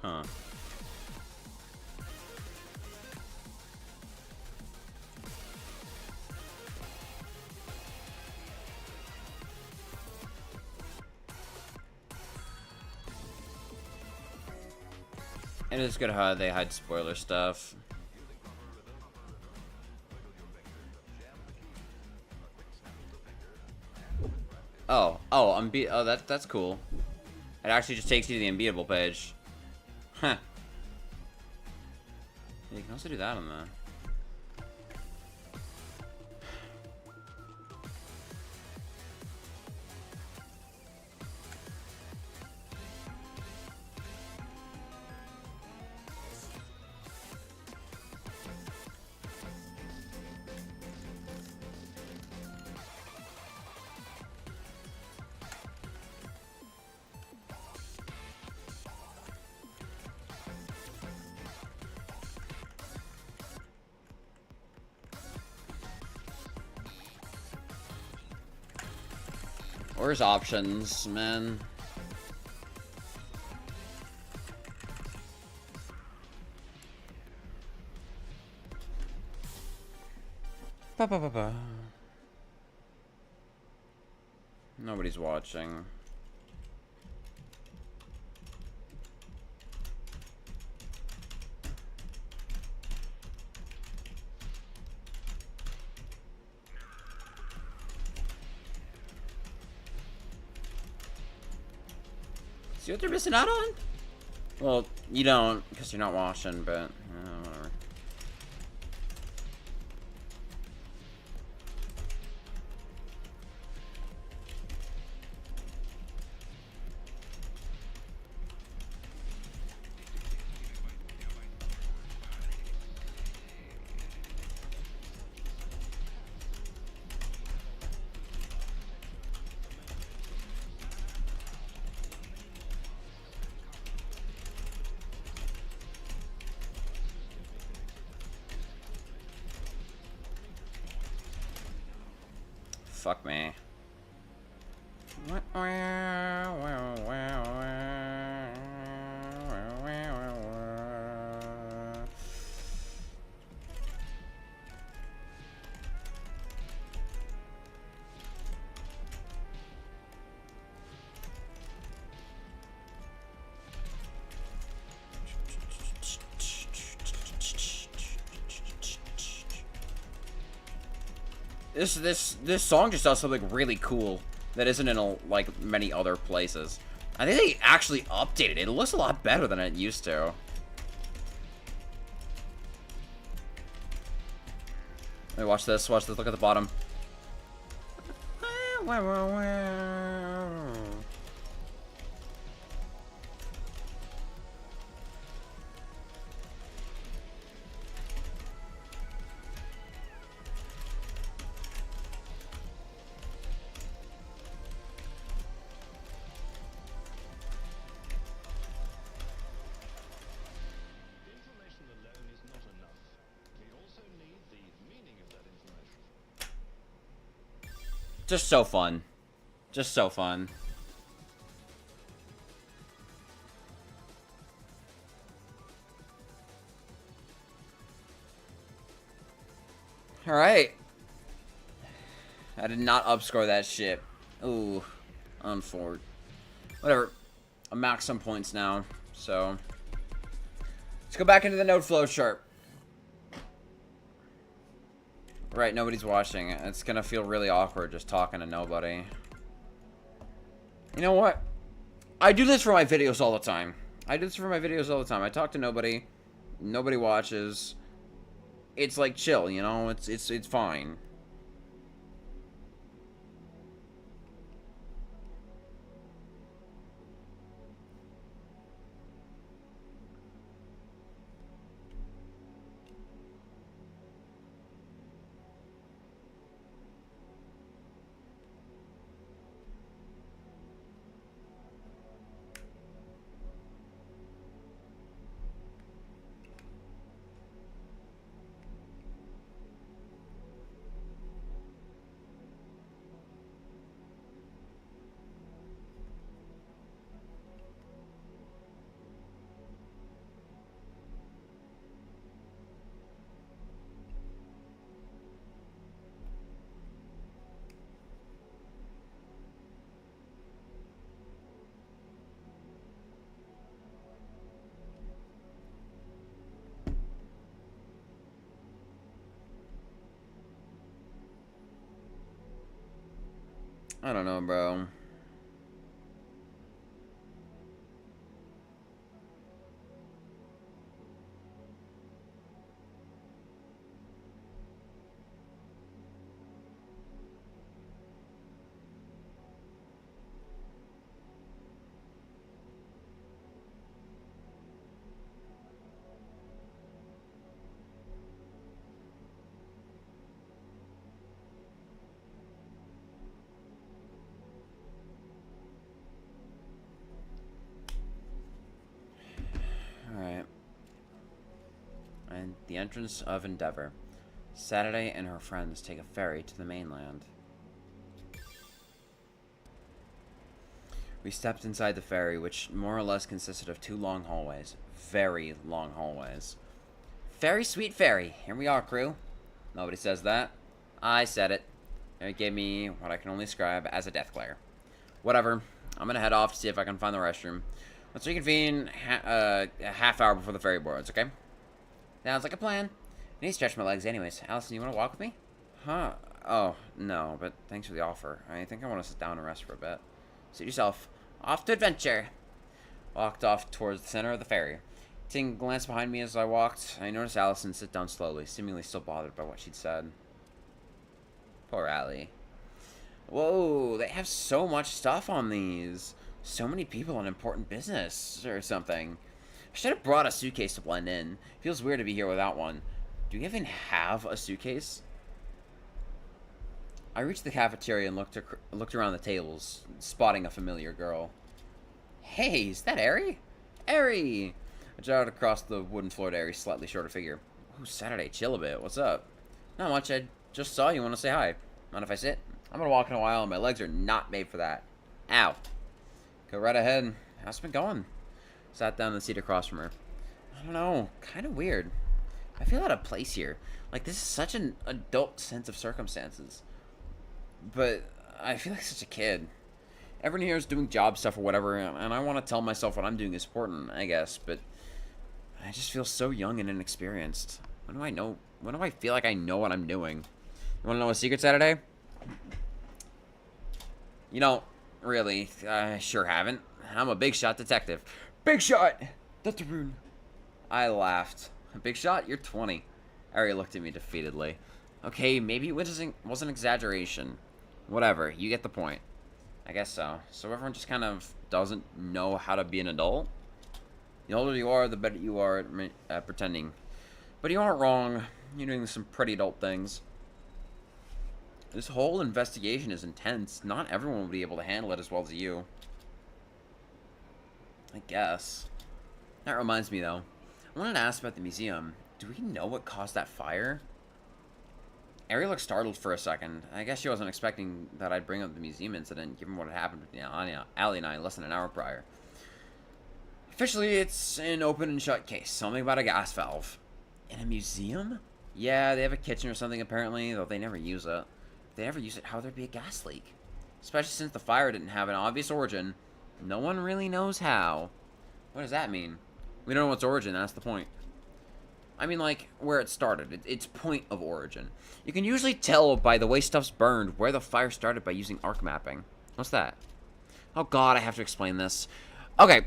Huh. It is good how they hide spoiler stuff. Oh, that's cool. It actually just takes you to the unbeatable page. Huh. Yeah, you can also do that on the... Where's options, man? Ba ba ba ba. Nobody's watching. See what they're missing out on? Well, you don't, because you're not watching, but whatever. Fuck me. This song just does something really cool that isn't in like many other places. I think they actually updated it. It looks a lot better than it used to. Hey, watch this. Watch this. Look at the bottom. Just so fun. Just so fun. Alright. I did not upscore that shit. Ooh. Unfortunate. Whatever. I'm max some points now, so. Let's go back into the node flow chart. Right, nobody's watching. It's gonna feel really awkward just talking to nobody. You know what? I do this for my videos all the time. I talk to nobody. Nobody watches. It's like chill, you know? It's fine. I don't know, bro. Alright. And the entrance of Endeavor. Saturday and her friends take a ferry to the mainland. We stepped inside the ferry, which more or less consisted of 2 long hallways. Very long hallways. Very sweet ferry. Here we are, crew. Nobody says that. I said it. It gave me what I can only describe as a death glare. Whatever. I'm gonna head off to see if I can find the restroom. Let's reconvene a half hour before the ferry boards, okay? Sounds like a plan. I need to stretch my legs anyways. Allison, you want to walk with me? Huh? Oh, no, but thanks for the offer. I think I want to sit down and rest for a bit. Suit yourself. Off to adventure. Walked off towards the center of the ferry. Taking a glance behind me as I walked, I noticed Allison sit down slowly, seemingly still bothered by what she'd said. Poor Allie. Whoa, they have so much stuff on these. So many people on important business or something. I should have brought a suitcase to blend in. Feels weird to be here without one. Do we even have a suitcase? I reached the cafeteria and looked around the tables, spotting a familiar girl. Hey, is that Ari? Ari! I jotted across the wooden floor to Ari's slightly shorter figure. Ooh, Saturday, chill a bit. What's up? Not much. I just saw you. Want to say hi? Mind if I sit? I'm gonna walk in a while, and my legs are not made for that. Ow. Go right ahead. How's it been going? Sat down in the seat across from her. I don't know. Kind of weird. I feel out of place here. Like, this is such an adult sense of circumstances. But I feel like such a kid. Everyone here is doing job stuff or whatever, and I want to tell myself what I'm doing is important, I guess, but I just feel so young and inexperienced. When do I know? When do I feel like I know what I'm doing? You want to know a secret, Saturday? You know, really, I sure haven't. I'm a big shot detective. Big shot! That's rude. I laughed. Big shot? You're 20. Ari looked at me defeatedly. Okay, maybe it was an exaggeration. Whatever, you get the point. I guess so. So everyone just kind of doesn't know how to be an adult? The older you are, the better you are at pretending. But you aren't wrong. You're doing some pretty adult things. This whole investigation is intense. Not everyone will be able to handle it as well as you. I guess. That reminds me, though. I wanted to ask about the museum. Do we know what caused that fire? Ari looked startled for a second. I guess she wasn't expecting that I'd bring up the museum incident, given what had happened between Allie and I less than an hour prior. Officially, it's an open and shut case. Something about a gas valve. In a museum? Yeah, they have a kitchen or something apparently, though they never use it. If they never use it, how would there be a gas leak? Especially since the fire didn't have an obvious origin. No one really knows how. What does that mean? We don't know its origin, that's the point. I mean, like, where it started. Its point of origin. You can usually tell by the way stuff's burned where the fire started by using arc mapping. What's that? Oh god, I have to explain this. Okay,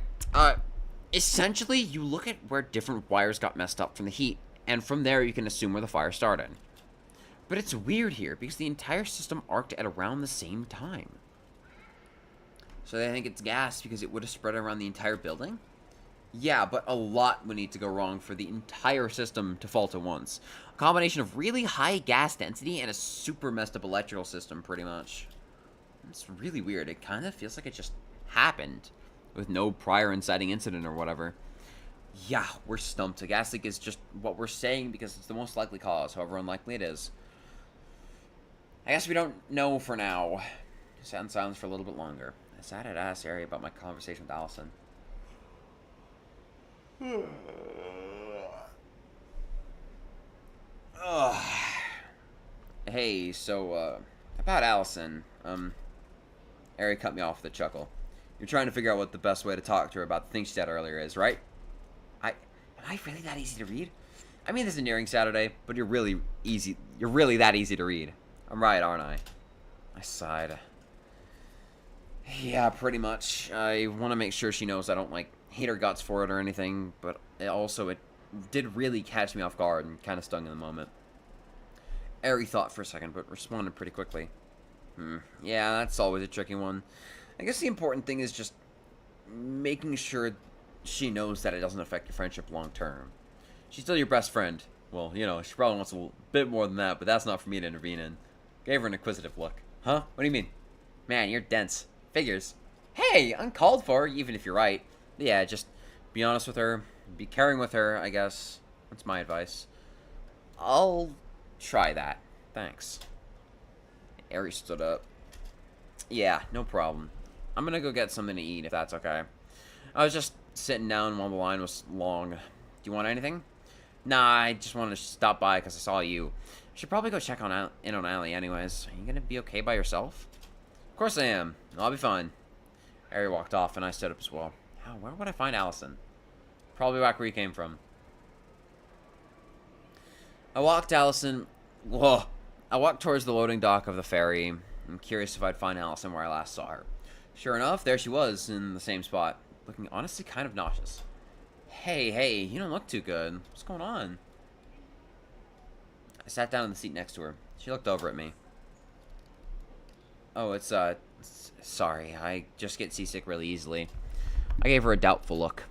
essentially, you look at where different wires got messed up from the heat, and from there you can assume where the fire started. But it's weird here, because the entire system arced at around the same time. So they think it's gas because it would have spread around the entire building? Yeah, but a lot would need to go wrong for the entire system to fault at once. A combination of really high gas density and a super messed up electrical system, pretty much. It's really weird. It kind of feels like it just happened, with no prior inciting incident or whatever. Yeah, we're stumped. A gas leak is just what we're saying because it's the most likely cause, however unlikely it is. I guess we don't know for now. Sat in silence for a little bit longer. I sat at ask Ari about my conversation with Allison. Hey, so, about Allison, Ari cut me off with a chuckle. You're trying to figure out what the best way to talk to her about the things she said earlier is, right? Am I really that easy to read? I mean, this is nearing Saturday, but you're really that easy to read. I'm right, aren't I? I sighed. Yeah, pretty much. I want to make sure she knows I don't, like, hate her guts for it or anything, but it did really catch me off guard and kind of stung in the moment. Ari thought for a second, but responded pretty quickly. Yeah, that's always a tricky one. I guess the important thing is just making sure she knows that it doesn't affect your friendship long term. She's still your best friend. Well, you know, she probably wants a little bit more than that, but that's not for me to intervene in. Gave her an inquisitive look. Huh? What do you mean? Man, you're dense. Figures. Hey, uncalled for, even if you're right. Yeah, just be honest with her. Be caring with her, I guess. That's my advice. I'll try that. Thanks. Ari stood up. Yeah, no problem. I'm gonna go get something to eat, if that's okay. I was just sitting down while the line was long. Do you want anything? Nah, I just wanted to stop by because I saw you. Should probably go check in on Allie anyways. Are you gonna be okay by yourself? Of course I am. I'll be fine. Harry walked off, and I stood up as well. Where would I find Allison? Probably back where you came from. I walked towards the loading dock of the ferry. I'm curious if I'd find Allison where I last saw her. Sure enough, there she was, in the same spot, looking honestly kind of nauseous. Hey, you don't look too good. What's going on? I sat down in the seat next to her. She looked over at me. Oh, sorry. I just get seasick really easily. I gave her a doubtful look.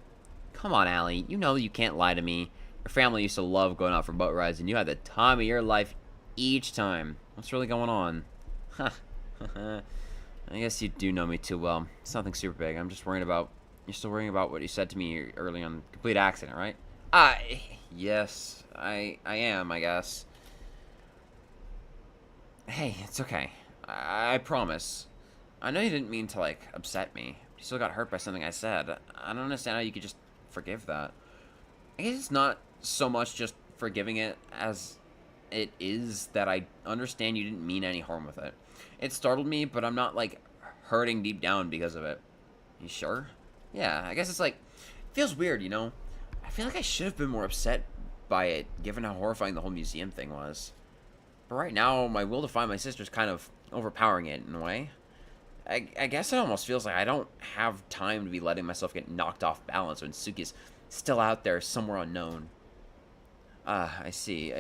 Come on, Allie. You know you can't lie to me. Your family used to love going out for boat rides, and you had the time of your life each time. What's really going on? Huh. I guess you do know me too well. It's nothing super big. I'm just worried about... You're still worrying about what you said to me early on. Complete accident, right? Yes. I am, I guess. Hey, it's okay. I promise. I know you didn't mean to, like, upset me. You still got hurt by something I said. I don't understand how you could just forgive that. I guess it's not so much just forgiving it as it is that I understand you didn't mean any harm with it. It startled me, but I'm not, like, hurting deep down because of it. You sure? Yeah, I guess it's like, it feels weird, you know? I feel like I should have been more upset by it, given how horrifying the whole museum thing was. But right now, my will to find my sister's kind of overpowering it in a way. I guess it almost feels like I don't have time to be letting myself get knocked off balance when Suki's still out there somewhere unknown. I see.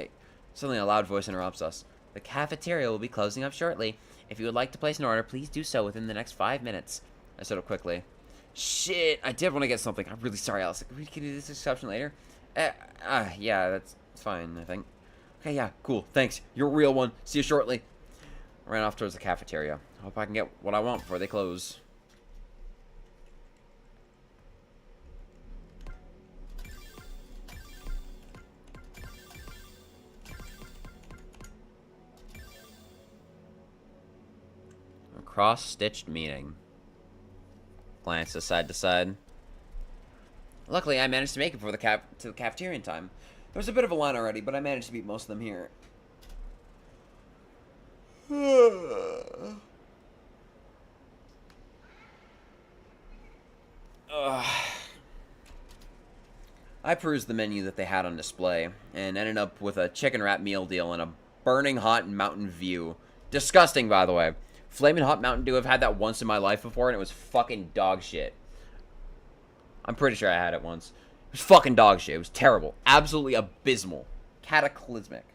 Suddenly a loud voice interrupts us. The cafeteria will be closing up shortly. If you would like to place an order, please do so within the next 5 minutes. I stood up quickly. Shit, I did want to get something. I'm really sorry, Alice. Can we do this exception later? Yeah, that's fine, I think. Okay, yeah, cool. Thanks. You're a real one. See you shortly. I ran off towards the cafeteria. Hope I can get what I want before they close. A cross-stitched meeting. Glances side to side. Luckily, I managed to make it before to the cafeteria in time. There was a bit of a line already, but I managed to beat most of them here. I perused the menu that they had on display, and ended up with a chicken wrap meal deal and a burning hot Mountain View. Disgusting, by the way. Flamin' hot Mountain Dew, I've had that once in my life before, and it was fucking dog shit. I'm pretty sure I had it once. It was fucking dog shit. It was terrible. Absolutely abysmal. Cataclysmic.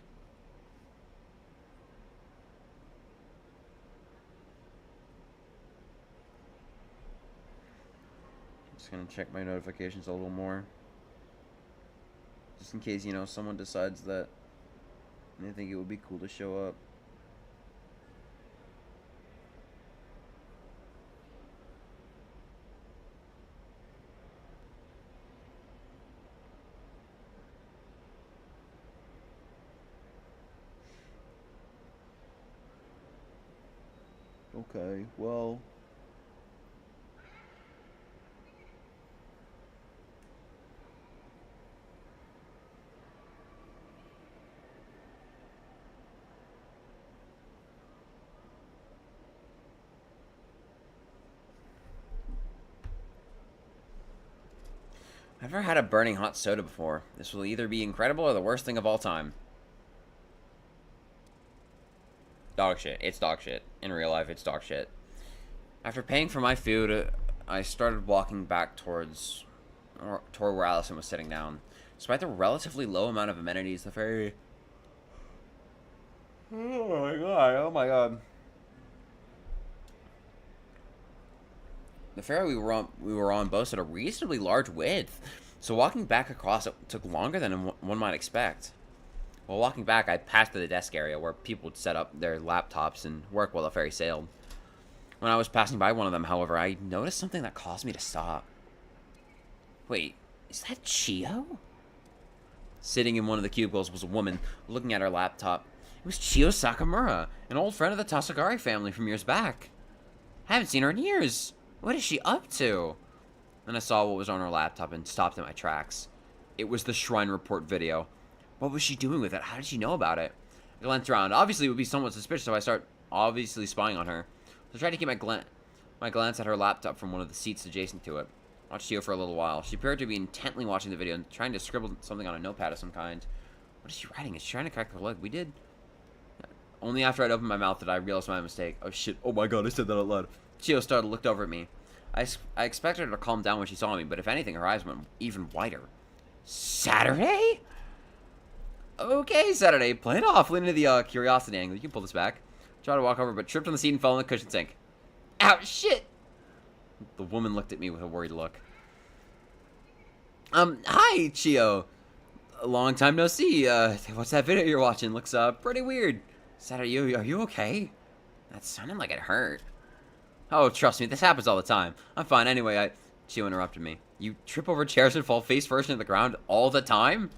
Just gonna check my notifications a little more. Just in case, you know, someone decides that they think it would be cool to show up. Okay, well... I've never had a burning hot soda before. This will either be incredible or the worst thing of all time. Dog shit. It's dog shit. In real life, it's dog shit. After paying for my food, I started walking back toward where Allison was sitting down. Despite the relatively low amount of amenities, the ferry... Oh my god, oh my god. The ferry we were on boasted a reasonably large width, so walking back across it took longer than one might expect. While walking back, I passed to the desk area where people would set up their laptops and work while the ferry sailed. When I was passing by one of them, however, I noticed something that caused me to stop. Wait, is that Chio? Sitting in one of the cubicles was a woman looking at her laptop. It was Chio Sakamura, an old friend of the Tasagari family from years back. I haven't seen her in years. What is she up to? Then I saw what was on her laptop and stopped in my tracks. It was the Shrine Report video. What was she doing with it? How did she know about it? I glanced around. Obviously, it would be somewhat suspicious if I start obviously spying on her. So I tried to keep my glance at her laptop from one of the seats adjacent to it. I watched Chio for a little while. She appeared to be intently watching the video and trying to scribble something on a notepad of some kind. What is she writing? Is she trying to crack her leg? We did. Only after I'd opened my mouth did I realize my mistake. Oh shit, oh my god, I said that out loud. Chio started, looked over at me. I expected her to calm down when she saw me, but if anything, her eyes went even wider. Saturday? Okay, Saturday. Play it off. Lean into the curiosity angle. You can pull this back. Tried to walk over, but tripped on the seat and fell in the cushion sink. Ow, shit! The woman looked at me with a worried look. Hi, Chio. A long time no see. What's that video you're watching? Looks, pretty weird. Saturday, are you okay? That sounded like it hurt. Oh, trust me, this happens all the time. I'm fine anyway. Chio interrupted me. You trip over chairs and fall face first into the ground all the time?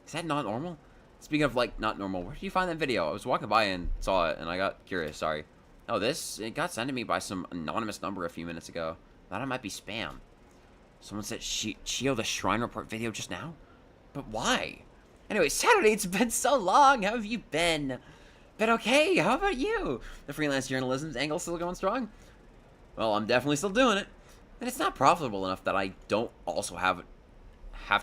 Is that not normal? Speaking of, like, not normal, where did you find that video? I was walking by and saw it, and I got curious, sorry. Oh, it got sent to me by some anonymous number a few minutes ago. Thought it might be spam. Someone said Chio the Shrine Report video just now? But why? Anyway, Saturday, it's been so long. How have you been? Been okay. How about you? The freelance journalism's angle still going strong? Well, I'm definitely still doing it. And it's not profitable enough that I don't also have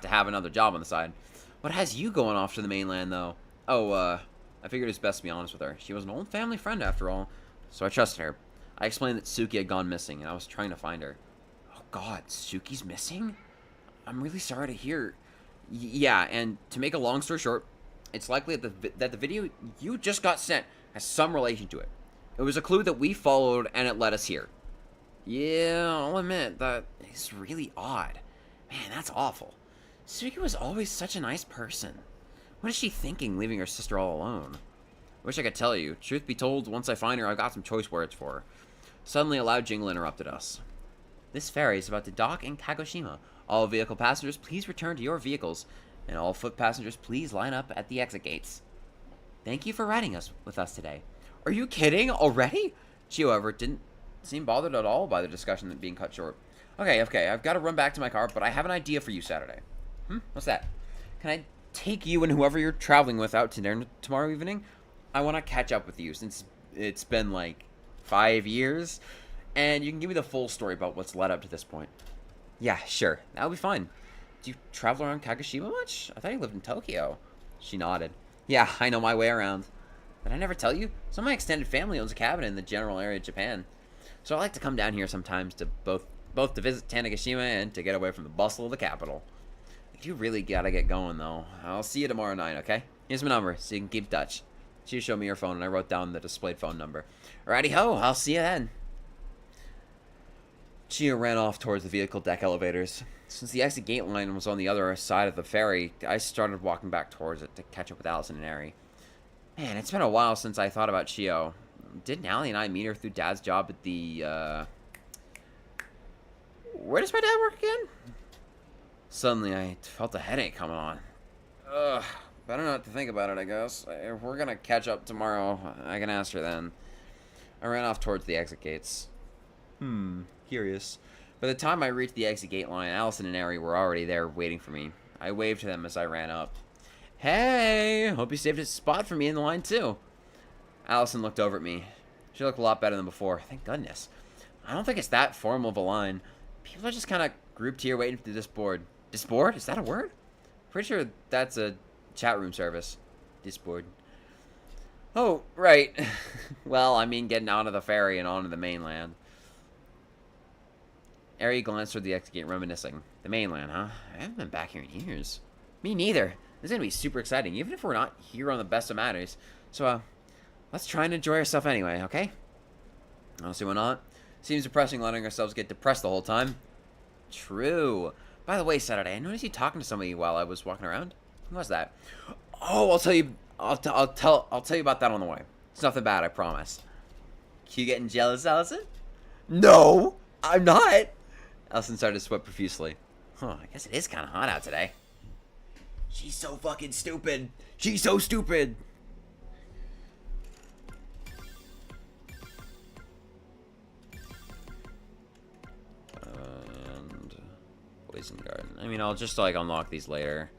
to have another job on the side. What has you going off to the mainland, though? Oh, I figured it's best to be honest with her. She was an old family friend, after all, so I trusted her. I explained that Suki had gone missing, and I was trying to find her. Oh, God, Suki's missing? I'm really sorry to hear. Yeah, and to make a long story short, it's likely that the video you just got sent has some relation to it. It was a clue that we followed, and it led us here. Yeah, I'll admit, that is really odd. Man, that's awful. Suki was always such a nice person. What is she thinking, leaving her sister all alone? Wish I could tell you. Truth be told, once I find her, I've got some choice words for her. Suddenly, a loud jingle interrupted us. This ferry is about to dock in Kagoshima. All vehicle passengers, please return to your vehicles. And all foot passengers, please line up at the exit gates. Thank you for riding with us today. Are you kidding? Already? She, however, didn't seem bothered at all by the discussion being cut short. Okay, I've got to run back to my car, but I have an idea for you Saturday. What's that? Can I take you and whoever you're traveling with out to dinner tomorrow evening? I want to catch up with you since it's been like 5 years, and you can give me the full story about what's led up to this point. Yeah, sure. That'll be fine. Do you travel around Kagoshima much? I thought you lived in Tokyo. She nodded. Yeah, I know my way around. Did I never tell you? Some of my extended family owns a cabin in the general area of Japan. So I like to come down here sometimes to both to visit Tanegashima and to get away from the bustle of the capital. You really gotta get going, though. I'll see you tomorrow night, okay? Here's my number, so you can keep in touch. She showed me her phone, and I wrote down the displayed phone number. Alrighty-ho, I'll see you then. Chio ran off towards the vehicle deck elevators. Since the exit gate line was on the other side of the ferry, I started walking back towards it to catch up with Allison and Ari. Man, it's been a while since I thought about Chio. Didn't Allie and I meet her through Dad's job at the, Where does my dad work again? Suddenly, I felt a headache coming on. Ugh, better not to think about it, I guess. If we're gonna catch up tomorrow, I can ask her then. I ran off towards the exit gates. Curious. By the time I reached the exit gate line, Allison and Ari were already there waiting for me. I waved to them as I ran up. Hey, hope you saved a spot for me in the line too. Allison looked over at me. She looked a lot better than before, thank goodness. I don't think it's that formal of a line. People are just kind of grouped here waiting for this board. Disboard? Is that a word? Pretty sure that's a chat room service. Disboard. Oh, right. Well, I mean getting out of the ferry and onto the mainland. Ari glanced toward the exit gate, reminiscing. The mainland, huh? I haven't been back here in years. Me neither. This is going to be super exciting, even if we're not here on the best of matters. So, let's try and enjoy ourselves anyway, okay? Honestly, why not? Seems depressing letting ourselves get depressed the whole time. True. By the way, Saturday, I noticed you talking to somebody while I was walking around. Who was that? Oh, I'll tell you. I'll tell you about that on the way. It's nothing bad, I promise. You getting jealous, Allison? No, I'm not. Allison started to sweat profusely. Huh, I guess it is kind of hot out today. She's so fucking stupid. She's so stupid. And Poison Garden. I mean, I'll just like unlock these later.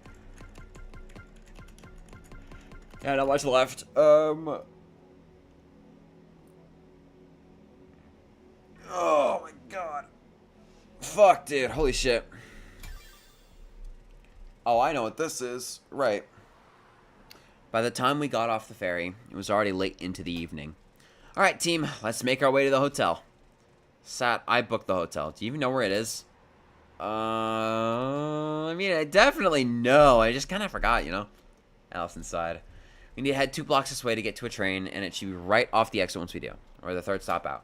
Yeah, not much left. Oh my god. Fuck, dude. Holy shit. Oh, I know what this is. Right. By the time we got off the ferry, it was already late into the evening. Alright, team, let's make our way to the hotel. Sat, I booked the hotel. Do you even know where it is? I mean, I definitely know. I just kind of forgot, you know? Allison sighed. We need to head 2 blocks this way to get to a train, and it should be right off the exit once we do. Or the third stop out.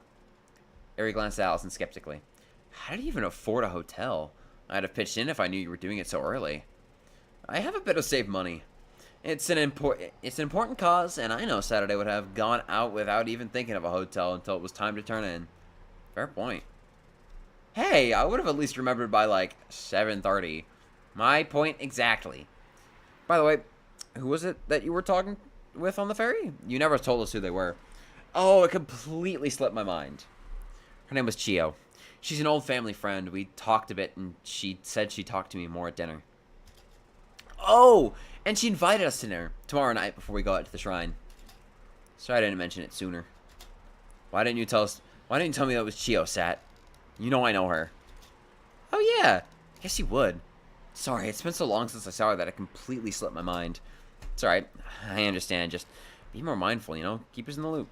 Ari glanced at Allison skeptically. How did you even afford a hotel? I'd have pitched in if I knew you were doing it so early. I have a bit of saved money. It's an important cause, and I know Saturday would have gone out without even thinking of a hotel until it was time to turn in. Fair point. Hey, I would have at least remembered by like 7:30. My point exactly. By the way, who was it that you were talking with on the ferry? You never told us who they were. Oh, it completely slipped my mind. Her name was Chio. She's an old family friend. We talked a bit, and she said she'd talk to me more at dinner. Oh, and she invited us to dinner tomorrow night before we go out to the shrine. Sorry I didn't mention it sooner. Why didn't you tell us? Why didn't you tell me that was Chio, Sat? You know I know her. Oh yeah, I guess you would. Sorry, it's been so long since I saw her that it completely slipped my mind. It's alright, I understand. Just be more mindful, you know? Keep us in the loop.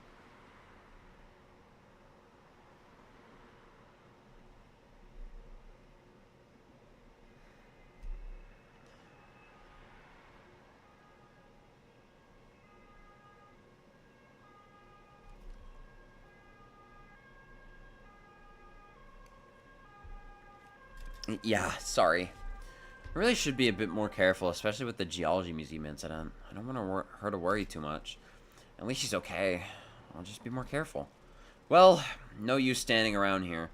Yeah, sorry. I really should be a bit more careful, especially with the geology museum incident. I don't want her to worry too much. At least she's okay. I'll just be more careful. Well, no use standing around here.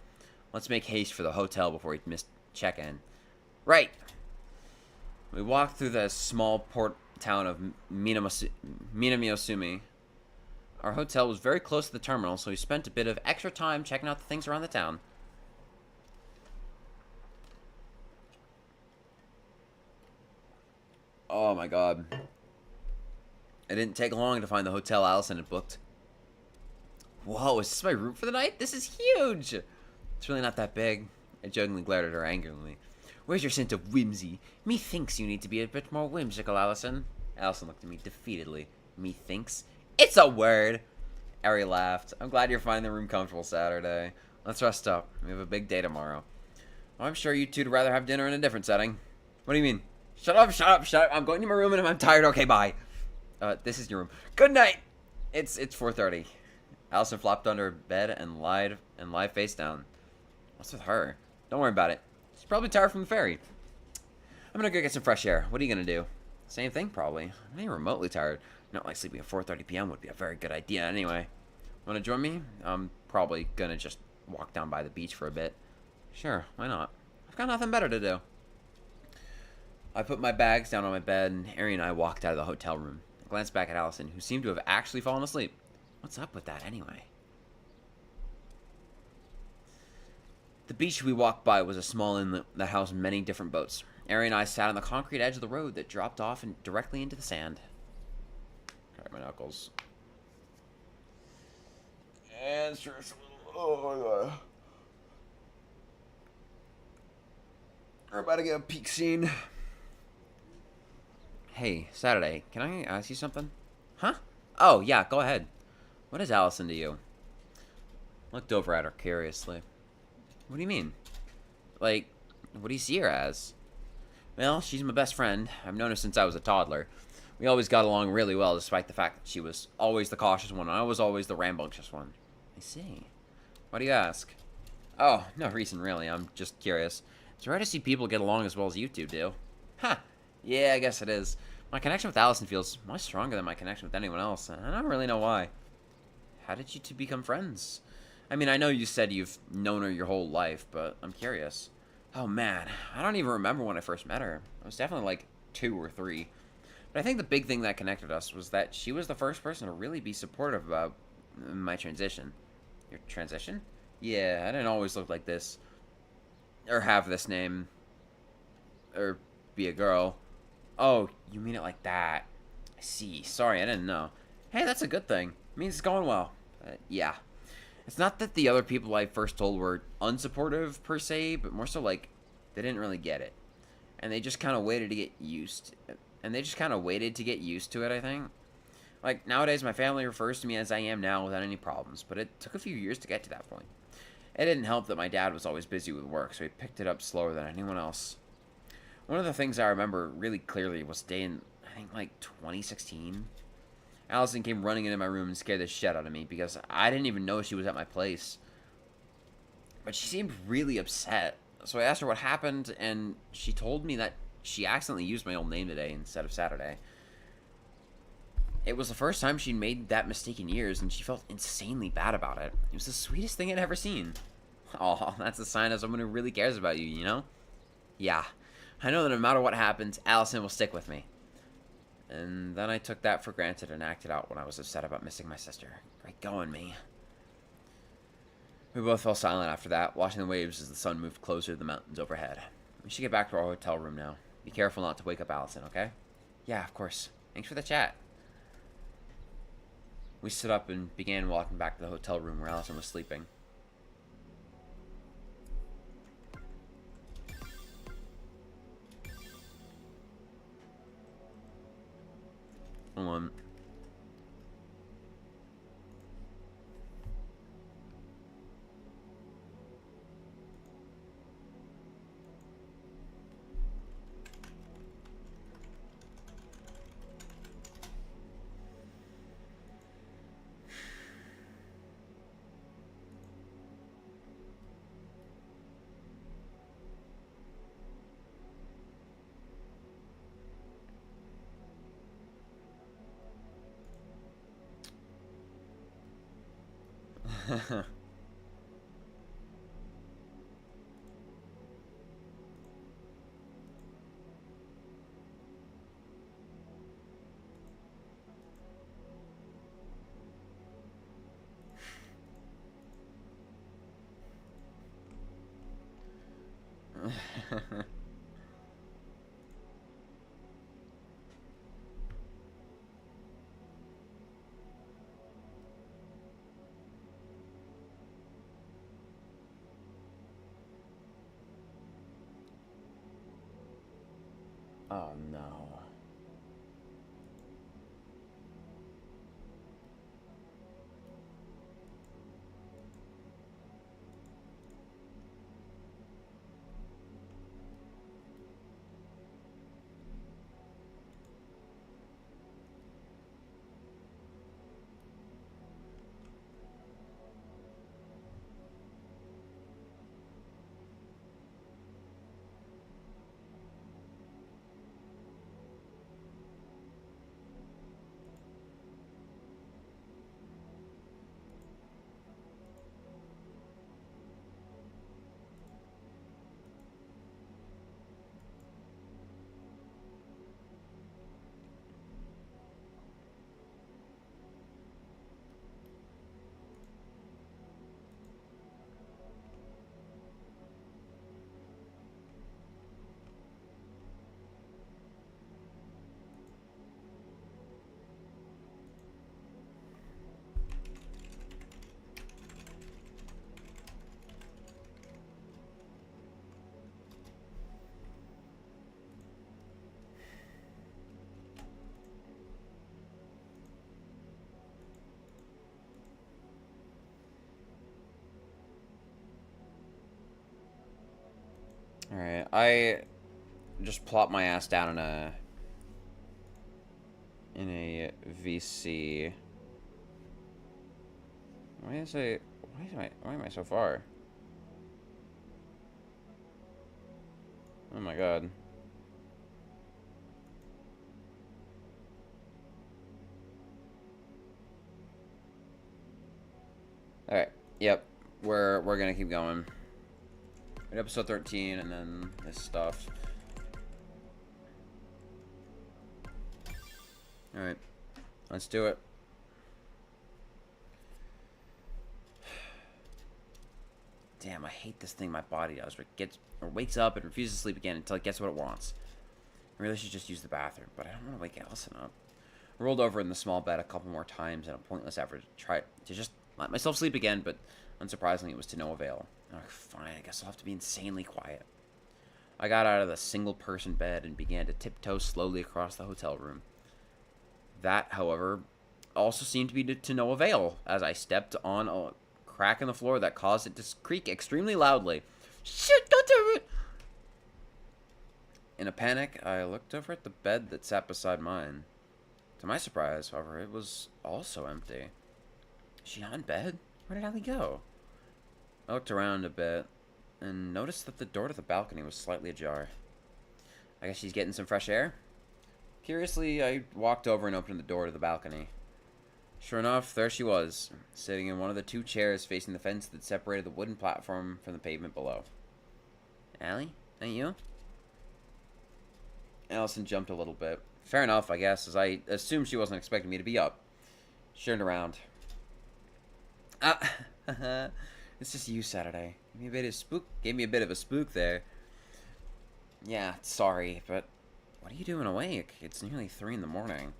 Let's make haste for the hotel before we miss check-in. Right. We walked through the small port town of Minamiosumi. Our hotel was very close to the terminal, so we spent a bit of extra time checking out the things around the town. Oh my god. It didn't take long to find the hotel Allison had booked. Whoa, is this my room for the night? This is huge! It's really not that big. I jokingly glared at her angrily. Where's your sense of whimsy? Methinks you need to be a bit more whimsical, Allison. Allison looked at me defeatedly. Methinks? It's a word! Ari laughed. I'm glad you're finding the room comfortable Saturday. Let's rest up. We have a big day tomorrow. I'm sure you two'd rather have dinner in a different setting. What do you mean? Shut up, shut up, shut up. I'm going to my room and I'm tired. Okay, bye. This is your room. Good night. It's 4:30. Allison flopped under her bed and lied face down. What's with her? Don't worry about it. She's probably tired from the ferry. I'm gonna go get some fresh air. What are you gonna do? Same thing, probably. I'm not even remotely tired. Not like sleeping at 4:30 p.m. would be a very good idea anyway. Wanna join me? I'm probably gonna just walk down by the beach for a bit. Sure, why not? I've got nothing better to do. I put my bags down on my bed, and Ari and I walked out of the hotel room. I glanced back at Allison, who seemed to have actually fallen asleep. What's up with that, anyway? The beach we walked by was a small inlet that housed many different boats. Ari and I sat on the concrete edge of the road that dropped off and directly into the sand. Alright, my knuckles. And stretch a little. Oh my god. We're about to get a peak scene. Hey, Saturday, can I ask you something? Huh? Oh, yeah, go ahead. What is Allison to you? Looked over at her curiously. What do you mean? Like, what do you see her as? Well, she's my best friend. I've known her since I was a toddler. We always got along really well, despite the fact that she was always the cautious one and I was always the rambunctious one. I see. Why do you ask? Oh, no reason really. I'm just curious. It's rare to see people get along as well as you two do. Huh. Yeah, I guess it is. My connection with Allison feels much stronger than my connection with anyone else, and I don't really know why. How did you two become friends? I mean, I know you said you've known her your whole life, but I'm curious. Oh man, I don't even remember when I first met her. I was definitely like 2 or 3. But I think the big thing that connected us was that she was the first person to really be supportive about my transition. Your transition? Yeah, I didn't always look like this. Or have this name. Or be a girl. Oh, you mean it like that. I see. Sorry, I didn't know. Hey, that's a good thing. It means it's going well. Yeah. It's not that the other people I first told were unsupportive, per se, but more so, like, they didn't really get it. And they just kind of waited to get used... And they just kind of waited to get used to it, I think. Like, nowadays, my family refers to me as I am now without any problems, but it took a few years to get to that point. It didn't help that my dad was always busy with work, so he picked it up slower than anyone else. One of the things I remember really clearly was a day in, I think, like, 2016. Allison came running into my room and scared the shit out of me because I didn't even know she was at my place. But she seemed really upset, so I asked her what happened, and she told me that she accidentally used my old name today instead of Saturday. It was the first time she'd made that mistake in years, and she felt insanely bad about it. It was the sweetest thing I'd ever seen. Oh, that's a sign of someone who really cares about you, you know? Yeah, I know that no matter what happens, Allison will stick with me. And then I took that for granted and acted out when I was upset about missing my sister. Great going, me. We both fell silent after that, watching the waves as the sun moved closer to the mountains overhead. We should get back to our hotel room now. Be careful not to wake up Allison, okay? Yeah, of course. Thanks for the chat. We stood up and began walking back to the hotel room where Allison was sleeping. Hold on. Oh no. Alright, I just plopped my ass down in a VC. Why am I so far? Oh my god. Alright, yep. We're gonna keep going. Episode 13 and then this stuff. Alright. Let's do it. Damn, I hate this thing my body does where it wakes up and refuses to sleep again until it gets what it wants. I really should just use the bathroom, but I don't want to wake Allison up. I rolled over in the small bed a couple more times in a pointless effort to try to just let myself sleep again, but unsurprisingly, it was to no avail. Oh, fine, I guess I'll have to be insanely quiet. I got out of the single-person bed and began to tiptoe slowly across the hotel room. That, however, also seemed to be to no avail, as I stepped on a crack in the floor that caused it to creak extremely loudly. Shit, don't do it! In a panic, I looked over at the bed that sat beside mine. To my surprise, however, it was also empty. Is she not in bed? Where did Allie go? I looked around a bit and noticed that the door to the balcony was slightly ajar. I guess she's getting some fresh air? Curiously, I walked over and opened the door to the balcony. Sure enough, there she was, sitting in one of the two chairs facing the fence that separated the wooden platform from the pavement below. Allie? That you? Allison jumped a little bit. Fair enough, I guess, as I assumed she wasn't expecting me to be up. She turned around. It's just you, Saturday. Gave me a bit of a spook there. Yeah, sorry, but what are you doing awake? It's nearly 3 in the morning.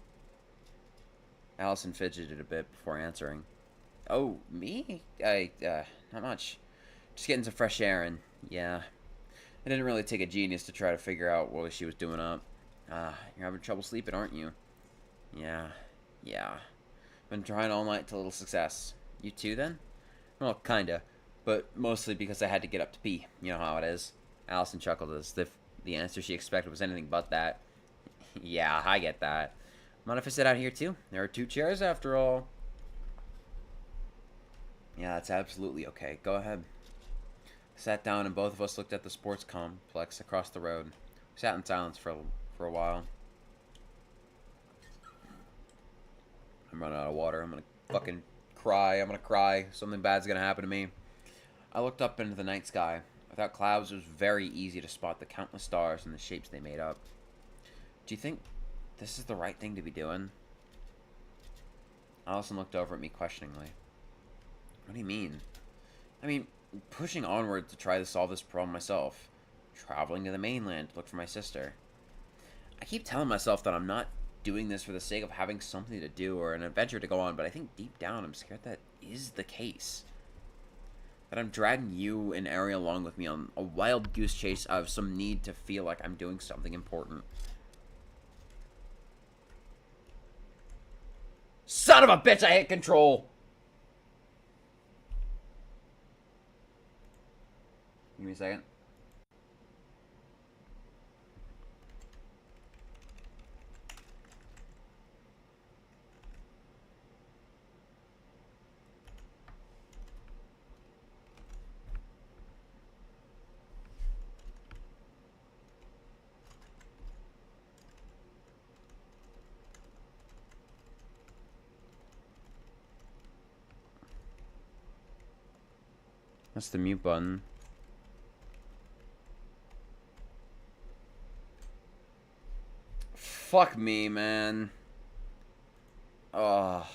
Allison fidgeted a bit before answering. Oh, me? Not much. Just getting some fresh air, and yeah. It didn't really take a genius to try to figure out what she was doing up. You're having trouble sleeping, aren't you? Yeah. Been trying all night to little success. You too, then? Well, kinda. But mostly because I had to get up to pee. You know how it is. Allison chuckled as if the answer she expected was anything but that. Yeah, I get that. Mind if I sit out here, too? There are 2 chairs, after all. Yeah, that's absolutely okay. Go ahead. I sat down, and both of us looked at the sports complex across the road. We sat in silence for a while. I'm running out of water. I'm gonna fucking cry. I'm gonna cry. Something bad's gonna happen to me. I looked up into the night sky. Without clouds, it was very easy to spot the countless stars and the shapes they made up. Do you think this is the right thing to be doing? Allison looked over at me questioningly. What do you mean? I mean, pushing onward to try to solve this problem myself. Traveling to the mainland to look for my sister. I keep telling myself that I'm not doing this for the sake of having something to do or an adventure to go on, but I think deep down I'm scared that is the case. That I'm dragging you and Ari along with me on a wild goose chase out of some need to feel like I'm doing something important. Son of a bitch, I hit control! Give me a second. That's the mute button. Fuck me, man. Oh.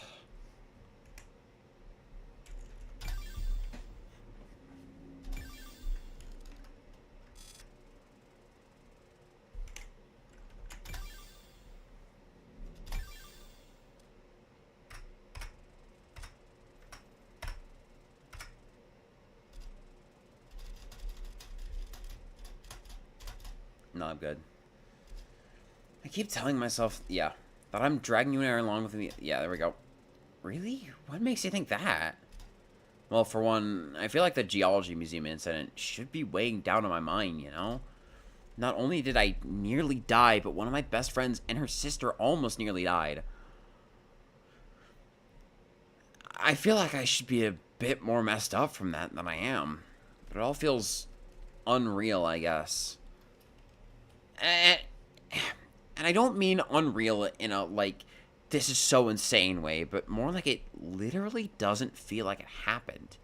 No, I'm good. I keep telling myself, yeah, that I'm dragging you and Aaron along with me. Yeah, there we go. Really? What makes you think that? Well, for one, I feel like the Geology Museum incident should be weighing down on my mind, you know? Not only did I nearly die, but one of my best friends and her sister almost nearly died. I feel like I should be a bit more messed up from that than I am. But it all feels unreal, I guess. And I don't mean unreal in a, like, this is so insane way, but more like it literally doesn't feel like it happened.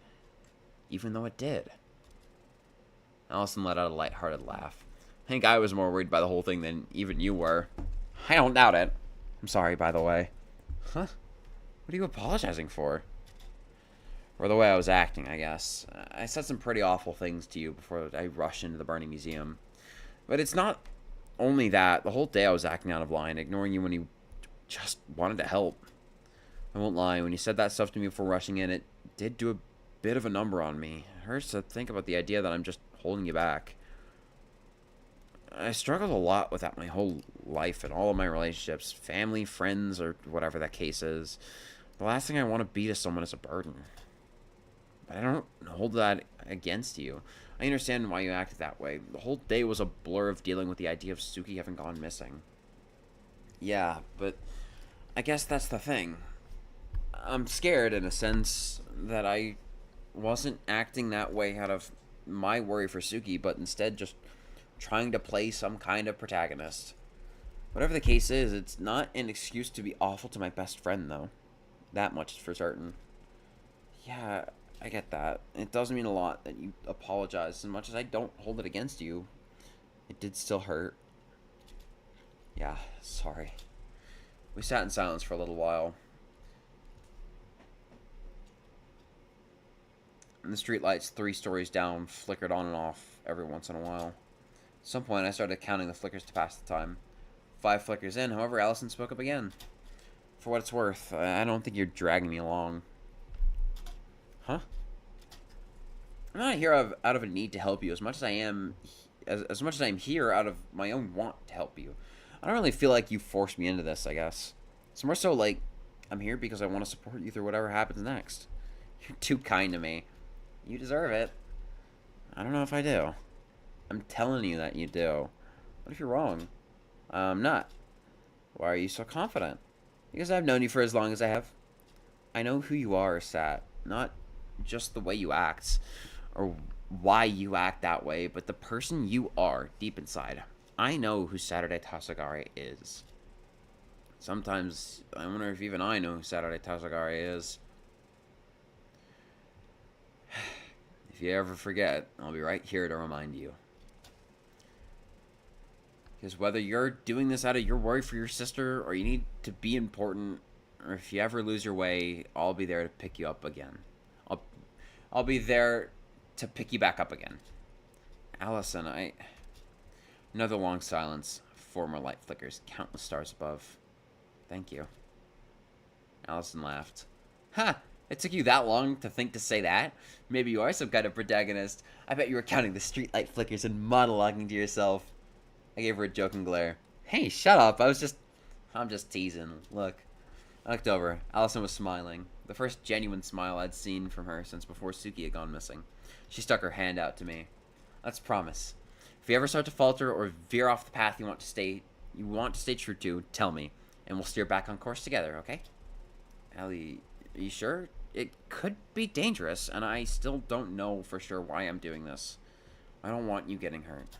Even though it did. Allison let out a lighthearted laugh. I think I was more worried by the whole thing than even you were. I don't doubt it. I'm sorry, by the way. Huh? What are you apologizing for? Or the way I was acting, I guess. I said some pretty awful things to you before I rushed into the burning museum. But it's not only that. The whole day I was acting out of line, ignoring you when you just wanted to help. I won't lie, when you said that stuff to me before rushing in, it did do a bit of a number on me. It hurts to think about the idea that I'm just holding you back. I struggled a lot with that my whole life and all of my relationships, family, friends, or whatever that case is. The last thing I want to be to someone is a burden. But I don't hold that against you. I understand why you acted that way. The whole day was a blur of dealing with the idea of Suki having gone missing. Yeah, but I guess that's the thing. I'm scared in a sense that I wasn't acting that way out of my worry for Suki, but instead just trying to play some kind of protagonist. Whatever the case is, it's not an excuse to be awful to my best friend, though. That much is for certain. Yeah, I get that. It does mean a lot that you apologize. As much as I don't hold it against you, it did still hurt. Yeah, sorry. We sat in silence for a little while. And the streetlights 3 stories down flickered on and off every once in a while. At some point, I started counting the flickers to pass the time. 5 flickers in, however, Allison spoke up again. For what it's worth, I don't think you're dragging me along. Huh? I'm not here out of a need to help you as much as I am, as much as I'm here out of my own want to help you. I don't really feel like you forced me into this, I guess. It's more so like I'm here because I want to support you through whatever happens next. You're too kind to me. You deserve it. I don't know if I do. I'm telling you that you do. What if you're wrong? I'm not. Why are you so confident? Because I've known you for as long as I have. I know who you are, Sat. Not just the way you act, or why you act that way, but the person you are deep inside. I know who Saturday Tasagari is. Sometimes I wonder if even I know who Saturday Tasagari is. If you ever forget, I'll be right here to remind you. Because whether you're doing this out of your worry for your sister, or you need to be important, or if you ever lose your way, I'll be there to pick you up again. I'll be there to pick you back up again. Allison, Another long silence. 4 more light flickers. Countless stars above. Thank you. Allison laughed. Ha! It took you that long to think to say that? Maybe you are some kind of protagonist. I bet you were counting the streetlight flickers and monologuing to yourself. I gave her a joking glare. Hey, shut up. I'm just teasing. Look. I looked over. Allison was smiling. The first genuine smile I'd seen from her since before Suki had gone missing. She stuck her hand out to me. Let's promise. If you ever start to falter or veer off the path you want to stay true to, tell me, and we'll steer back on course together, okay? Allie, are you sure? It could be dangerous, and I still don't know for sure why I'm doing this. I don't want you getting hurt.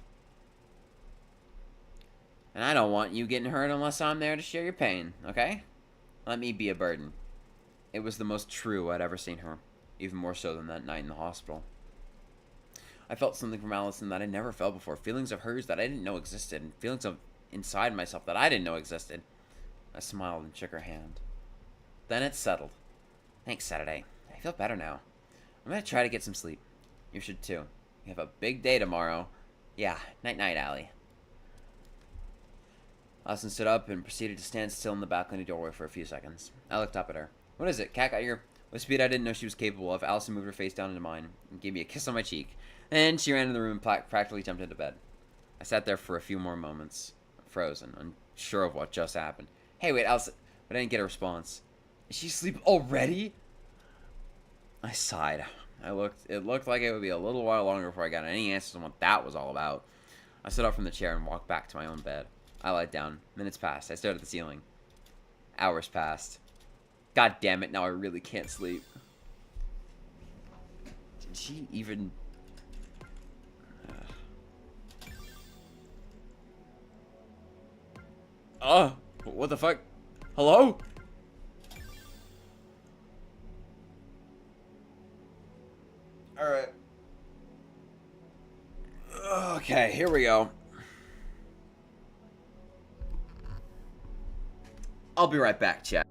And I don't want you getting hurt unless I'm there to share your pain, okay? Let me be a burden. It was the most true I'd ever seen her, even more so than that night in the hospital. I felt something from Allison that I never felt before, feelings of hers that I didn't know existed, and feelings of inside myself that I didn't know existed. I smiled and shook her hand. Then it settled. Thanks, Saturday. I feel better now. I'm gonna try to get some sleep. You should too. You have a big day tomorrow. Yeah, night-night, Allie. Allison stood up and proceeded to stand still in the balcony doorway for a few seconds. I looked up at her. What is it? Cat got your... With speed I didn't know she was capable of, Allison moved her face down into mine and gave me a kiss on my cheek. Then she ran into the room and practically jumped into bed. I sat there for a few more moments, frozen, unsure of what just happened. Hey, wait, Allison... But I didn't get a response. Is she asleep already? I sighed. It looked like it would be a little while longer before I got any answers on what that was all about. I stood up from the chair and walked back to my own bed. I lied down. Minutes passed. I stared at the ceiling. Hours passed. God damn it, now I really can't sleep. Did she even... what the fuck? Hello? Alright. Okay, here we go. I'll be right back, chat.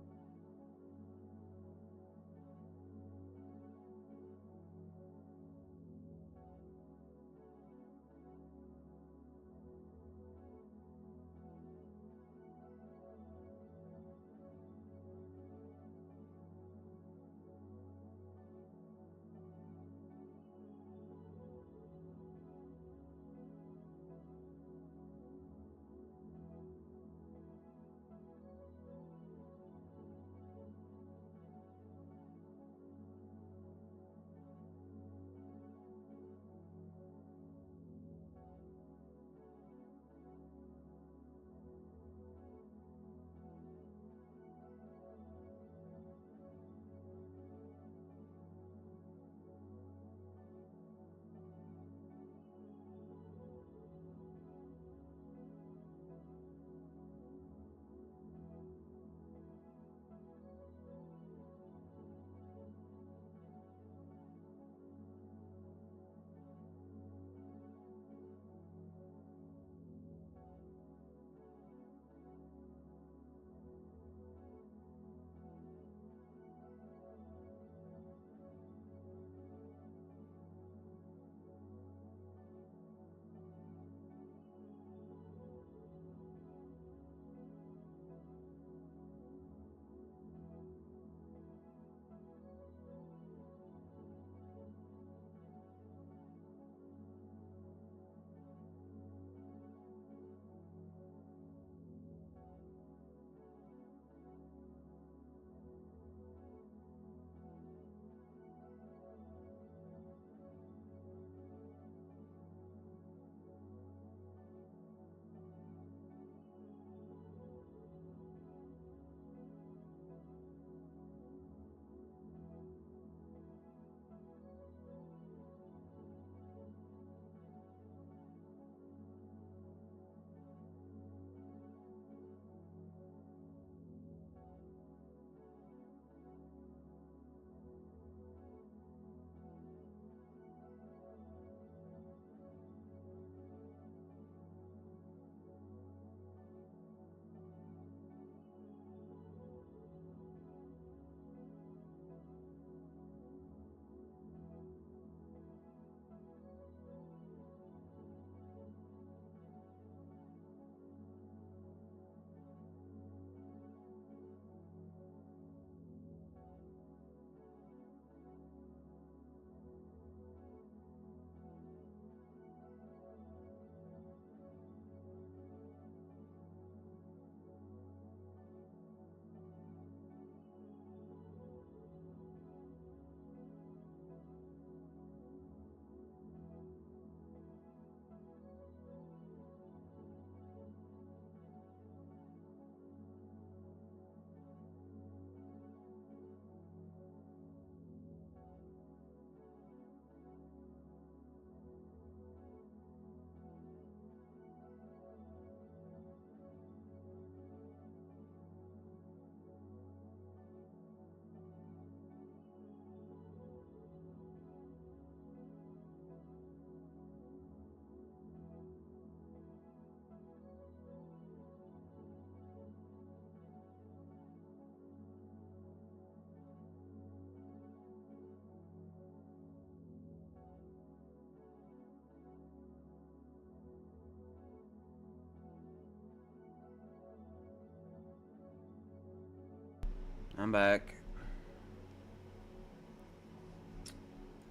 I'm back.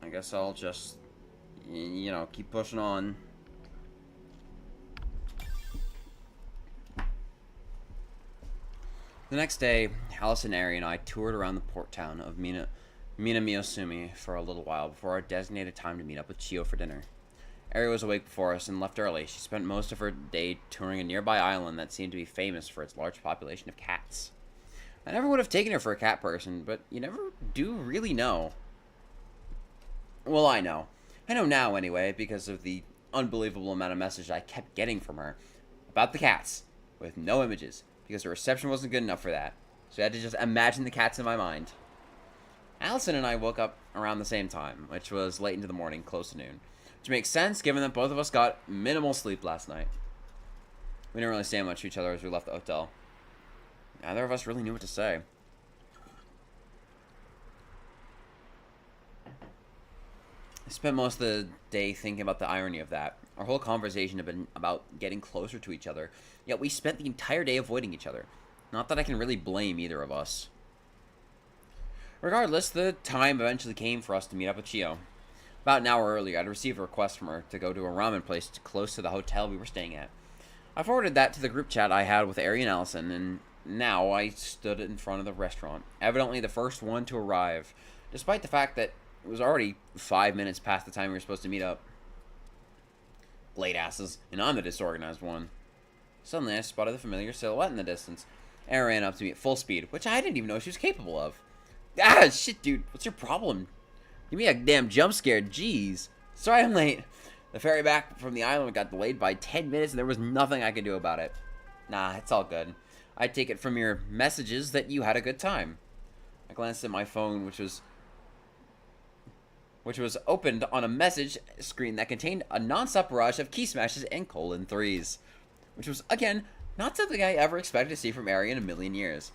I guess I'll just, you know, keep pushing on. The next day, Allison, Ari, and I toured around the port town of Minamiyosumi for a little while before our designated time to meet up with Chio for dinner. Ari was awake before us and left early. She spent most of her day touring a nearby island that seemed to be famous for its large population of cats. I never would have taken her for a cat person, but you never do really know. Well, I know. I know now, anyway, because of the unbelievable amount of messages I kept getting from her about the cats, with no images, because the reception wasn't good enough for that. So I had to just imagine the cats in my mind. Allison and I woke up around the same time, which was late into the morning, close to noon. Which makes sense, given that both of us got minimal sleep last night. We didn't really say much to each other as we left the hotel. Neither of us really knew what to say. I spent most of the day thinking about the irony of that. Our whole conversation had been about getting closer to each other, yet we spent the entire day avoiding each other. Not that I can really blame either of us. Regardless, the time eventually came for us to meet up with Chio. About an hour earlier, I'd received a request from her to go to a ramen place close to the hotel we were staying at. I forwarded that to the group chat I had with Ari and Allison, and now I stood in front of the restaurant, evidently the first one to arrive, despite the fact that it was already 5 minutes past the time we were supposed to meet up. Late asses, and I'm the disorganized one. Suddenly, I spotted the familiar silhouette in the distance. Ari ran up to me at full speed, which I didn't even know she was capable of. Ah, shit, dude, what's your problem? Give me a damn jump scare, jeez. Sorry I'm late. The ferry back from the island got delayed by 10 minutes and there was nothing I could do about it. Nah, it's all good. I take it from your messages that you had a good time. I glanced at my phone, which was opened on a message screen that contained a non-stop barrage of key smashes and colon threes. Which was, again, not something I ever expected to see from Ari in a million years.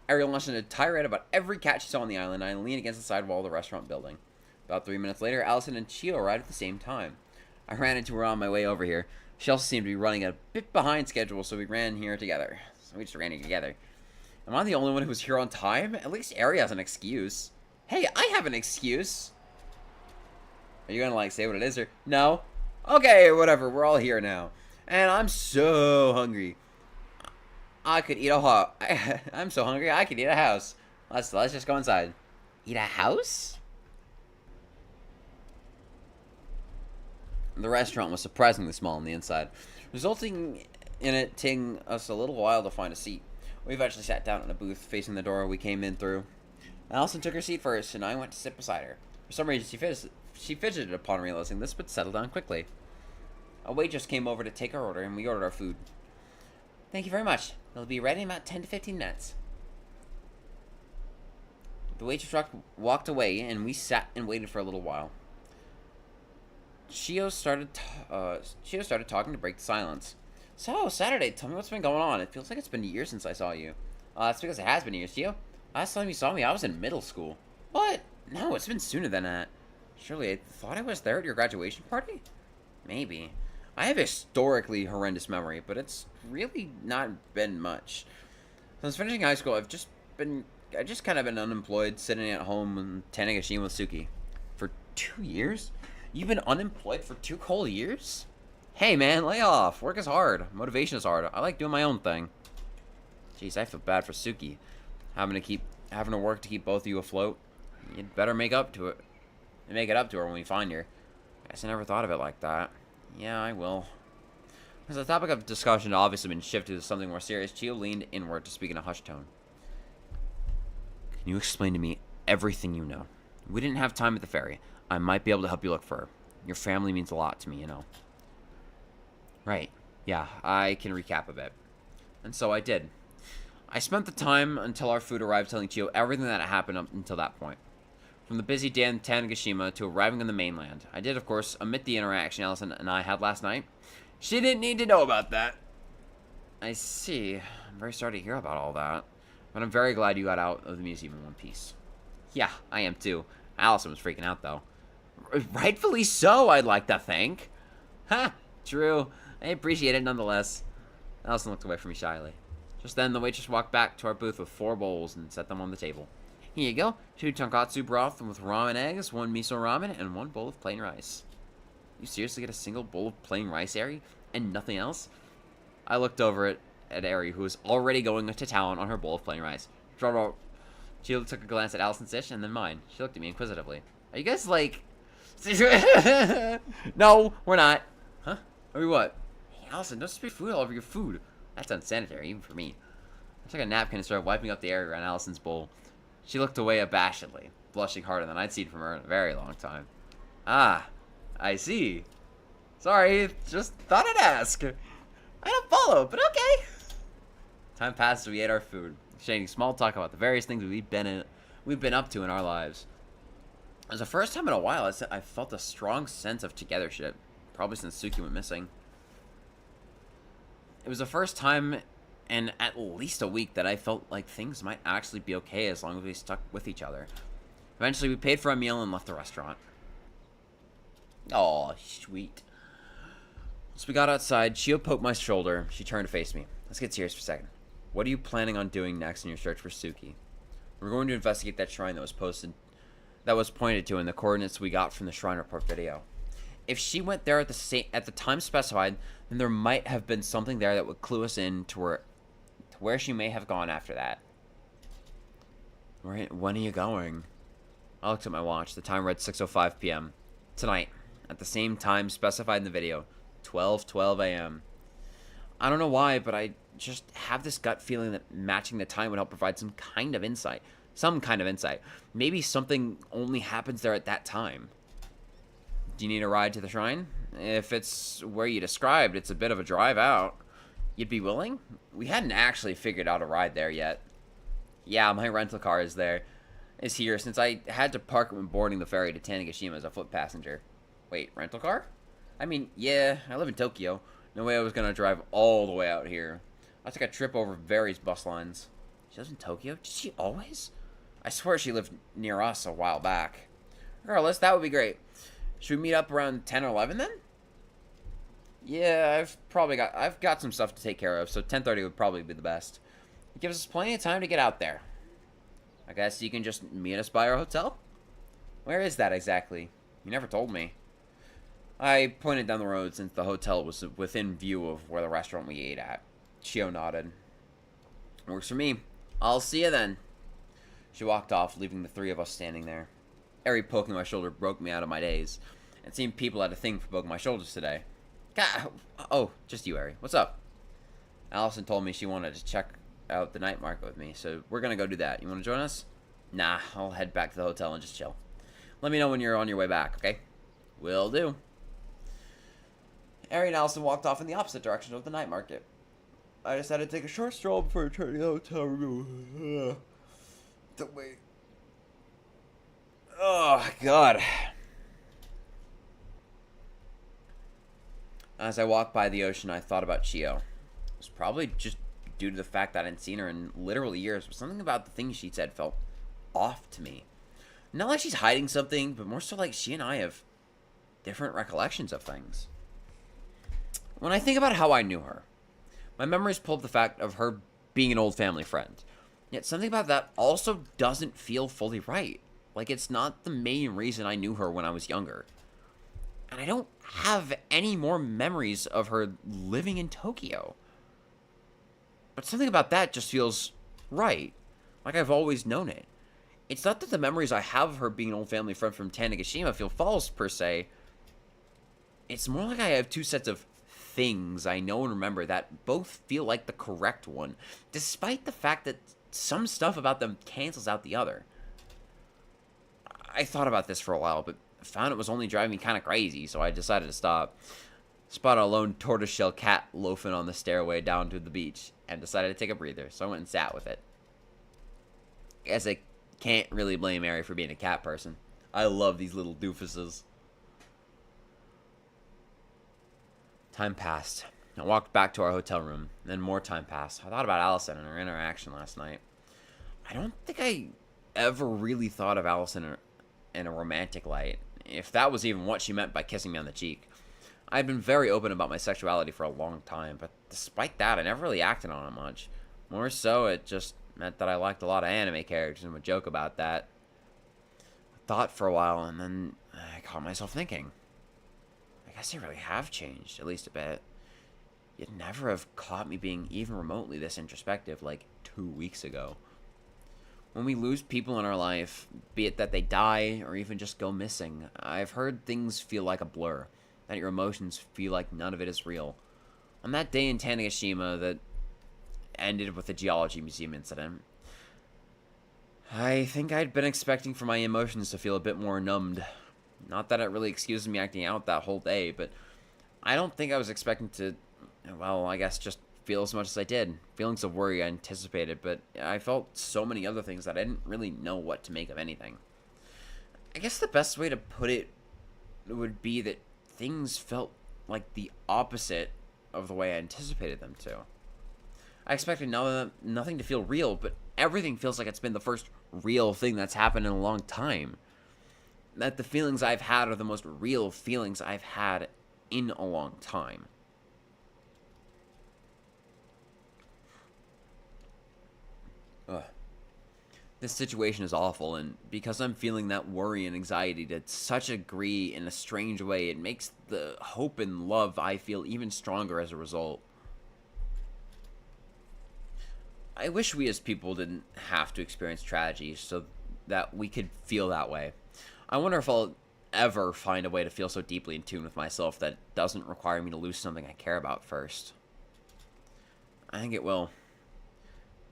Ari launched into a tirade about every cat she saw on the island, and I leaned against the side wall of the restaurant building. About 3 minutes later, Allison and Chio arrived at the same time. I ran into her on my way over here. She also seemed to be running a bit behind schedule, so we ran here together. Am I the only one who was here on time? At least Ari has an excuse. Hey, I have an excuse. Are you gonna, like, say what it is, or no? Okay, whatever, we're all here now. And I'm so hungry. I could eat I'm so hungry, I could eat a house. Let's just go inside. Eat a house? The restaurant was surprisingly small on the inside, resulting in it taking us a little while to find a seat. We eventually sat down in a booth facing the door we came in through. Allison took her seat first, and I went to sit beside her. For some reason, she fidgeted upon realizing this, but settled down quickly. A waitress came over to take our order, and we ordered our food. Thank you very much. It'll be ready in about 10 to 15 minutes. The waitress walked away, and we sat and waited for a little while. Chio started talking to break the silence. So, Saturday, tell me what's been going on. It feels like it's been years since I saw you. That's because it has been years, Chio. Last time you saw me, I was in middle school. What? No, it's been sooner than that. Surely, I thought I was there at your graduation party? Maybe. I have a historically horrendous memory, but it's really not been much. Since finishing high school, I've just kind of been unemployed, sitting at home and Tanegashima with Suki. For 2 years? You've been unemployed for 2 whole years? Hey man, lay off. Work is hard. Motivation is hard. I like doing my own thing. Jeez, I feel bad for Suki. Having to work to keep both of you afloat. You'd better make it up to her when we find her. Guess I never thought of it like that. Yeah, I will. As the topic of discussion had obviously been shifted to something more serious, Chio leaned inward to speak in a hushed tone. Can you explain to me everything you know? We didn't have time at the ferry. I might be able to help you look for her. Your family means a lot to me, you know. Right. Yeah, I can recap a bit. And so I did. I spent the time until our food arrived telling Chio everything that had happened up until that point. From the busy day in Tanegashima to arriving on the mainland. I did, of course, omit the interaction Allison and I had last night. She didn't need to know about that. I see. I'm very sorry to hear about all that. But I'm very glad you got out of the museum in one piece. Yeah, I am too. Allison was freaking out, though. Rightfully so, I'd like to think. Ha! True. I appreciate it nonetheless. Allison looked away from me shyly. Just then, the waitress walked back to our booth with 4 bowls and set them on the table. Here you go. 2 tonkatsu broth with ramen eggs, 1 miso ramen, and 1 bowl of plain rice. You seriously get a single bowl of plain rice, Eri? And nothing else? I looked over at Eri, who was already going to town on her bowl of plain rice. She took a glance at Allison's dish and then mine. She looked at me inquisitively. Are you guys like... No, we're not. Huh? Are we what? Hey, Allison, don't spray food all over your food. That's unsanitary, even for me. I took a napkin and started wiping up the area around Allison's bowl. She looked away abashedly, blushing harder than I'd seen from her in a very long time. Ah, I see. Sorry, just thought I'd ask. I don't follow, but okay. Time passed as we ate our food, exchanging small talk about the various things we've been up to in our lives. It was the first time in a while I felt a strong sense of togethership, probably since Suki went missing. It was the first time in at least a week that I felt like things might actually be okay as long as we stuck with each other. Eventually, we paid for a meal and left the restaurant. Aw, sweet. Once we got outside, Chio poked my shoulder. She turned to face me. Let's get serious for a second. What are you planning on doing next in your search for Suki? We're going to investigate that shrine that was pointed to in the coordinates we got from the shrine report video. If she went there at the time specified, then there might have been something there that would clue us in to where she may have gone after that. When are you going? I looked at my watch. The time read 6:05 p.m. Tonight, at the same time specified in the video, 12:12 a.m. I don't know why, but I just have this gut feeling that matching the time would help provide some kind of insight. Maybe something only happens there at that time. Do you need a ride to the shrine? If it's where you described, it's a bit of a drive out. You'd be willing? We hadn't actually figured out a ride there yet. Yeah, my rental car is here since I had to park it when boarding the ferry to Tanegashima as a foot passenger. Wait, rental car? I mean, yeah, I live in Tokyo. No way I was gonna drive all the way out here. I took a trip over various bus lines. She lives in Tokyo? Did she always? I swear she lived near us a while back. Regardless, that would be great. Should we meet up around 10 or 11 then? Yeah, I've got some stuff to take care of, so 10:30 would probably be the best. It gives us plenty of time to get out there. I guess you can just meet us by our hotel? Where is that exactly? You never told me. I pointed down the road since the hotel was within view of where the restaurant we ate at. Chio nodded. Works for me. I'll see you then. She walked off, leaving the 3 of us standing there. Eri poking my shoulder broke me out of my daze. It seemed people had a thing for poking my shoulders today. God, oh, just you, Eri. What's up? Allison told me she wanted to check out the night market with me, so we're gonna go do that. You wanna join us? Nah, I'll head back to the hotel and just chill. Let me know when you're on your way back, okay? Will do. Eri and Allison walked off in the opposite direction of the night market. I decided to take a short stroll before returning to the hotel room. Don't wait. Oh, God. As I walked by the ocean, I thought about Chio. It was probably just due to the fact that I hadn't seen her in literally years, but something about the things she said felt off to me. Not like she's hiding something, but more so like she and I have different recollections of things. When I think about how I knew her, my memories pull up the fact of her being an old family friend. Yet something about that also doesn't feel fully right. Like it's not the main reason I knew her when I was younger. And I don't have any more memories of her living in Tokyo. But something about that just feels right. Like I've always known it. It's not that the memories I have of her being an old family friend from Tanegashima feel false, per se. It's more like I have 2 sets of things I know and remember that both feel like the correct one, despite the fact that some stuff about them cancels out the other. I thought about this for a while, but found it was only driving me kind of crazy, so I decided to stop. Spotted a lone tortoiseshell cat loafing on the stairway down to the beach, and decided to take a breather, so I went and sat with it. I guess I can't really blame Mary for being a cat person. I love these little doofuses. Time passed. I walked back to our hotel room, then more time passed. I thought about Allison and her interaction last night. I don't think I ever really thought of Allison in a romantic light, if that was even what she meant by kissing me on the cheek. I'd been very open about my sexuality for a long time, but despite that, I never really acted on it much. More so, it just meant that I liked a lot of anime characters and would joke about that. I thought for a while, and then I caught myself thinking, I guess they really have changed, at least a bit. You'd never have caught me being even remotely this introspective like 2 weeks ago. When we lose people in our life, be it that they die or even just go missing, I've heard things feel like a blur, that your emotions feel like none of it is real. On that day in Tanegashima that ended with the geology museum incident, I think I'd been expecting for my emotions to feel a bit more numbed. Not that it really excuses me acting out that whole day, but I don't think I was expecting to, well, I guess just feel as much as I did. Feelings of worry I anticipated, but I felt so many other things that I didn't really know what to make of anything. I guess the best way to put it would be that things felt like the opposite of the way I anticipated them to. I expected nothing to feel real, but everything feels like it's been the first real thing that's happened in a long time. That the feelings I've had are the most real feelings I've had in a long time. Ugh. This situation is awful, and because I'm feeling that worry and anxiety to such a degree in a strange way, it makes the hope and love I feel even stronger as a result. I wish we as people didn't have to experience tragedy so that we could feel that way. I wonder if I'll ever find a way to feel so deeply in tune with myself that doesn't require me to lose something I care about first. I think it will.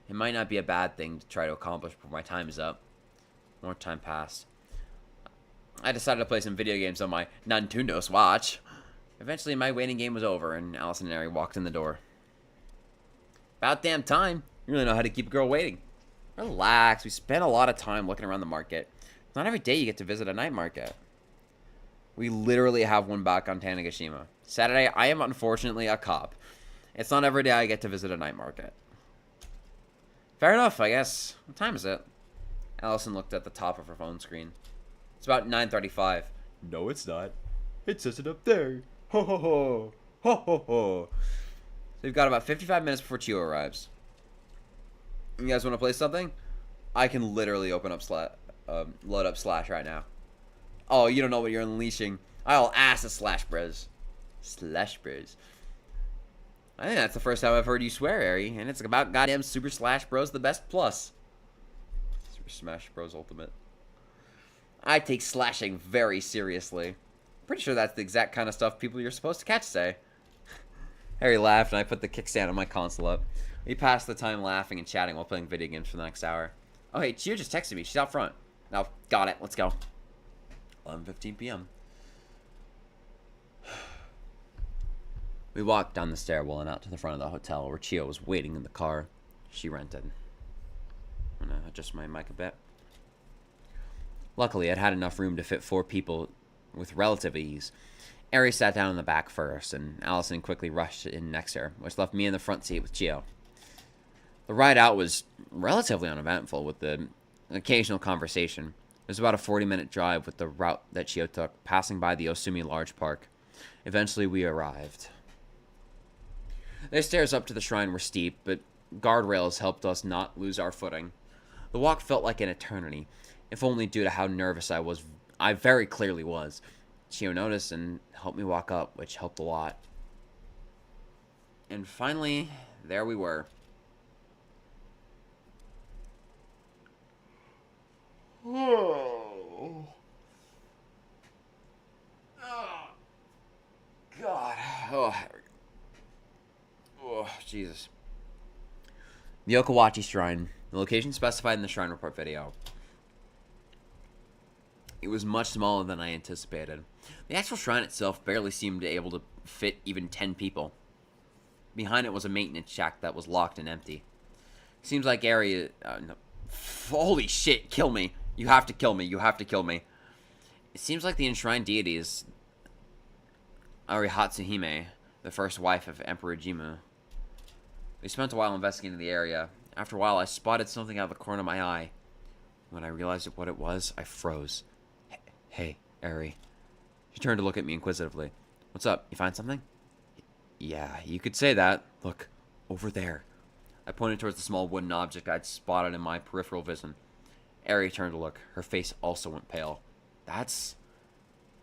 It might not be a bad thing to try to accomplish before my time is up. More time passed. I decided to play some video games on my Nintendo's watch. Eventually, my waiting game was over, and Allison and Harry walked in the door. About damn time. You really know how to keep a girl waiting. Relax. We spent a lot of time looking around the market. It's not every day you get to visit a night market. We literally have one back on Tanegashima. Saturday, I am unfortunately a cop. It's not every day I get to visit a night market. Fair enough, I guess. What time is it? Allison looked at the top of her phone screen. It's about 9:35. No, it's not. It says it up there. Ho ho ho. Ho ho ho. So we've got about 55 minutes before Chio arrives. You guys want to play something? I can literally open up load up Slash right now. Oh, you don't know what you're unleashing. I'll ass a Slash Bros. Slash Bros. I think that's the first time I've heard you swear, Ari, and it's about goddamn Super Slash Bros. The Best Plus. Super Smash Bros. Ultimate. I take slashing very seriously. Pretty sure that's the exact kind of stuff people you're supposed to catch say. Harry laughed, and I put the kickstand on my console up. We passed the time laughing and chatting while playing video games for the next hour. Oh, hey, Chio just texted me. She's out front. Now, got it. Let's go. 11:15 p.m. We walked down the stairwell and out to the front of the hotel where Chio was waiting in the car she rented. I'm gonna adjust my mic a bit. Luckily, it had enough room to fit 4 people with relative ease. Ari sat down in the back first, and Allison quickly rushed in next to her, which left me in the front seat with Chio. The ride out was relatively uneventful, with the occasional conversation. It was about a 40-minute drive with the route that Chio took, passing by the Osumi Large Park. Eventually, we arrived. The stairs up to the shrine were steep, but guardrails helped us not lose our footing. The walk felt like an eternity, if only due to how nervous I was. I very clearly was. Chio noticed and helped me walk up, which helped a lot. And finally, there we were. Oh. Oh. God. Oh. Oh, Jesus. The Okawachi Shrine. The location specified in the Shrine Report video. It was much smaller than I anticipated. The actual shrine itself barely seemed able to fit even 10 people. Behind it was a maintenance shack that was locked and empty. Seems like area... no. Holy shit, kill me. You have to kill me. You have to kill me. It seems like the enshrined deity is Arihatsuhime, the first wife of Emperor Jimmu. We spent a while investigating the area. After a while, I spotted something out of the corner of my eye. When I realized what it was, I froze. Hey, Ari. She turned to look at me inquisitively. What's up? You find something? Yeah, you could say that. Look, over there. I pointed towards the small wooden object I'd spotted in my peripheral vision. Ari turned to look. Her face also went pale.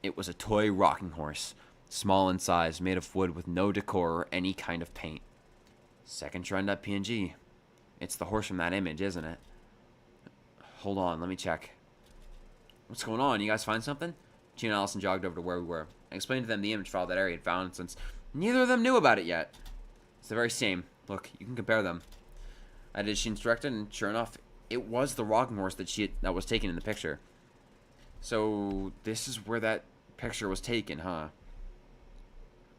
It was a toy rocking horse, small in size, made of wood with no decor or any kind of paint. Second shrine.png. It's the horse from that image, isn't it? Hold on, let me check. What's going on? You guys find something? Gina and Allison jogged over to where we were. I explained to them the image file that Ari had found, since neither of them knew about it yet. It's the very same. Look, you can compare them. I did as she instructed, and sure enough, it was the rocking horse that was taken in the picture. So this is where that picture was taken, huh?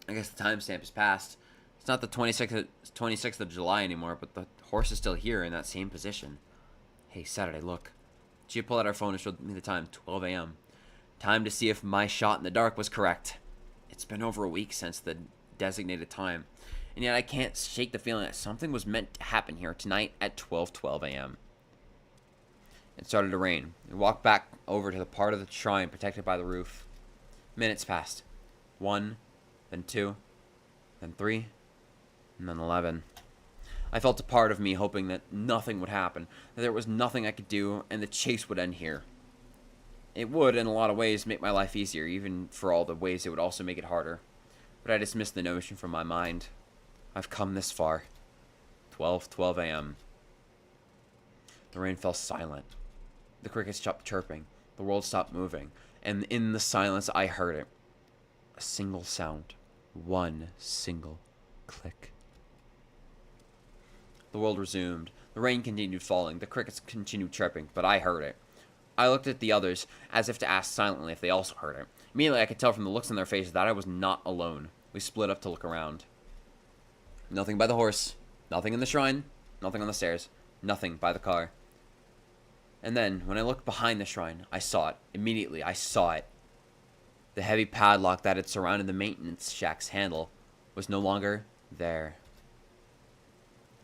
I guess the timestamp is passed. It's not the 26th of July anymore, but the horse is still here in that same position. Hey, Saturday, look. She pulled out her phone and showed me the time, 12 a.m. Time to see if my shot in the dark was correct. It's been over a week since the designated time, and yet I can't shake the feeling that something was meant to happen here tonight at 12:12 a.m. It started to rain. We walked back over to the part of the shrine protected by the roof. Minutes passed. 1, then 2, then 3, and then 11. I felt a part of me hoping that nothing would happen, that there was nothing I could do, and the chase would end here. It would, in a lot of ways, make my life easier, even for all the ways it would also make it harder. But I dismissed the notion from my mind. I've come this far. 12:12 a.m. The rain fell silent. The crickets stopped chirping. The world stopped moving. And in the silence, I heard it. A single sound. One single click. The world resumed. The rain continued falling. The crickets continued chirping, but I heard it. I looked at the others, as if to ask silently if they also heard it. Immediately, I could tell from the looks on their faces that I was not alone. We split up to look around. Nothing by the horse. Nothing in the shrine. Nothing on the stairs. Nothing by the car. And then, when I looked behind the shrine, I saw it. Immediately, I saw it. The heavy padlock that had surrounded the maintenance shack's handle was no longer there.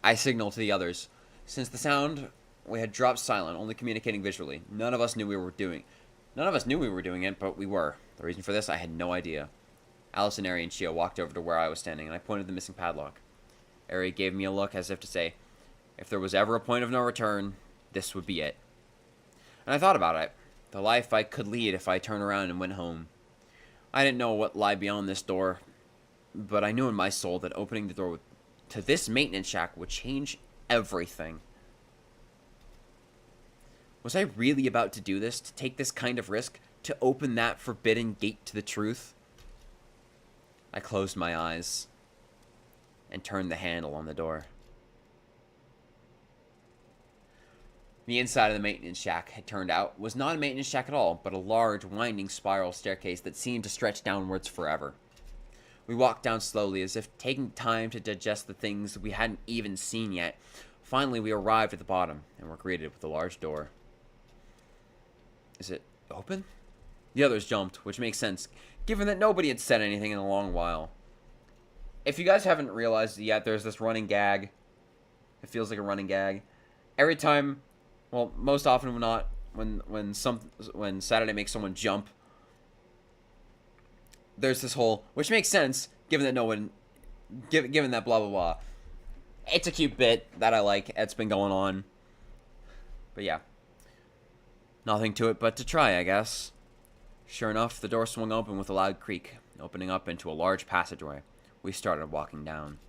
I signaled to the others. Since the sound, we had dropped silent, only communicating visually. None of us knew we were doing it, but we were. The reason for this, I had no idea. Allison, Ari, and Shio walked over to where I was standing, and I pointed the missing padlock. Ari gave me a look as if to say, if there was ever a point of no return, this would be it. And I thought about it. The life I could lead if I turned around and went home. I didn't know what lay beyond this door, but I knew in my soul that opening the door to this maintenance shack would change everything. Was I really about to do this, to take this kind of risk, to open that forbidden gate to the truth? I closed my eyes and turned the handle on the door. The inside of the maintenance shack, it turned out, was not a maintenance shack at all, but a large, winding spiral staircase that seemed to stretch downwards forever. We walked down slowly, as if taking time to digest the things we hadn't even seen yet. Finally, we arrived at the bottom, and were greeted with a large door. Is it open? The others jumped, which makes sense, given that nobody had said anything in a long while. If you guys haven't realized it yet, there's this running gag. It feels like a running gag. Every time, well, most often not, when Saturday makes someone jump, there's this whole, which makes sense, given that blah blah blah. It's a cute bit that I like. It's been going on. But yeah. Nothing to it but to try, I guess. Sure enough, the door swung open with a loud creak, opening up into a large passageway. We started walking down.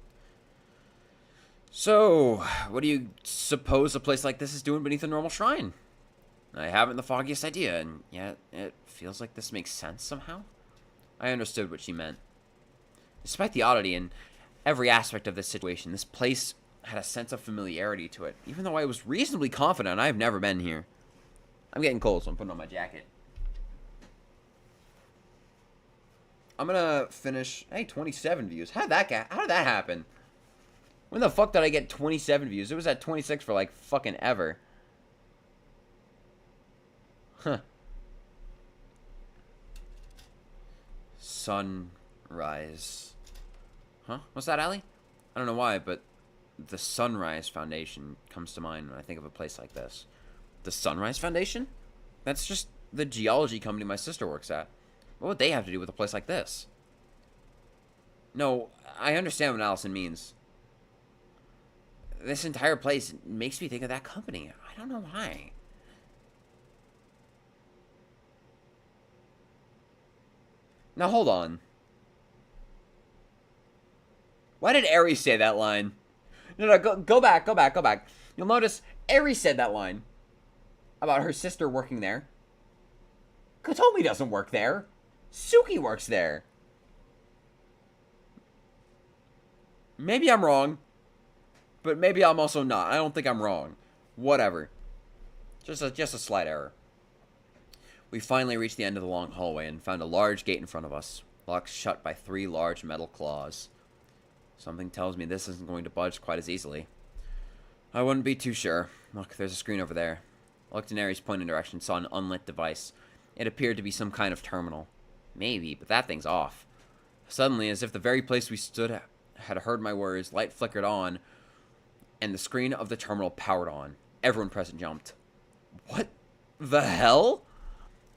So, what do you suppose a place like this is doing beneath a normal shrine? I haven't the foggiest idea, and yet it feels like this makes sense somehow. I understood what she meant. Despite the oddity in every aspect of this situation, this place had a sense of familiarity to it, even though I was reasonably confident I've never been here. I'm getting cold, so I'm putting on my jacket. I'm gonna finish. Hey, 27 views. How did that happen? When the fuck did I get 27 views? It was at 26 for like fucking ever. Huh. Sunrise. Huh? What's that, Allie? I don't know why, but the Sunrise Foundation comes to mind when I think of a place like this. The Sunrise Foundation? That's just the geology company my sister works at. What would they have to do with a place like this? No, I understand what Allison means. This entire place makes me think of that company. I don't know why. Now, hold on. Why did Ares say that line? No, go back. You'll notice Ares said that line about her sister working there. Kotomi doesn't work there. Suki works there. Maybe I'm wrong, but maybe I'm also not. I don't think I'm wrong. Whatever. Just a slight error. We finally reached the end of the long hallway and found a large gate in front of us, locked shut by 3 large metal claws. Something tells me this isn't going to budge quite as easily. I wouldn't be too sure. Look, there's a screen over there. I looked in Ares' pointing direction and saw an unlit device. It appeared to be some kind of terminal. Maybe, but that thing's off. Suddenly, as if the very place we stood had heard my words, light flickered on, and the screen of the terminal powered on. Everyone present jumped. What the hell?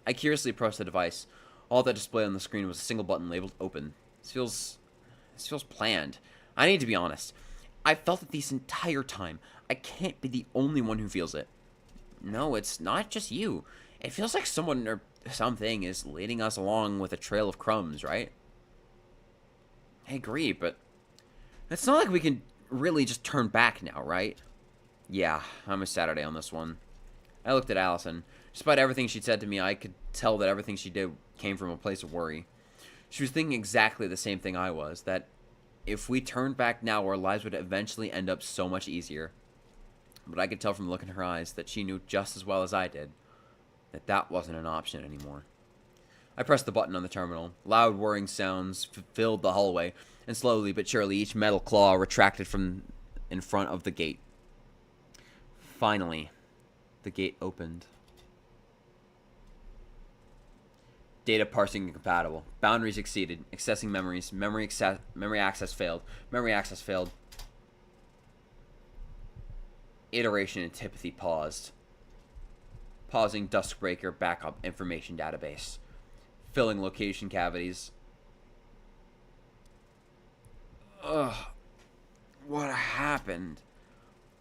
I curiously approached the device. All that displayed on the screen was a single button labeled open. This feels planned. I need to be honest. I felt it this entire time. I can't be the only one who feels it. No, it's not just you. It feels like someone or something is leading us along with a trail of crumbs, right? I agree, but it's not like we can really just turn back now, right? Yeah, I'm a Saturday on this one. I looked at Allison. Despite everything she'd said to me, I could tell that everything she did came from a place of worry. She was thinking exactly the same thing I was, that if we turned back now, our lives would eventually end up so much easier. But I could tell from the look in her eyes that she knew just as well as I did that that wasn't an option anymore. I pressed the button on the terminal. Loud whirring sounds filled the hallway, and slowly but surely each metal claw retracted from in front of the gate. Finally, the gate opened. Data parsing incompatible. Boundaries exceeded. Accessing memories. Memory access failed. Memory access failed. Iteration antipathy paused. Pausing Duskbreaker backup information database. Filling location cavities. Ugh. What happened?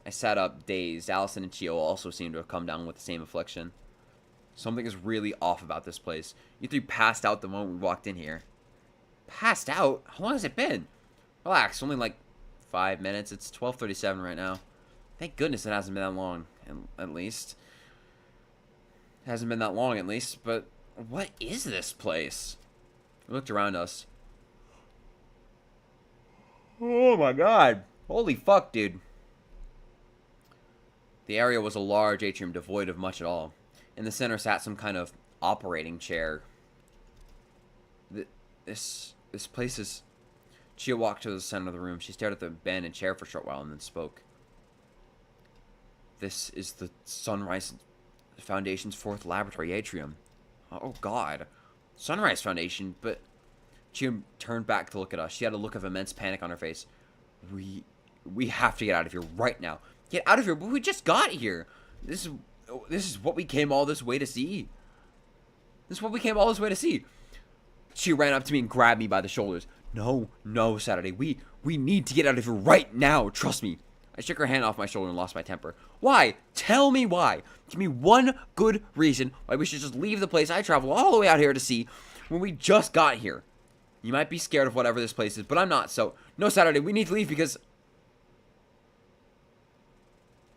I sat up, dazed. Allison and Chio also seemed to have come down with the same affliction. Something is really off about this place. You 3 passed out the moment we walked in here. Passed out? How long has it been? Relax, only like 5 minutes. It's 12:37 right now. Thank goodness it hasn't been that long, at least. It hasn't been that long, at least. But what is this place? We looked around us. Oh my god. Holy fuck, dude. The area was a large atrium devoid of much at all. In the center sat some kind of operating chair. This place is... Chia walked to the center of the room. She stared at the abandoned chair for a short while and then spoke. This is the Sunrise Foundation's 4th laboratory atrium. Oh god. Sunrise Foundation, but... Chia turned back to look at us. She had a look of immense panic on her face. We have to get out of here right now. Get out of here, but we just got here. This is what we came all this way to see. This is what we came all this way to see. She ran up to me and grabbed me by the shoulders. No, Saturday. We need to get out of here right now. Trust me. I shook her hand off my shoulder and lost my temper. Why? Tell me why. Give me one good reason why we should just leave the place I traveled all the way out here to see when we just got here. You might be scared of whatever this place is, but I'm not. So, no, Saturday. We need to leave because...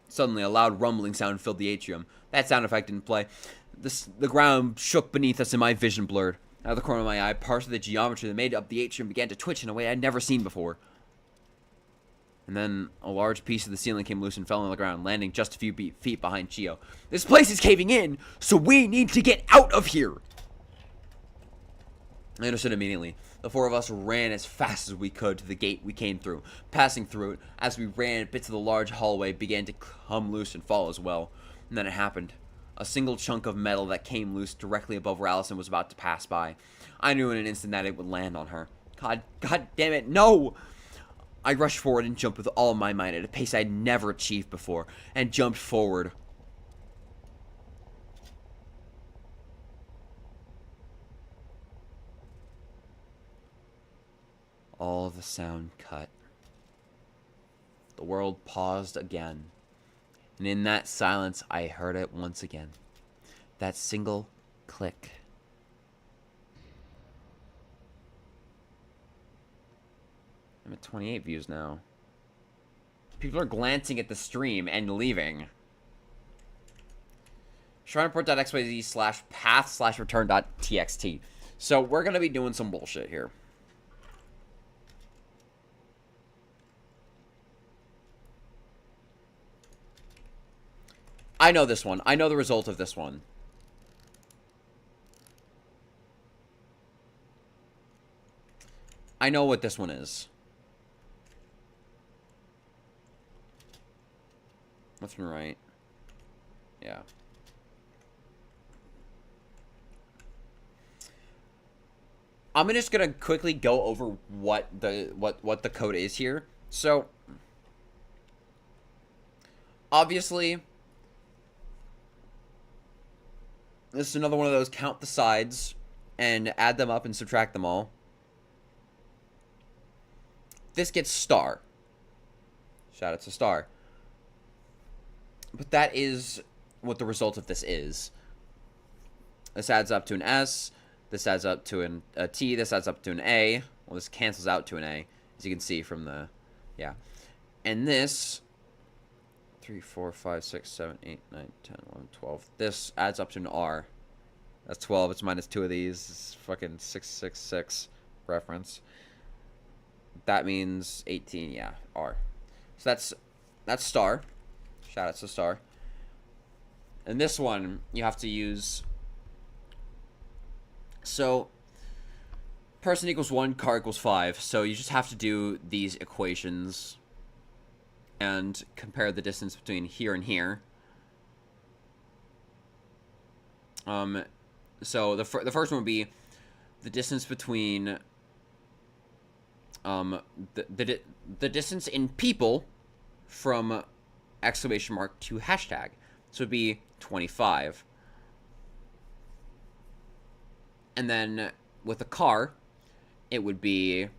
Suddenly, a loud rumbling sound filled the atrium. That sound effect didn't play. The ground shook beneath us and my vision blurred. Out of the corner of my eye, parts of the geometry that made up the atrium began to twitch in a way I'd never seen before. And then a large piece of the ceiling came loose and fell on the ground, landing just a few feet behind Chio. This place is caving in, so we need to get out of here! I understood immediately. The 4 of us ran as fast as we could to the gate we came through. Passing through it, as we ran, bits of the large hallway began to come loose and fall as well. And then it happened. A single chunk of metal that came loose directly above where Allison was about to pass by. I knew in an instant that it would land on her. God damn it, no! I rushed forward and jumped with all my might at a pace I'd never achieved before, and jumped forward. All the sound cut. The world paused again. And in that silence, I heard it once again. That single click. I'm at 28 views now. People are glancing at the stream and leaving. shrineport.xyz/path/return.txt. So we're going to be doing some bullshit here. I know this one. I know the result of this one. I know what this one is. Left and right. Yeah. I'm just gonna quickly go over what the code is here. So obviously, this is another one of those count the sides and add them up and subtract them all. This gets star. Shout out to star. But that is what the result of this is. This adds up to an S. This adds up to a T. This adds up to an A. Well, this cancels out to an A, as you can see from the, yeah. And this, 3, 4, 5, 6, 7, 8, 9, 10, 11, 12. This adds up to an R. That's 12. It's minus 2 of these. It's fucking 666 reference. That means 18. Yeah, R. So that's star. Shout out to star. And this one, you have to use... So, person equals 1, car equals 5. So you just have to do these equations and compare the distance between here and here. So the first one would be the distance between the distance in people from exclamation mark to hashtag. So it'd be 25. And then with a car, it would be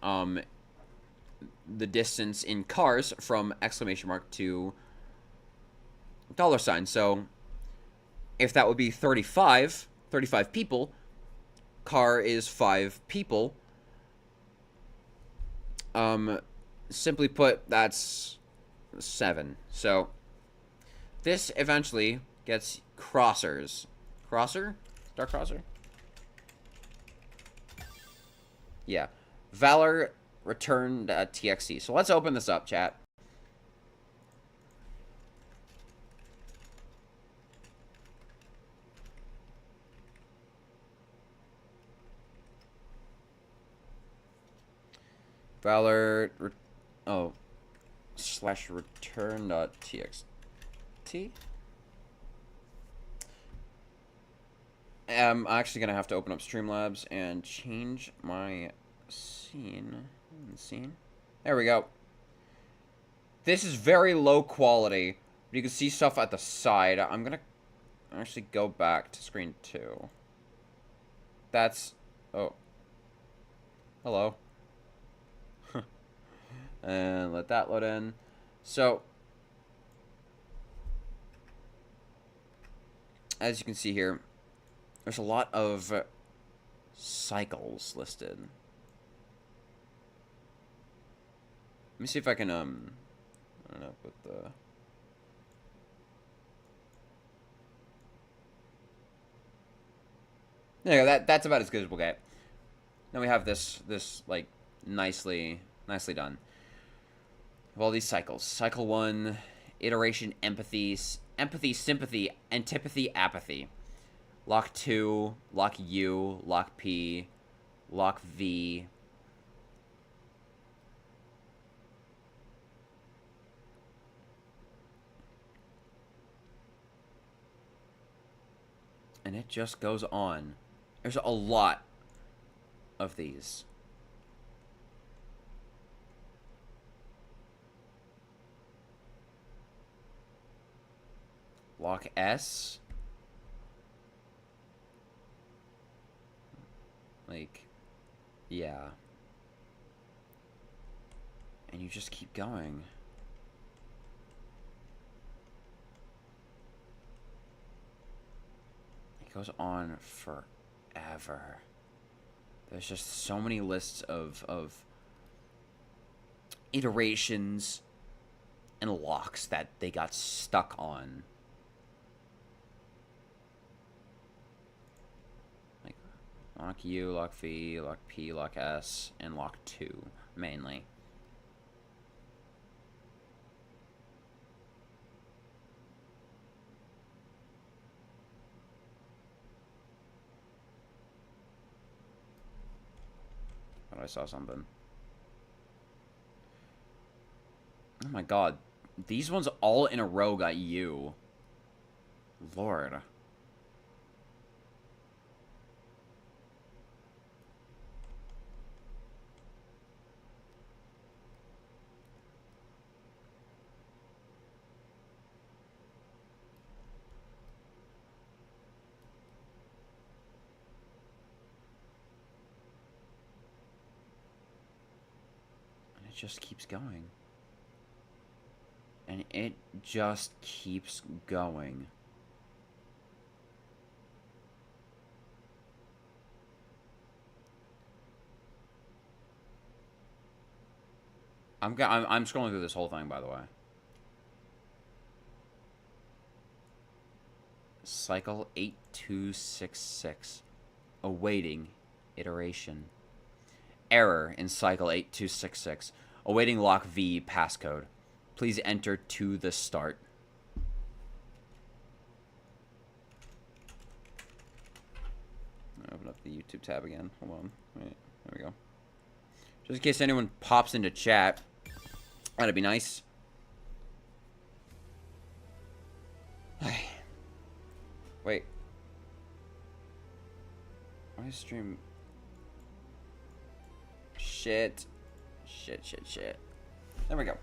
the distance in cars from exclamation mark to $sign. So if that would be 35 people, car is 5 people. Simply put, that's 7. So this eventually gets crossers. Crosser? Dark crosser? Yeah. Valor returned TXT. So let's open this up, chat. Valor / return.txt. I'm actually gonna have to open up Streamlabs and change my scene. There we go. This is very low quality. You can see stuff at the side. I'm gonna actually go back to screen 2. That's... Oh. Hello. And let that load in. So, as you can see here, there's a lot of cycles listed. Let me see if I can, I don't know, put the... There you go, that's about as good as we'll get. Then we have this like, nicely done. Of all these cycles. Cycle 1, iteration, empathy, sympathy, antipathy, apathy. Lock 2, lock U, lock P, lock V. And it just goes on. There's a lot of these. Lock S. Like, yeah. And you just keep going. It goes on forever. There's just so many lists of iterations and locks that they got stuck on. Like lock U, lock V, lock P, lock S, and lock 2 mainly. Thought I saw something. Oh my god. These ones all in a row got U. Lord. And it just keeps going. And it just keeps going. I'm scrolling through this whole thing, by the way. Cycle 8266. Awaiting iteration. Error in cycle 8266. Awaiting lock V passcode. Please enter to the start. Open up the YouTube tab again. Hold on. Wait, there we go. Just in case anyone pops into chat. That'd be nice. Wait. Why is stream... Shit. Shit. There we go.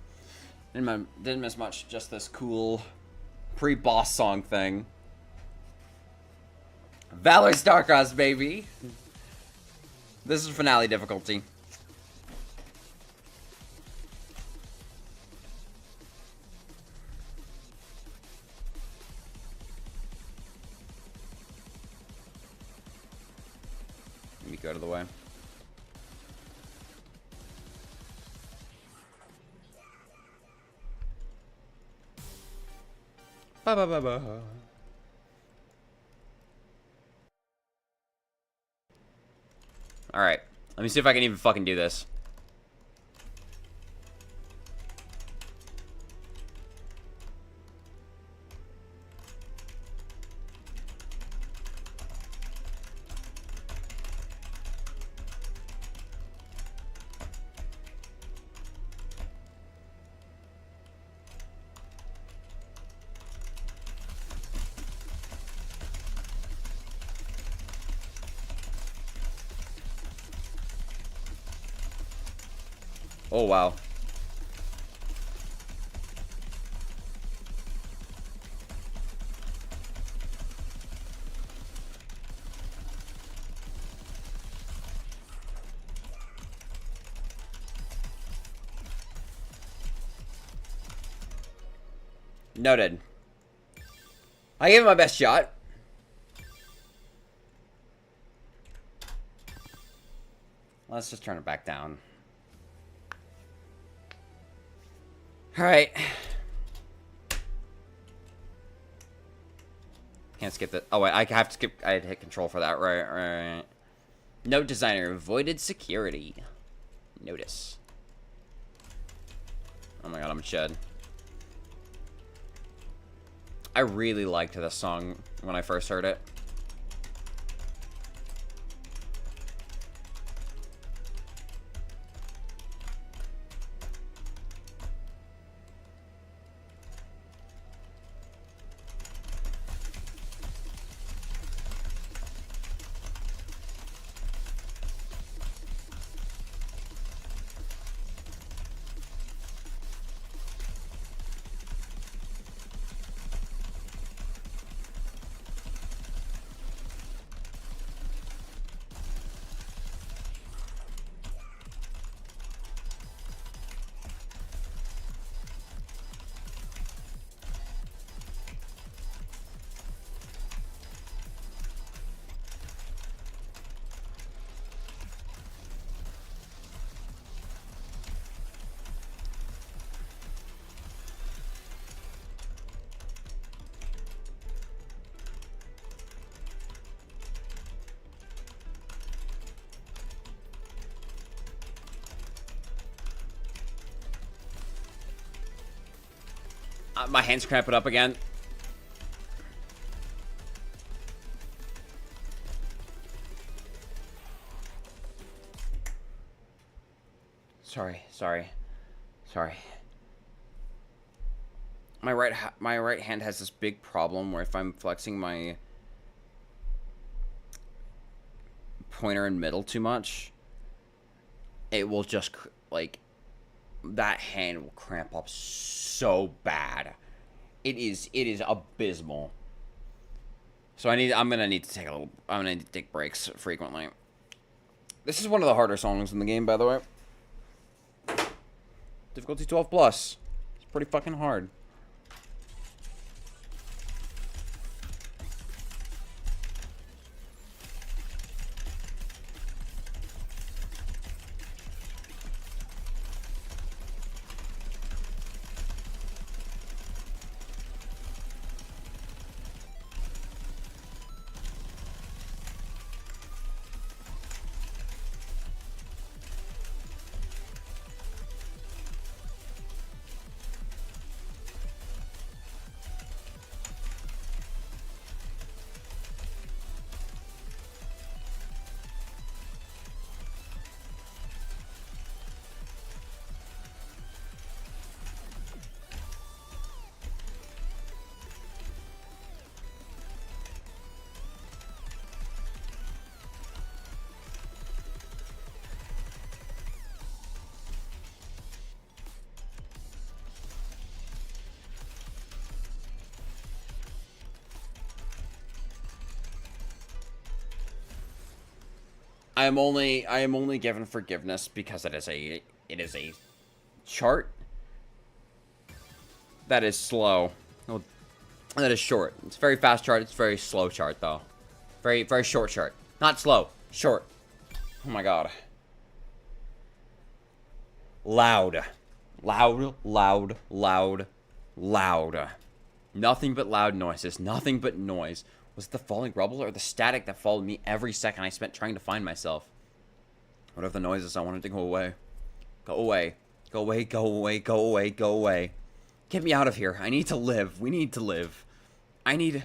Didn't miss much. Just this cool pre-boss song thing. Valor Starcross, baby. This is finale difficulty. Let me go out of the way. Ba. Alright. Let me see if I can even fucking do this. Oh, wow. Noted. I gave it my best shot. Let's just turn it back down. Alright. Can't skip that. Oh, wait, I have to skip. I had to hit control for that. Right. Note designer. Avoided security. Notice. Oh my god, I'm shed. I really liked this song when I first heard it. My hand's cramping up again. Sorry. My right hand has this big problem where if I'm flexing my pointer and middle too much, it will just like that hand will cramp up so bad. It is abysmal. So I'm gonna need to take breaks frequently. This is one of the harder songs in the game, by the way. Difficulty 12 plus. It's pretty fucking hard. I am only given forgiveness because it is a chart that is slow. Oh, that is short. It's a very fast chart. It's a very slow chart though. Very short chart. Not slow. Short. Oh my god. Loud. Nothing but loud noises. Nothing but noise. Was it the falling rubble or the static that followed me every second I spent trying to find myself? What are the noises? I wanted to go away. Go away. Go away, go away, go away, go away. Get me out of here. I need to live. We need to live. I need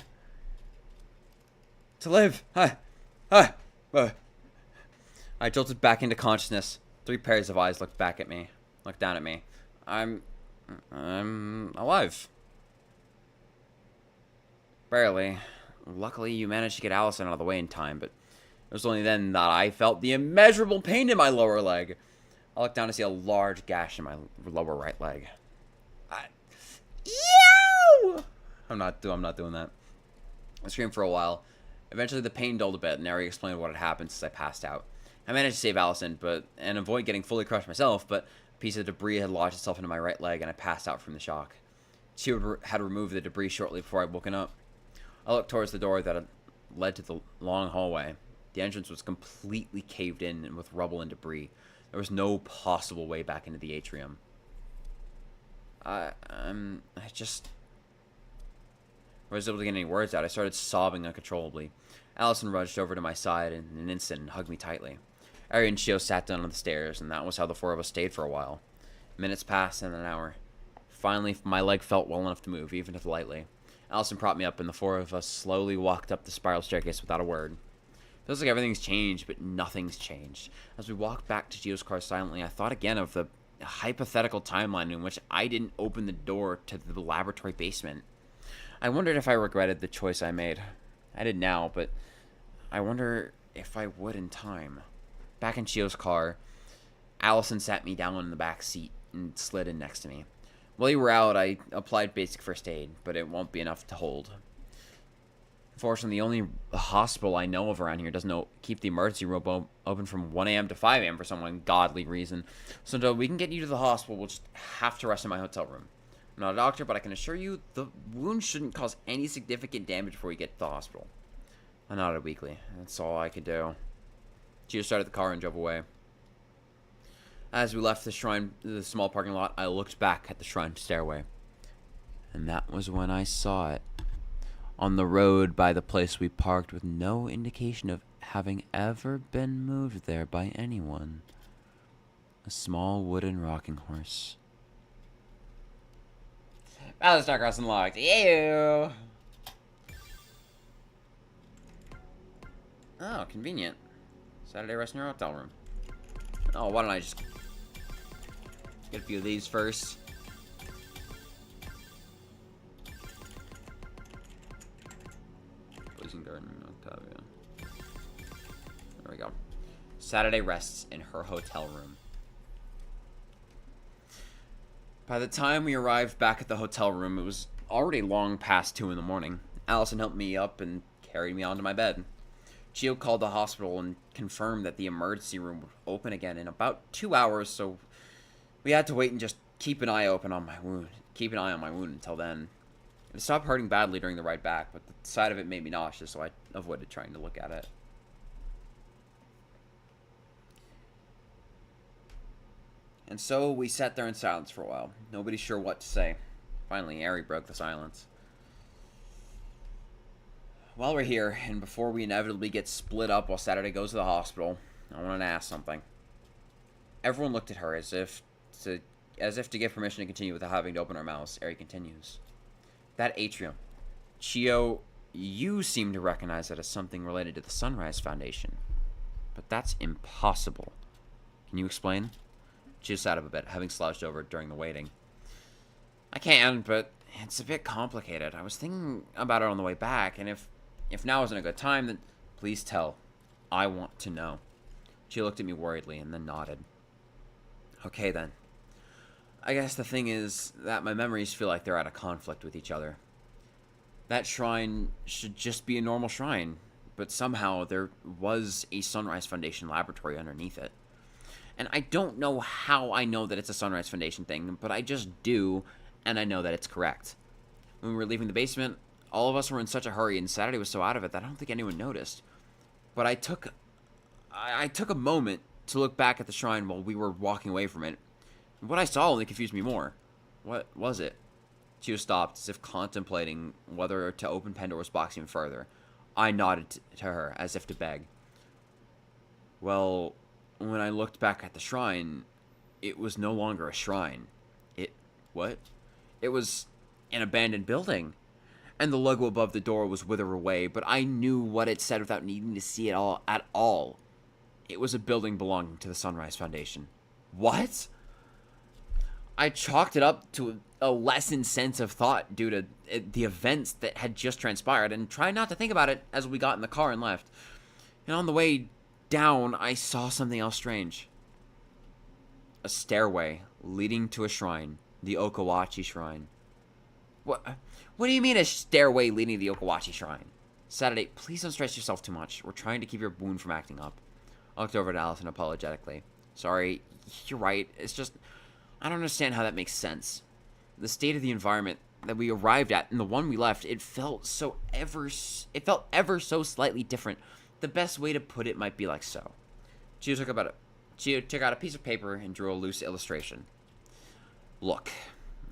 to live. I jolted back into consciousness. 3 pairs of eyes looked back at me. Looked down at me. I'm alive. Barely. Luckily, you managed to get Allison out of the way in time, but it was only then that I felt the immeasurable pain in my lower leg. I looked down to see a large gash in my lower right leg. Ew! I'm not doing that. I screamed for a while. Eventually, the pain dulled a bit, and Ari explained what had happened since I passed out. I managed to save Allison, and avoid getting fully crushed myself, but a piece of debris had lodged itself into my right leg, and I passed out from the shock. She had removed the debris shortly before I'd woken up. I looked towards the door that led to the long hallway. The entrance was completely caved in and with rubble and debris. There was no possible way back into the atrium. I was able to get any words out. I started sobbing uncontrollably. Allison rushed over to my side in an instant and hugged me tightly. Ari and Shio sat down on the stairs, and that was how the 4 of us stayed for a while. Minutes passed and an hour. Finally, my leg felt well enough to move, even if lightly. Allison propped me up, and the 4 of us slowly walked up the spiral staircase without a word. Feels like everything's changed, but nothing's changed. As we walked back to Gio's car silently, I thought again of the hypothetical timeline in which I didn't open the door to the laboratory basement. I wondered if I regretted the choice I made. I did now, but I wonder if I would in time. Back in Gio's car, Allison sat me down in the back seat and slid in next to me. While you were out, I applied basic first aid, but it won't be enough to hold. Unfortunately, the only hospital I know of around here doesn't keep the emergency room open from 1 a.m. to 5 a.m. for some ungodly reason. So until we can get you to the hospital, we'll just have to rest in my hotel room. I'm not a doctor, but I can assure you the wound shouldn't cause any significant damage before you get to the hospital. I nodded weakly. That's all I could do. Gio started the car and drove away. As we left the small parking lot, I looked back at the shrine stairway. And that was when I saw it. On the road by the place we parked with no indication of having ever been moved there by anyone. A small wooden rocking horse. Battlestar Cross unlocked. Ew. Oh, convenient. Saturday rest in your hotel room. Oh, why don't I just get a few of these first? Blazing Garden, Octavia. There we go. Saturday rests in her hotel room. By the time we arrived back at the hotel room, it was already long past 2 in the morning. Allison helped me up and carried me onto my bed. Gio called the hospital and confirmed that the emergency room would open again in about 2 hours, so we had to wait and just keep an eye on my wound until then. It stopped hurting badly during the ride back, but the sight of it made me nauseous, so I avoided trying to look at it. And so we sat there in silence for a while, nobody sure what to say. Finally, Ari broke the silence. While we're here, and before we inevitably get split up while Saturday goes to the hospital, I wanted to ask something. Everyone looked at her as if to give permission to continue without having to open our mouths. Ari continues. That atrium. Chio, you seem to recognize it as something related to the Sunrise Foundation. But that's impossible. Can you explain? Chio sat up a bit, having slouched over during the waiting. I can, but it's a bit complicated. I was thinking about it on the way back, and if now isn't a good time, then please tell. I want to know. She looked at me worriedly and then nodded. Okay, then. I guess the thing is that my memories feel like they're at a conflict with each other. That shrine should just be a normal shrine, but somehow there was a Sunrise Foundation laboratory underneath it. And I don't know how I know that it's a Sunrise Foundation thing, but I just do, and I know that it's correct. When we were leaving the basement, all of us were in such a hurry, and Saturday was so out of it that I don't think anyone noticed. But I took a moment to look back at the shrine while we were walking away from it. What I saw only confused me more. What was it? Chio stopped, as if contemplating whether to open Pandora's box even further. I nodded to her, as if to beg. Well, when I looked back at the shrine, it was no longer a shrine. What? It was an abandoned building. And the logo above the door was withered away, but I knew what it said without needing to see it all at all. It was a building belonging to the Sunrise Foundation. What? I chalked it up to a lessened sense of thought due to the events that had just transpired, and tried not to think about it as we got in the car and left. And on the way down, I saw something else strange. A stairway leading to a shrine, the Okawachi Shrine. What do you mean a stairway leading to the Okawachi Shrine? Saturday, please don't stress yourself too much. We're trying to keep your wound from acting up. I looked over at Allison apologetically. Sorry, you're right. It's just, I don't understand how that makes sense. The state of the environment that we arrived at and the one we left, it felt ever so slightly different. The best way to put it might be like so. Chio took out a piece of paper and drew a loose illustration. Look,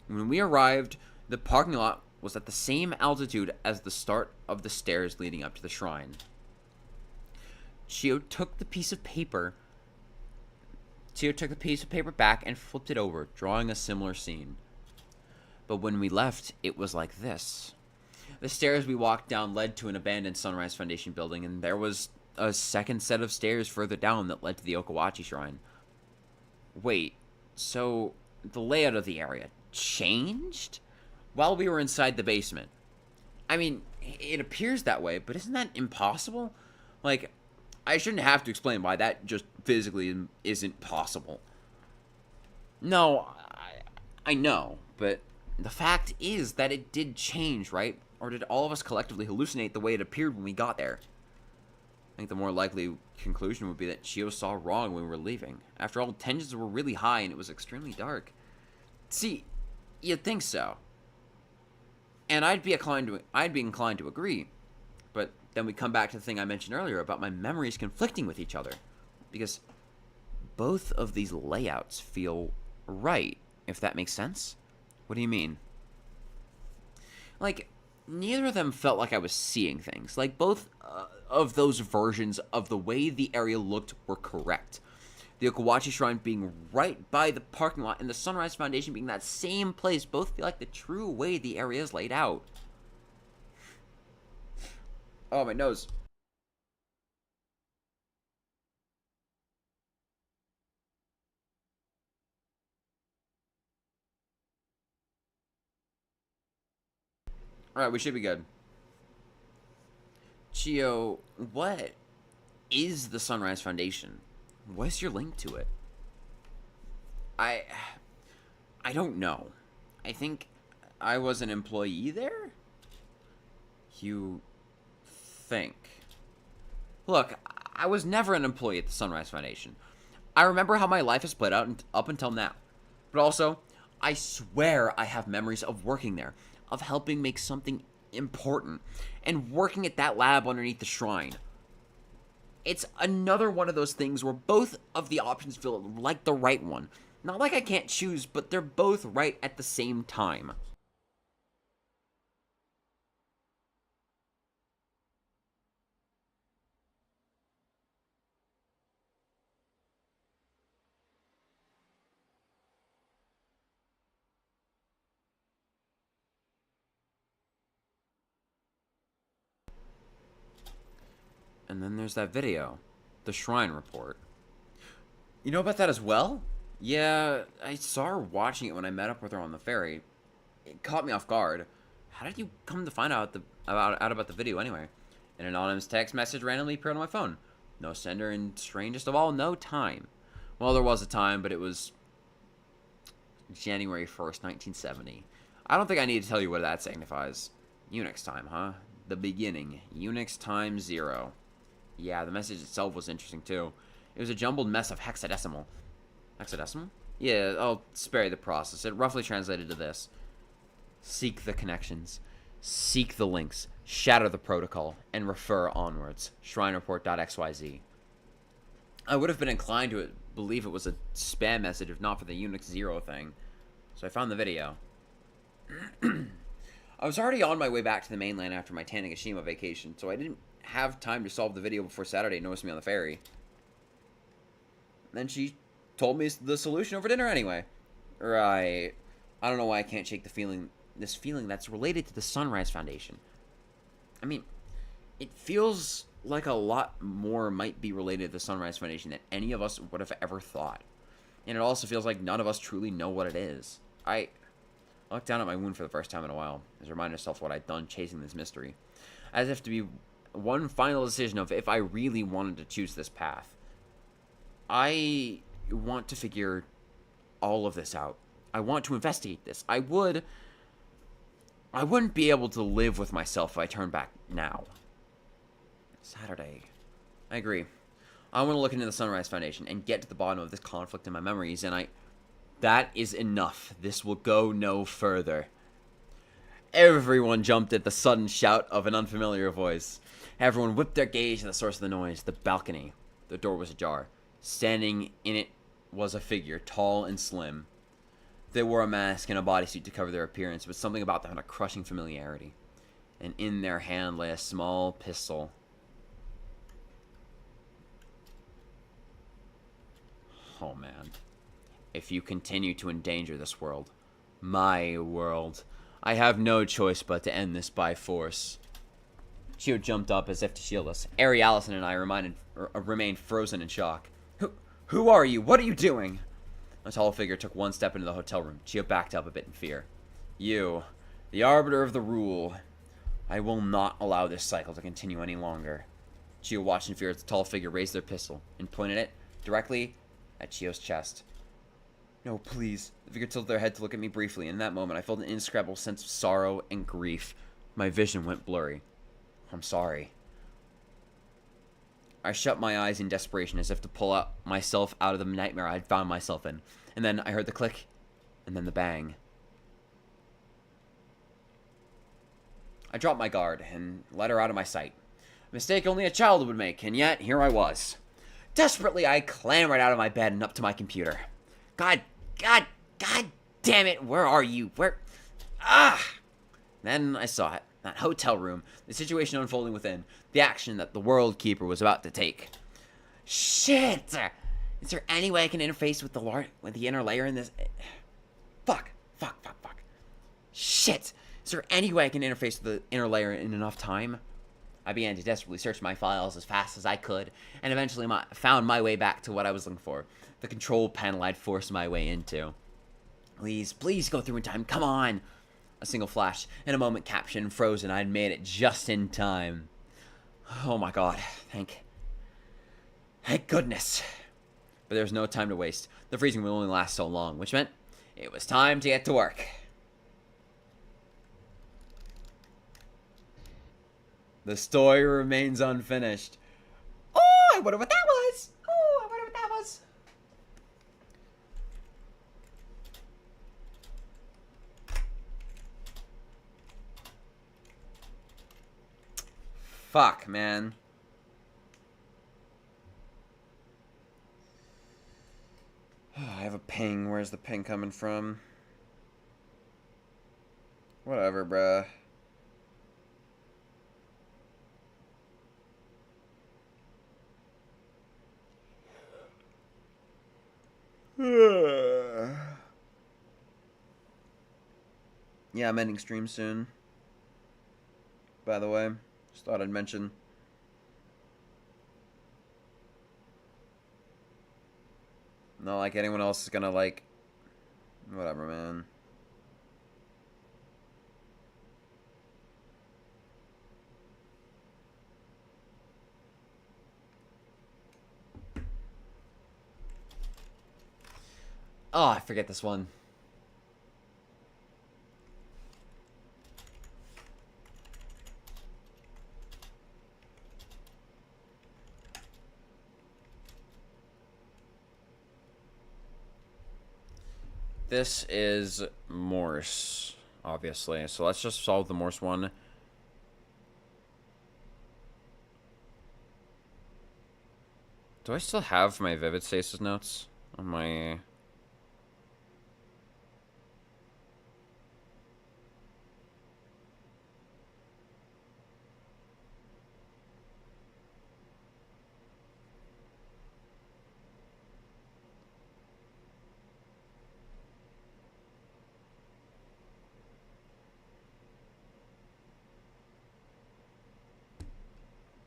when we arrived, the parking lot was at the same altitude as the start of the stairs leading up to the shrine. Chio took the piece of paper back and flipped it over, drawing a similar scene. But when we left, it was like this. The stairs we walked down led to an abandoned Sunrise Foundation building, and there was a second set of stairs further down that led to the Okawachi Shrine. Wait, so the layout of the area changed while we were inside the basement? I mean, it appears that way, but isn't that impossible? Like, I shouldn't have to explain why that just physically isn't possible. No, I know, but the fact is that it did change, right? Or did all of us collectively hallucinate the way it appeared when we got there? I think the more likely conclusion would be that Chio saw wrong when we were leaving. After all, tensions were really high and it was extremely dark. See, you'd think so. And I'd be inclined to agree. But then we come back to the thing I mentioned earlier about my memories conflicting with each other. Because both of these layouts feel right, if that makes sense. What do you mean? Like, neither of them felt like I was seeing things. Like, both of those versions of the way the area looked were correct. The Okawachi Shrine being right by the parking lot and the Sunrise Foundation being that same place both feel like the true way the area is laid out. Oh, my nose. Alright, we should be good. Chio, what is the Sunrise Foundation? What's your link to it? I don't know. I think I was an employee there? You think? Look, I was never an employee at the Sunrise Foundation. I remember how my life has played out up until now. But also, I swear I have memories of working there, of helping make something important, and working at that lab underneath the shrine. It's another one of those things where both of the options feel like the right one. Not like I can't choose, but they're both right at the same time. And then there's that video, the Shrine Report. You know about that as well? Yeah, I saw her watching it when I met up with her on the ferry. It caught me off guard. How did you come to find out about the video anyway? An anonymous text message randomly appeared on my phone. No sender, and strangest of all, no time. Well, there was a time, but it was January 1st, 1970. I don't think I need to tell you what that signifies. Unix time, huh? The beginning. Unix time 0. Yeah, the message itself was interesting too. It was a jumbled mess of hexadecimal. Hexadecimal? Yeah, I'll spare you the process. It roughly translated to this. Seek the connections. Seek the links. Shatter the protocol. And refer onwards. Shrinereport.xyz. I would have been inclined to believe it was a spam message if not for the Unix 0 thing. So I found the video. I was already on my way back to the mainland after my Tanegashima vacation, so I didn't have time to solve the video before Saturday noticed me on the ferry. Then she told me the solution over dinner anyway. Right. I don't know why I can't shake this feeling that's related to the Sunrise Foundation. I mean, it feels like a lot more might be related to the Sunrise Foundation than any of us would have ever thought. And it also feels like none of us truly know what it is. I looked down at my wound for the first time in a while, as I reminded myself what I'd done chasing this mystery. As if to be one final decision of if I really wanted to choose this path. I want to figure all of this out. I want to investigate this. I wouldn't be able to live with myself if I turned back now. Saturday. I agree. I want to look into the Sunrise Foundation and get to the bottom of this conflict in my memories, and that is enough. This will go no further. Everyone jumped at the sudden shout of an unfamiliar voice. Everyone whipped their gaze to the source of the noise, the balcony. The door was ajar. Standing in it was a figure, tall and slim. They wore a mask and a bodysuit to cover their appearance, but something about them had a crushing familiarity. And in their hand lay a small pistol. Oh man. If you continue to endanger this world, my world, I have no choice but to end this by force. Chio jumped up as if to shield us. Ari Allison and I remained frozen in shock. Who are you? What are you doing? A tall figure took one step into the hotel room. Chio backed up a bit in fear. You, the arbiter of the rule. I will not allow this cycle to continue any longer. Chio watched in fear as the tall figure raised their pistol and pointed it directly at Chio's chest. No, please. The figure tilted their head to look at me briefly. In that moment, I felt an indescribable sense of sorrow and grief. My vision went blurry. I'm sorry. I shut my eyes in desperation as if to pull myself out of the nightmare I'd found myself in. And then I heard the click, and then the bang. I dropped my guard and let her out of my sight. A mistake only a child would make, and yet here I was. Desperately, I clambered out of my bed and up to my computer. God damn it, where are you? Then I saw it. That hotel room, the situation unfolding within, the action that the World Keeper was about to take. Shit! Is there any way I can interface with the inner layer in this? Fuck. Shit. Is there any way I can interface with the inner layer in enough time? I began to desperately search my files as fast as I could, and eventually found my way back to what I was looking for. The control panel I'd forced my way into. Please go through in time. Come on. A single flash, and a moment caption frozen. I'd made it just in time. Oh my god. Thank goodness. But there was no time to waste. The freezing would only last so long, which meant it was time to get to work. The story remains unfinished. Oh, I wonder what that was. Fuck, man. I have a ping. Where's the ping coming from? Whatever, bruh. Yeah, I'm ending stream soon. By the way, just thought I'd mention. Not like anyone else is gonna, like... Whatever, man. Oh, I forget this one. This is Morse, obviously. So let's just solve the Morse one. Do I still have my vivid stasis notes on my...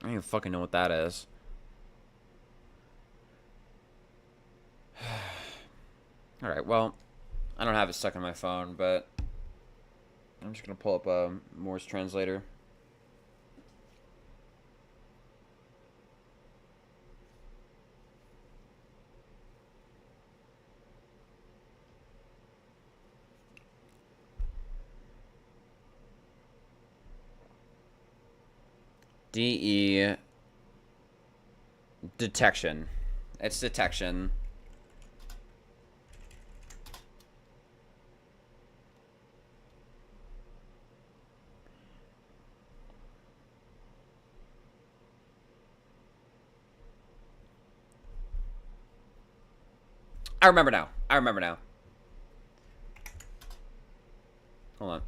I don't even fucking know what that is. Alright, well, I don't have it stuck on my phone, but I'm just gonna pull up a Morse translator. DE detection. It's detection. I remember now. Hold on.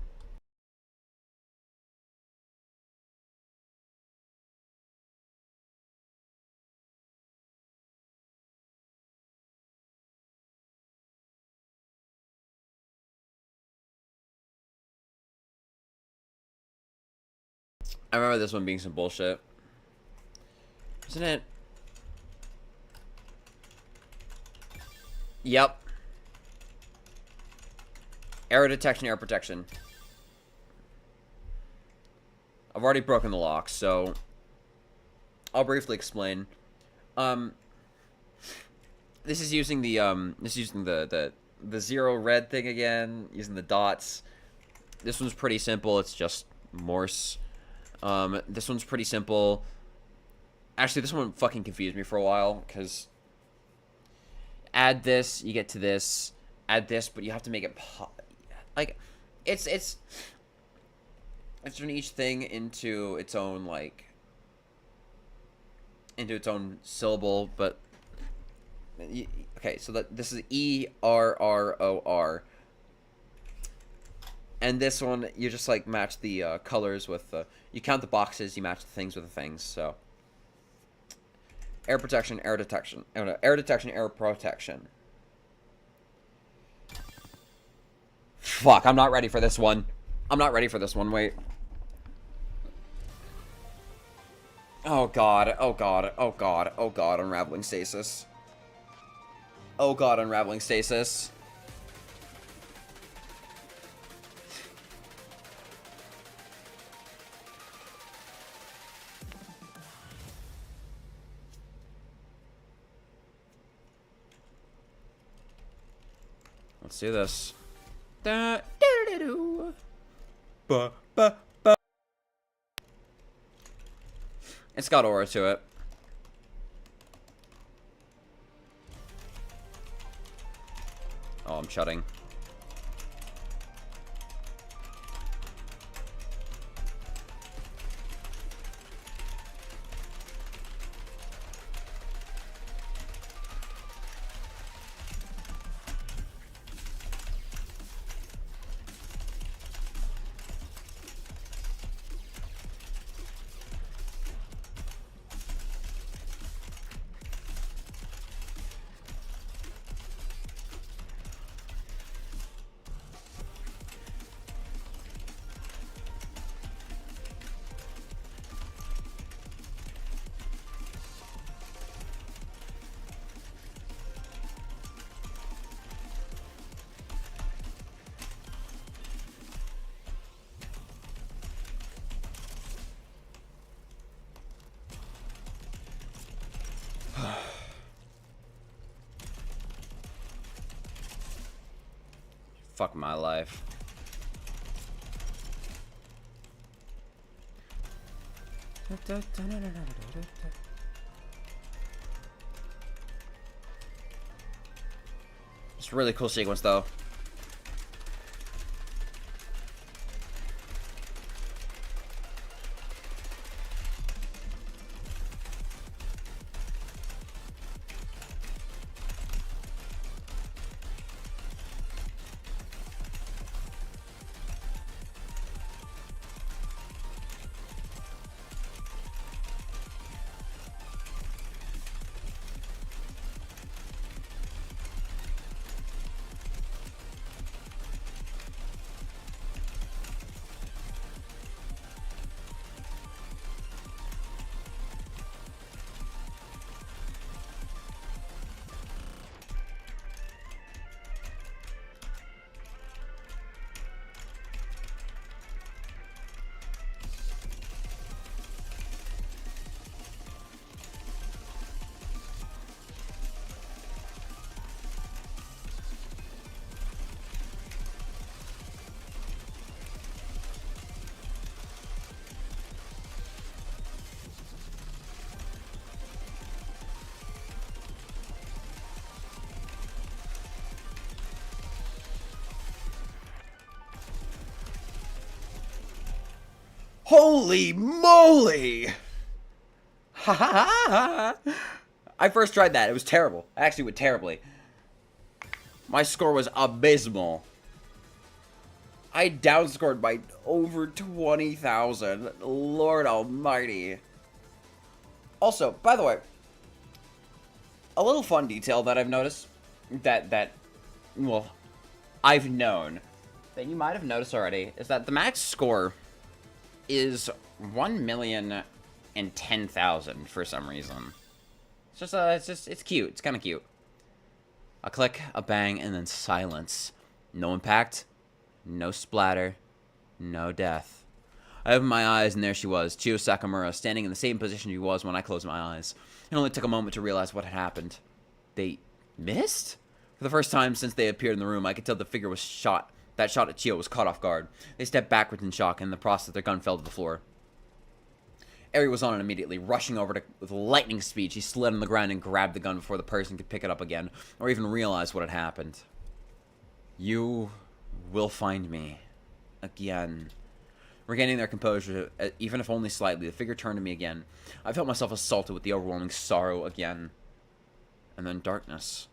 I remember this one being some bullshit. Isn't it? Yep. Error detection, error protection. I've already broken the lock, so I'll briefly explain. This is using the zero red thing again, using the dots. This one's pretty simple. It's just Morse. This one's pretty simple. Actually, this one fucking confused me for a while, because add this, you get to this. Add this, but you have to make it like it's turning each thing into its own, like, into its own syllable. But okay, so this is ERROR. And this one, you just, like, match the colors with the... You count the boxes, you match the things with the things, so... Air protection, air detection. Oh, no, air detection, air protection. Fuck, I'm not ready for this one. I'm not ready for this one, wait. Oh god, oh god, oh god, oh god, unraveling stasis. Oh god, unraveling stasis. Let's do this. Da, da, da, da. Ba, ba, ba. It's got aura to it. Oh, I'm shutting. Fuck my life. It's a really cool sequence, though. Holy moly! Ha ha ha! I first tried that. It was terrible. I actually went terribly. My score was abysmal. I downscored by over 20,000. Lord almighty. Also, by the way, a little fun detail that I've noticed well, I've known that you might have noticed already is that the max score is 1,010,000 for some reason. It's cute. It's kind of cute. A click, a bang, and then silence. No impact, no splatter, no death. I opened my eyes, and there she was, Chiyo Sakamura, standing in the same position she was when I closed my eyes. It only took a moment to realize what had happened. They missed? For the first time since they appeared in the room, I could tell the figure was shot. That shot at Chiyo was caught off guard. They stepped backwards in shock, and in the process, their gun fell to the floor. Eri was on it immediately, rushing over to with lightning speed. She slid on the ground and grabbed the gun before the person could pick it up again, or even realize what had happened. You will find me. Again. Regaining their composure, even if only slightly, the figure turned to me again. I felt myself assaulted with the overwhelming sorrow again. And then darkness.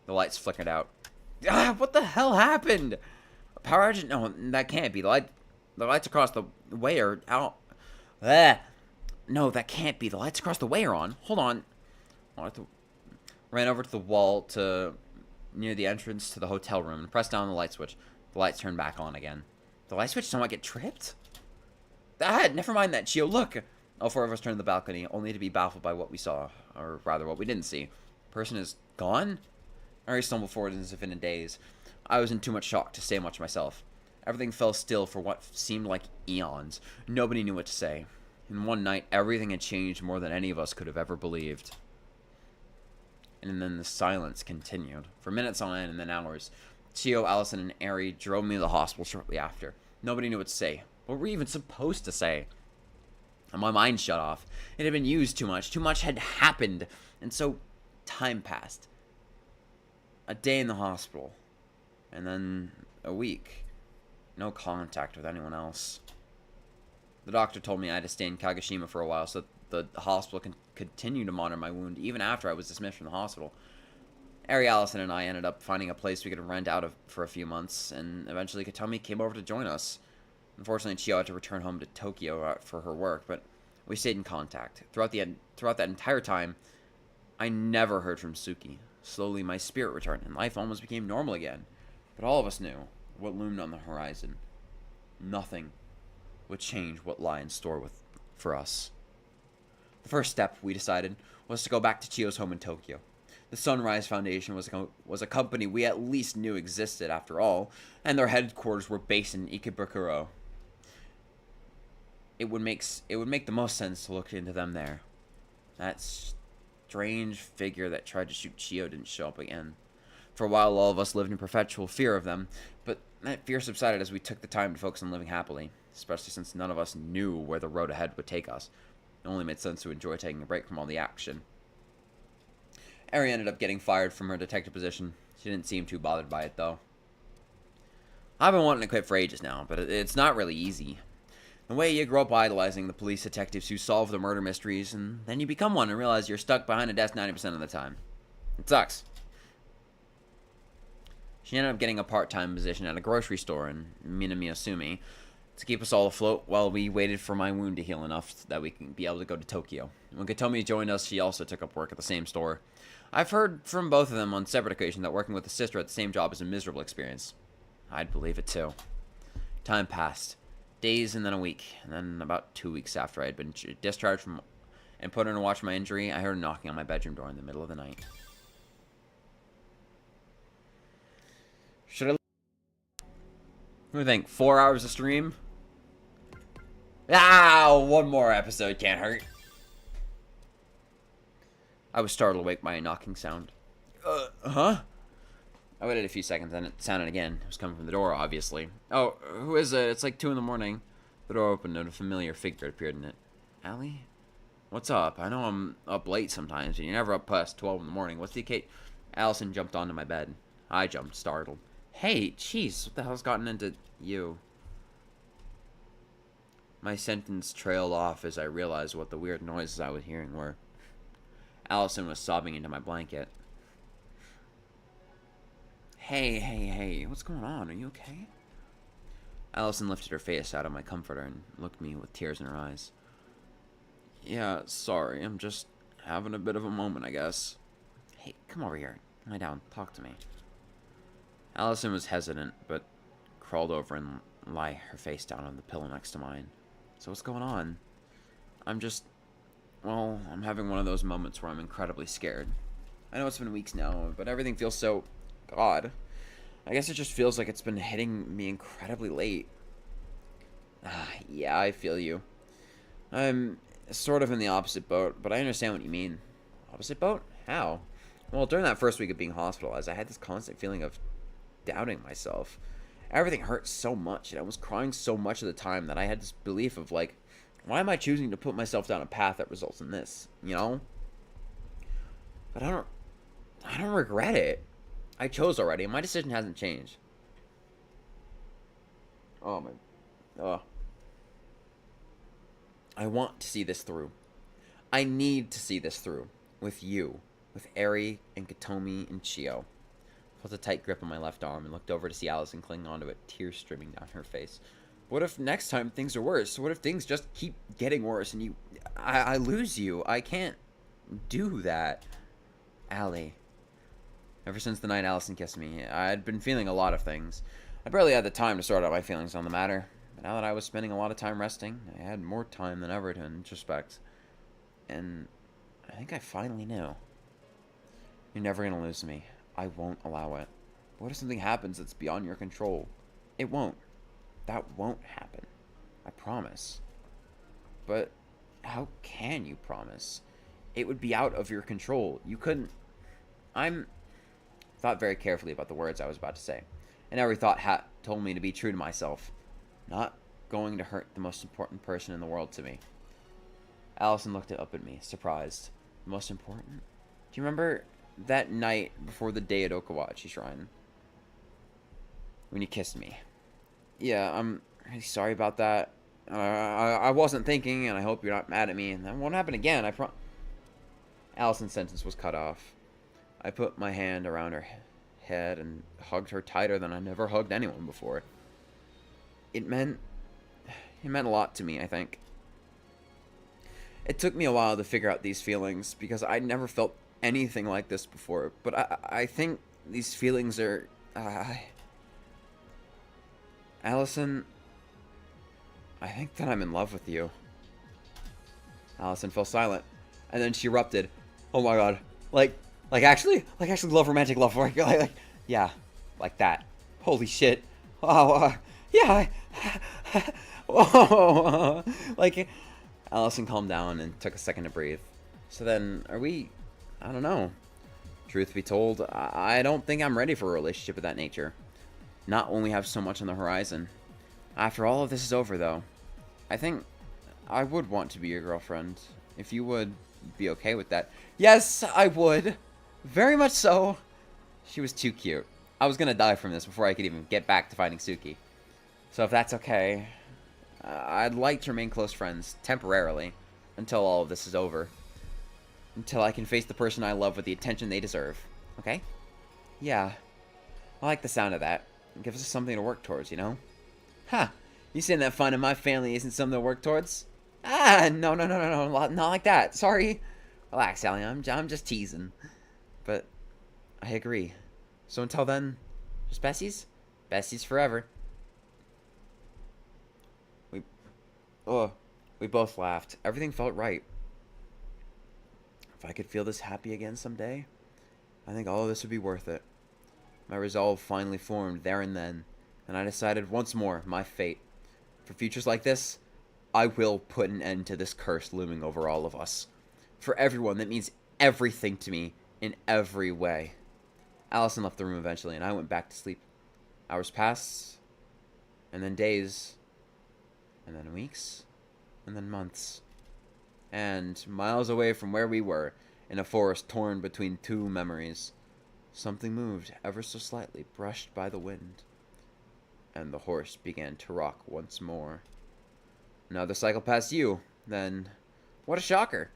The lights flickered out. Ah, what the hell happened? A power outage? No, that can't be. The lights across the way are out. Ah. No, that can't be. The lights across the way are on. Hold on. Ran over to the wall to near the entrance to the hotel room and pressed down the light switch. The lights turned back on again. The light switch somewhat get tripped? Ah, never mind that, Chio. Look! All four of us turned to the balcony, only to be baffled by what we saw. Or rather, what we didn't see. The person is gone? Ari stumbled forward as if in a daze. I was in too much shock to say much myself. Everything fell still for what seemed like eons. Nobody knew what to say. In one night, everything had changed more than any of us could have ever believed. And then the silence continued. For minutes on end and then hours. Chio, Allison, and Ari drove me to the hospital shortly after. Nobody knew what to say. What were we even supposed to say? And my mind shut off. It had been used too much. Too much had happened. And so, time passed. A day in the hospital. And then a week. No contact with anyone else. The doctor told me I had to stay in Kagoshima for a while so that the hospital can continue to monitor my wound even after I was dismissed from the hospital. Ari, Allison, and I ended up finding a place we could rent out of for a few months, and eventually Katomi came over to join us. Unfortunately, Chio had to return home to Tokyo for her work, but we stayed in contact. Throughout that entire time, I never heard from Suki. Slowly, my spirit returned, and life almost became normal again. But all of us knew what loomed on the horizon. Nothing would change what lay in store for us. The first step, we decided, was to go back to Chio's home in Tokyo. The Sunrise Foundation was a company we at least knew existed after all, and their headquarters were based in Ikebukuro. It would make the most sense to look into them there. That strange figure that tried to shoot Chio didn't show up again. For a while, all of us lived in perpetual fear of them, but that fear subsided as we took the time to focus on living happily, especially since none of us knew where the road ahead would take us. It only made sense to enjoy taking a break from all the action. Ari ended up getting fired from her detective position. She didn't seem too bothered by it, though. I've been wanting to quit for ages now, but it's not really easy. The way you grow up idolizing the police detectives who solve the murder mysteries, and then you become one and realize you're stuck behind a desk 90% of the time. It sucks. She ended up getting a part-time position at a grocery store in Minami-Asumi to keep us all afloat while we waited for my wound to heal enough that we can be able to go to Tokyo. When Katomi joined us, she also took up work at the same store. I've heard from both of them on separate occasions that working with a sister at the same job is a miserable experience. I'd believe it too. Time passed. Days and then a week. And then about 2 weeks after I had been discharged from and put in to watch my injury, I heard a knocking on my bedroom door in the middle of the night. Should I... What do you think? 4 hours of stream? Ah, one more episode can't hurt. I was startled awake by a knocking sound. Huh? I waited a few seconds and it sounded again. It was coming from the door, obviously. Oh, who is it? It's like 2 in the morning. The door opened and a familiar figure appeared in it. Allie? What's up? I know I'm up late sometimes, and you're never up past 12 in the morning. What's the occasion? Allison jumped onto my bed. I jumped, startled. Hey, jeez, what the hell's gotten into you? My sentence trailed off as I realized what the weird noises I was hearing were. Allison was sobbing into my blanket. Hey, what's going on? Are you okay? Allison lifted her face out of my comforter and looked at me with tears in her eyes. Yeah, sorry, I'm just having a bit of a moment, I guess. Hey, come over here. Lie down, talk to me. Allison was hesitant, but crawled over and lay her face down on the pillow next to mine. So what's going on? I'm having one of those moments where I'm incredibly scared. I know it's been weeks now, but everything feels so... God. I guess it just feels like it's been hitting me incredibly late. Yeah, I feel you. I'm sort of in the opposite boat, but I understand what you mean. Opposite boat? How? Well, during that first week of being hospitalized, I had this constant feeling of doubting myself. Everything hurt so much, and I was crying so much of the time that I had this belief of, like, why am I choosing to put myself down a path that results in this, you know? But I don't regret it. I chose already, and my decision hasn't changed. Oh, my... I want to see this through. I need to see this through. With you. With Eri and Katomi and Chio. I felt a tight grip on my left arm and looked over to see Allison clinging onto it, tears streaming down her face. What if next time things are worse? What if things just keep getting worse and I lose you? I can't do that. Allie. Ever since the night Allison kissed me, I had been feeling a lot of things. I barely had the time to sort out my feelings on the matter. But now that I was spending a lot of time resting, I had more time than ever to introspect. And I think I finally knew. You're never gonna lose me. I won't allow it. What if something happens that's beyond your control? It won't. That won't happen. I promise. But how can you promise? It would be out of your control. You couldn't... Thought very carefully about the words I was about to say. And every thought told me to be true to myself. Not going to hurt the most important person in the world to me. Allison looked up at me, surprised. The most important? Do you remember that night before the day at Okawachi Shrine? When you kissed me? Yeah, I'm really sorry about that. I wasn't thinking, and I hope you're not mad at me. And that won't happen again, Allison's sentence was cut off. I put my hand around her head and hugged her tighter than I never hugged anyone before. It meant a lot to me, I think. It took me a while to figure out these feelings, because I'd never felt anything like this before. But I think these feelings are... Allison, I think that I'm in love with you. Allison fell silent, and then she erupted. Oh my god. Like actually love, romantic love. Yeah, like that. Holy shit. Oh, yeah. Whoa. Allison calmed down and took a second to breathe. So then, are we... I don't know. Truth be told, I don't think I'm ready for a relationship of that nature. Not when we have so much on the horizon. After all of this is over, though, I think I would want to be your girlfriend. If you would be okay with that. Yes, I would. Very much so. She was too cute. I was gonna die from this before I could even get back to finding Suki. So if that's okay, I'd like to remain close friends, temporarily, until all of this is over. Until I can face the person I love with the attention they deserve. Okay? Yeah. I like the sound of that. It gives us something to work towards, you know? Ha! You saying that finding my family isn't something to work towards? Ah, no, not like that. Sorry. Relax, Allie, I'm just teasing. But I agree. So until then, just besties? Besties forever. We both laughed. Everything felt right. If I could feel this happy again someday, I think all of this would be worth it. My resolve finally formed there and then, and I decided once more my fate. For futures like this, I will put an end to this curse looming over all of us. For everyone that means everything to me in every way. Allison left the room eventually, and I went back to sleep. Hours passed, and then days, and then weeks, and then months. And miles away from where we were, in a forest torn between two memories, something moved ever so slightly, brushed by the wind. And the horse began to rock once more. Another cycle past you, then... What a shocker!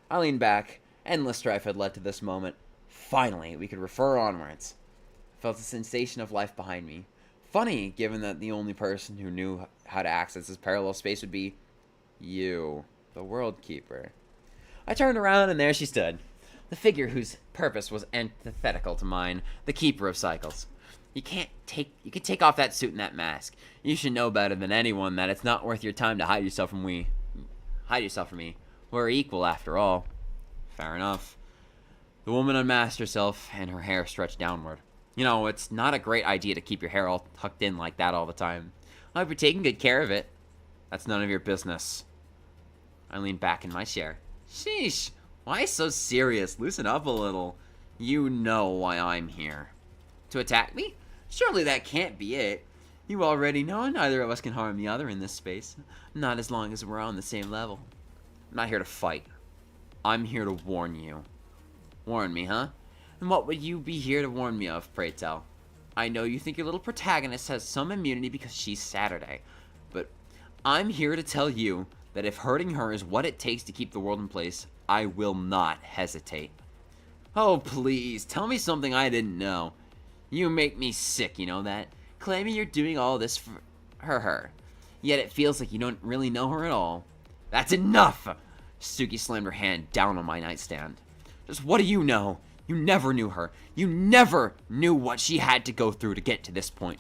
I leaned back. Endless strife had led to this moment. Finally, we could refer onwards. I felt the sensation of life behind me. Funny, given that the only person who knew how to access this parallel space would be... you, the World Keeper. I turned around, and there she stood. The figure whose purpose was antithetical to mine. The Keeper of Cycles. You can take off that suit and that mask. You should know better than anyone that it's not worth your time to hide yourself from me. We're equal, after all. Fair enough. The woman unmasked herself, and her hair stretched downward. You know, it's not a great idea to keep your hair all tucked in like that all the time. I hope you're taking good care of it. That's none of your business. I leaned back in my chair. Sheesh, why so serious? Loosen up a little. You know why I'm here. To attack me? Surely that can't be it. You already know neither of us can harm the other in this space. Not as long as we're on the same level. I'm not here to fight. I'm here to warn you. Warn me, huh? And what would you be here to warn me of, pray tell? I know you think your little protagonist has some immunity because she's Saturday, but I'm here to tell you that if hurting her is what it takes to keep the world in place, I will not hesitate. Oh, please, tell me something I didn't know. You make me sick, you know that? Claiming you're doing all this for her. yet it feels like you don't really know her at all. That's enough! Suki slammed her hand down on my nightstand. Just what do you know? You never knew her. You never knew what she had to go through to get to this point.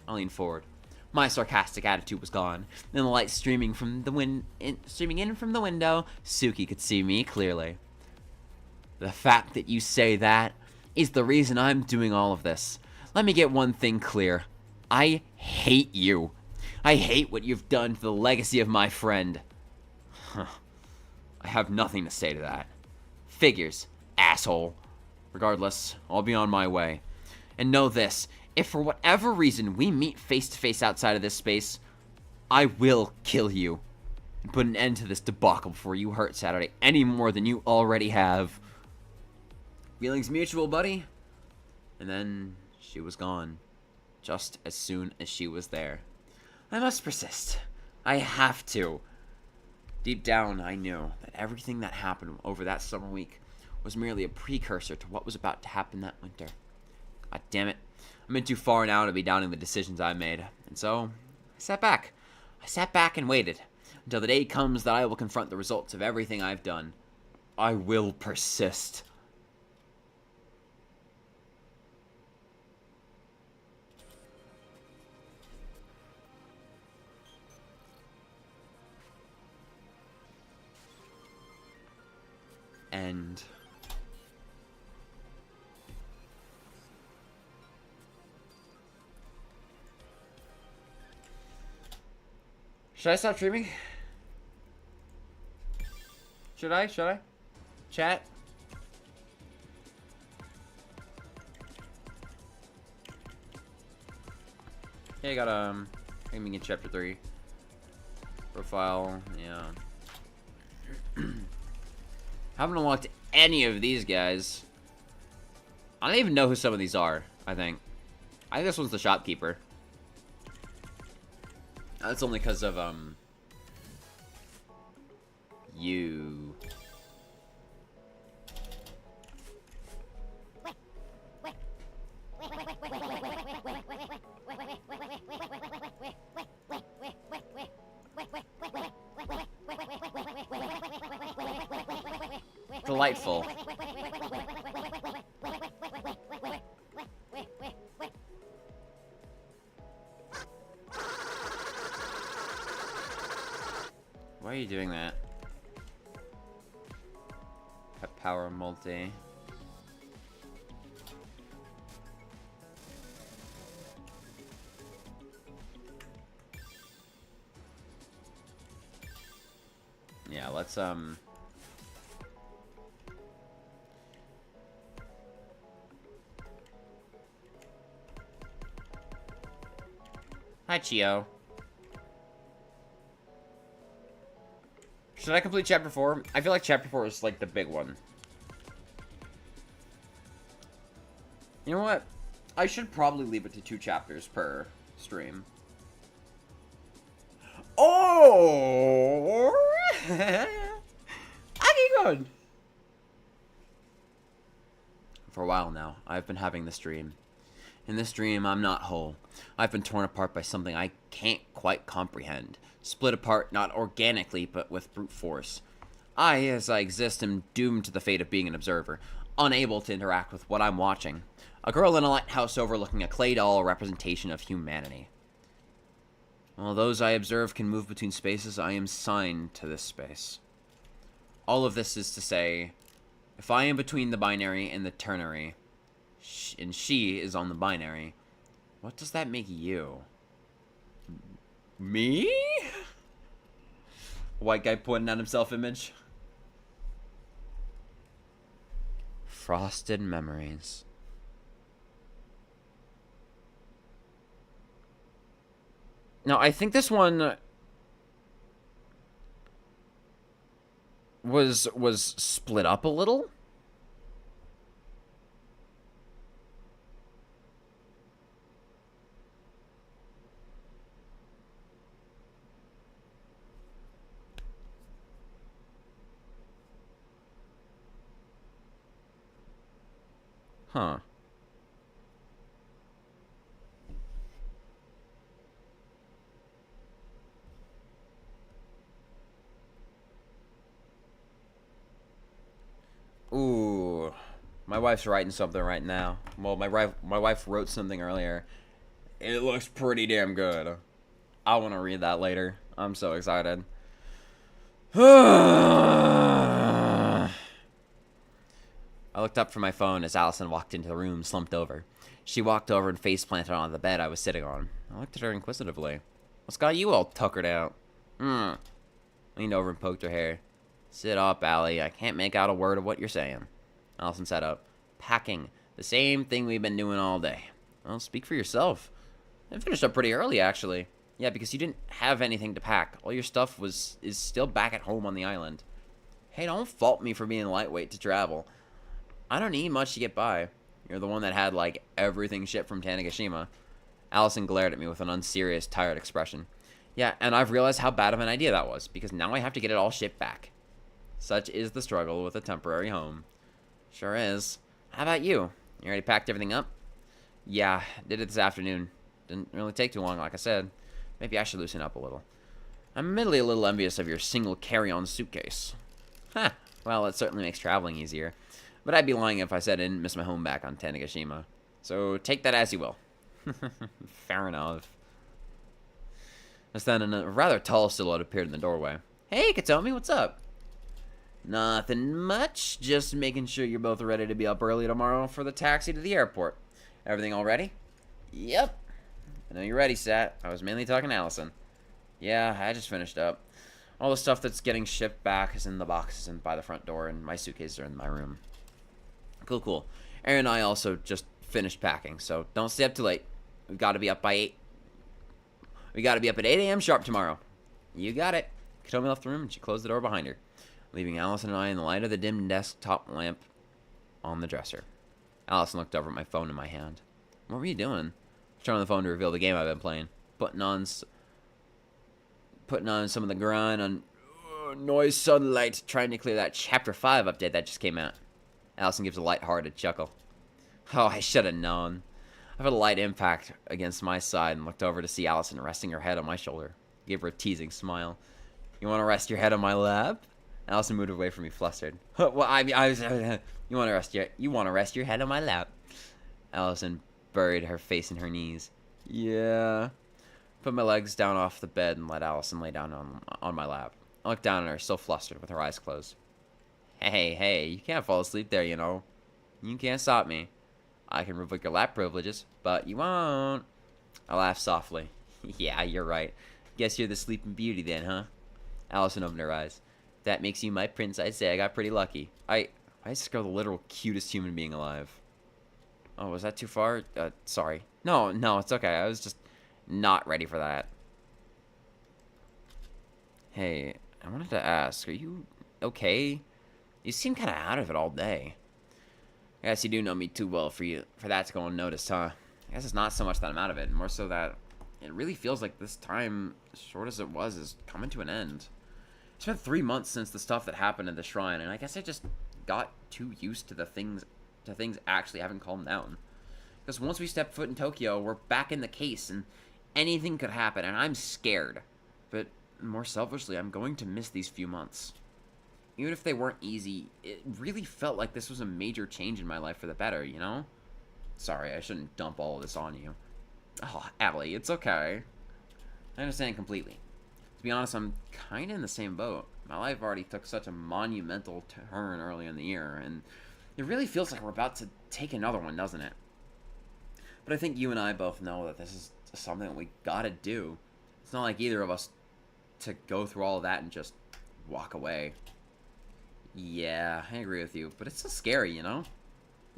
I leaned forward. My sarcastic attitude was gone. In the light streaming in from the window, Suki could see me clearly. The fact that you say that is the reason I'm doing all of this. Let me get one thing clear. I hate you. I hate what you've done to the legacy of my friend. I have nothing to say to that. Figures, asshole. Regardless, I'll be on my way. And know this, if for whatever reason we meet face to face outside of this space, I will kill you and put an end to this debacle before you hurt Saturday any more than you already have. Feelings mutual, buddy. And then she was gone, just as soon as she was there. I must persist. I have to. Deep down, I knew that everything that happened over that summer week was merely a precursor to what was about to happen that winter. God damn it. I'm in too far now to be doubting the decisions I made. And so, I sat back. I sat back and waited until the day comes that I will confront the results of everything I've done. I will persist. End. Should I stop streaming? Should I? Chat? Yeah, I got, aiming in chapter 3. Profile, yeah. Haven't unlocked any of these guys. I don't even know who some of these are, I think. I think this one's the shopkeeper. That's only because of, you. Delightful. Why are you doing that? Pet power multi. Yeah, let's Hi, Chio. Should I complete chapter 4? I feel like chapter 4 is like the big one. You know what? I should probably leave it to 2 chapters per stream. Oh! Good. For a while now, I've been having this dream. In this dream, I'm not whole. I've been torn apart by something I can't quite comprehend. Split apart not organically, but with brute force. I, as I exist, am doomed to the fate of being an observer, unable to interact with what I'm watching. A girl in a lighthouse overlooking a clay doll representation of humanity. While those I observe can move between spaces, I am signed to this space. All of this is to say, if I am between the binary and the ternary, and she is on the binary, what does that make you? Me? White guy pointing at himself image. Frosted memories. Now, I think this one was split up a little. Huh. My wife's writing something right now. Well, my wife wrote something earlier. It looks pretty damn good. I want to read that later. I'm so excited. I looked up from my phone as Allison walked into the room, slumped over. She walked over and face planted on the bed I was sitting on. I looked at her inquisitively. What's got you all tuckered out? Leaned over and poked her hair. Sit up, Allie. I can't make out a word of what you're saying. Allison sat up. Packing. The same thing we've been doing all day. Well, speak for yourself. I finished up pretty early, actually. Yeah, because you didn't have anything to pack. All your stuff is still back at home on the island. Hey, don't fault me for being lightweight to travel. I don't need much to get by. You're the one that had, like, everything shipped from Tanegashima. Allison glared at me with an unserious, tired expression. Yeah, and I've realized how bad of an idea that was, because now I have to get it all shipped back. Such is the struggle with a temporary home. Sure is. How about you? You already packed everything up? Yeah, did it this afternoon. Didn't really take too long, like I said. Maybe I should loosen up a little. I'm admittedly a little envious of your single carry-on suitcase. Huh. Well, it certainly makes traveling easier. But I'd be lying if I said I didn't miss my home back on Tanegashima. So take that as you will. Fair enough. Just then, a rather tall silhouette appeared in the doorway. Hey, Katomi, what's up? Nothing much. Just making sure you're both ready to be up early tomorrow for the taxi to the airport. Everything all ready? Yep. I know you're ready, Sat. I was mainly talking to Allison. Yeah, I just finished up. All the stuff that's getting shipped back is in the boxes and by the front door, and my suitcases are in my room. Cool. Aaron and I also just finished packing, so don't stay up too late. We've got to be up by 8. We got to be up at 8 a.m. sharp tomorrow. You got it. Katomi left the room, and she closed the door behind her, leaving Allison and I in the light of the dim desktop lamp on the dresser. Allison looked over at my phone in my hand. What were you doing? Turned on the phone to reveal the game I've been playing. Putting on some of the grind on Noise Sunlight, trying to clear that Chapter 5 update that just came out. Allison gives a light-hearted chuckle. Oh, I should have known. I felt a light impact against my side and looked over to see Allison resting her head on my shoulder. Gave her a teasing smile. You want to rest your head on my lap? Allison moved away from me, flustered. Well, you want to rest your head on my lap? Allison buried her face in her knees. Yeah. Put my legs down off the bed and let Allison lay down on my lap. I looked down at her, still flustered, with her eyes closed. Hey, you can't fall asleep there, you know. You can't stop me. I can revoke your lap privileges, but you won't. I laughed softly. Yeah, you're right. Guess you're the sleeping beauty then, huh? Allison opened her eyes. If that makes you my prince, I'd say I got pretty lucky. I just got the literal cutest human being alive. Oh, was that too far? Sorry. No, it's okay. I was just not ready for that. Hey, I wanted to ask, are you okay? You seem kind of out of it all day. I guess you do know me too well for that to go unnoticed, huh? I guess it's not so much that I'm out of it, more so that it really feels like this time, as short as it was, is coming to an end. It's been 3 months since the stuff that happened at the shrine, and I guess I just got too used to things actually having calmed down. Because once we step foot in Tokyo, we're back in the case, and anything could happen, and I'm scared. But more selfishly, I'm going to miss these few months. Even if they weren't easy, it really felt like this was a major change in my life for the better, you know? Sorry, I shouldn't dump all of this on you. Oh, Allie, it's okay. I understand completely. To be honest, I'm kind of in the same boat. My life already took such a monumental turn early in the year, and it really feels like we're about to take another one, doesn't it? But I think you and I both know that this is something that we gotta do. It's not like either of us to go through all of that and just walk away. Yeah, I agree with you, but it's so scary, you know?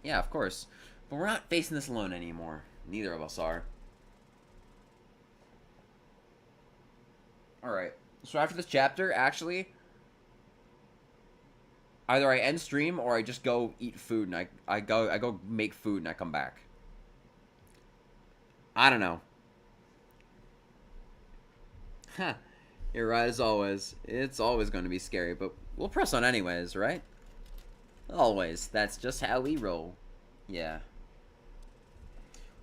Yeah, of course. But we're not facing this alone anymore. Neither of us are. Alright, so after this chapter, actually, either I end stream or I just go eat food and I go make food and I come back. I don't know. Huh. You're right as always. It's always going to be scary, but we'll press on anyways, right? Always. That's just how we roll. Yeah.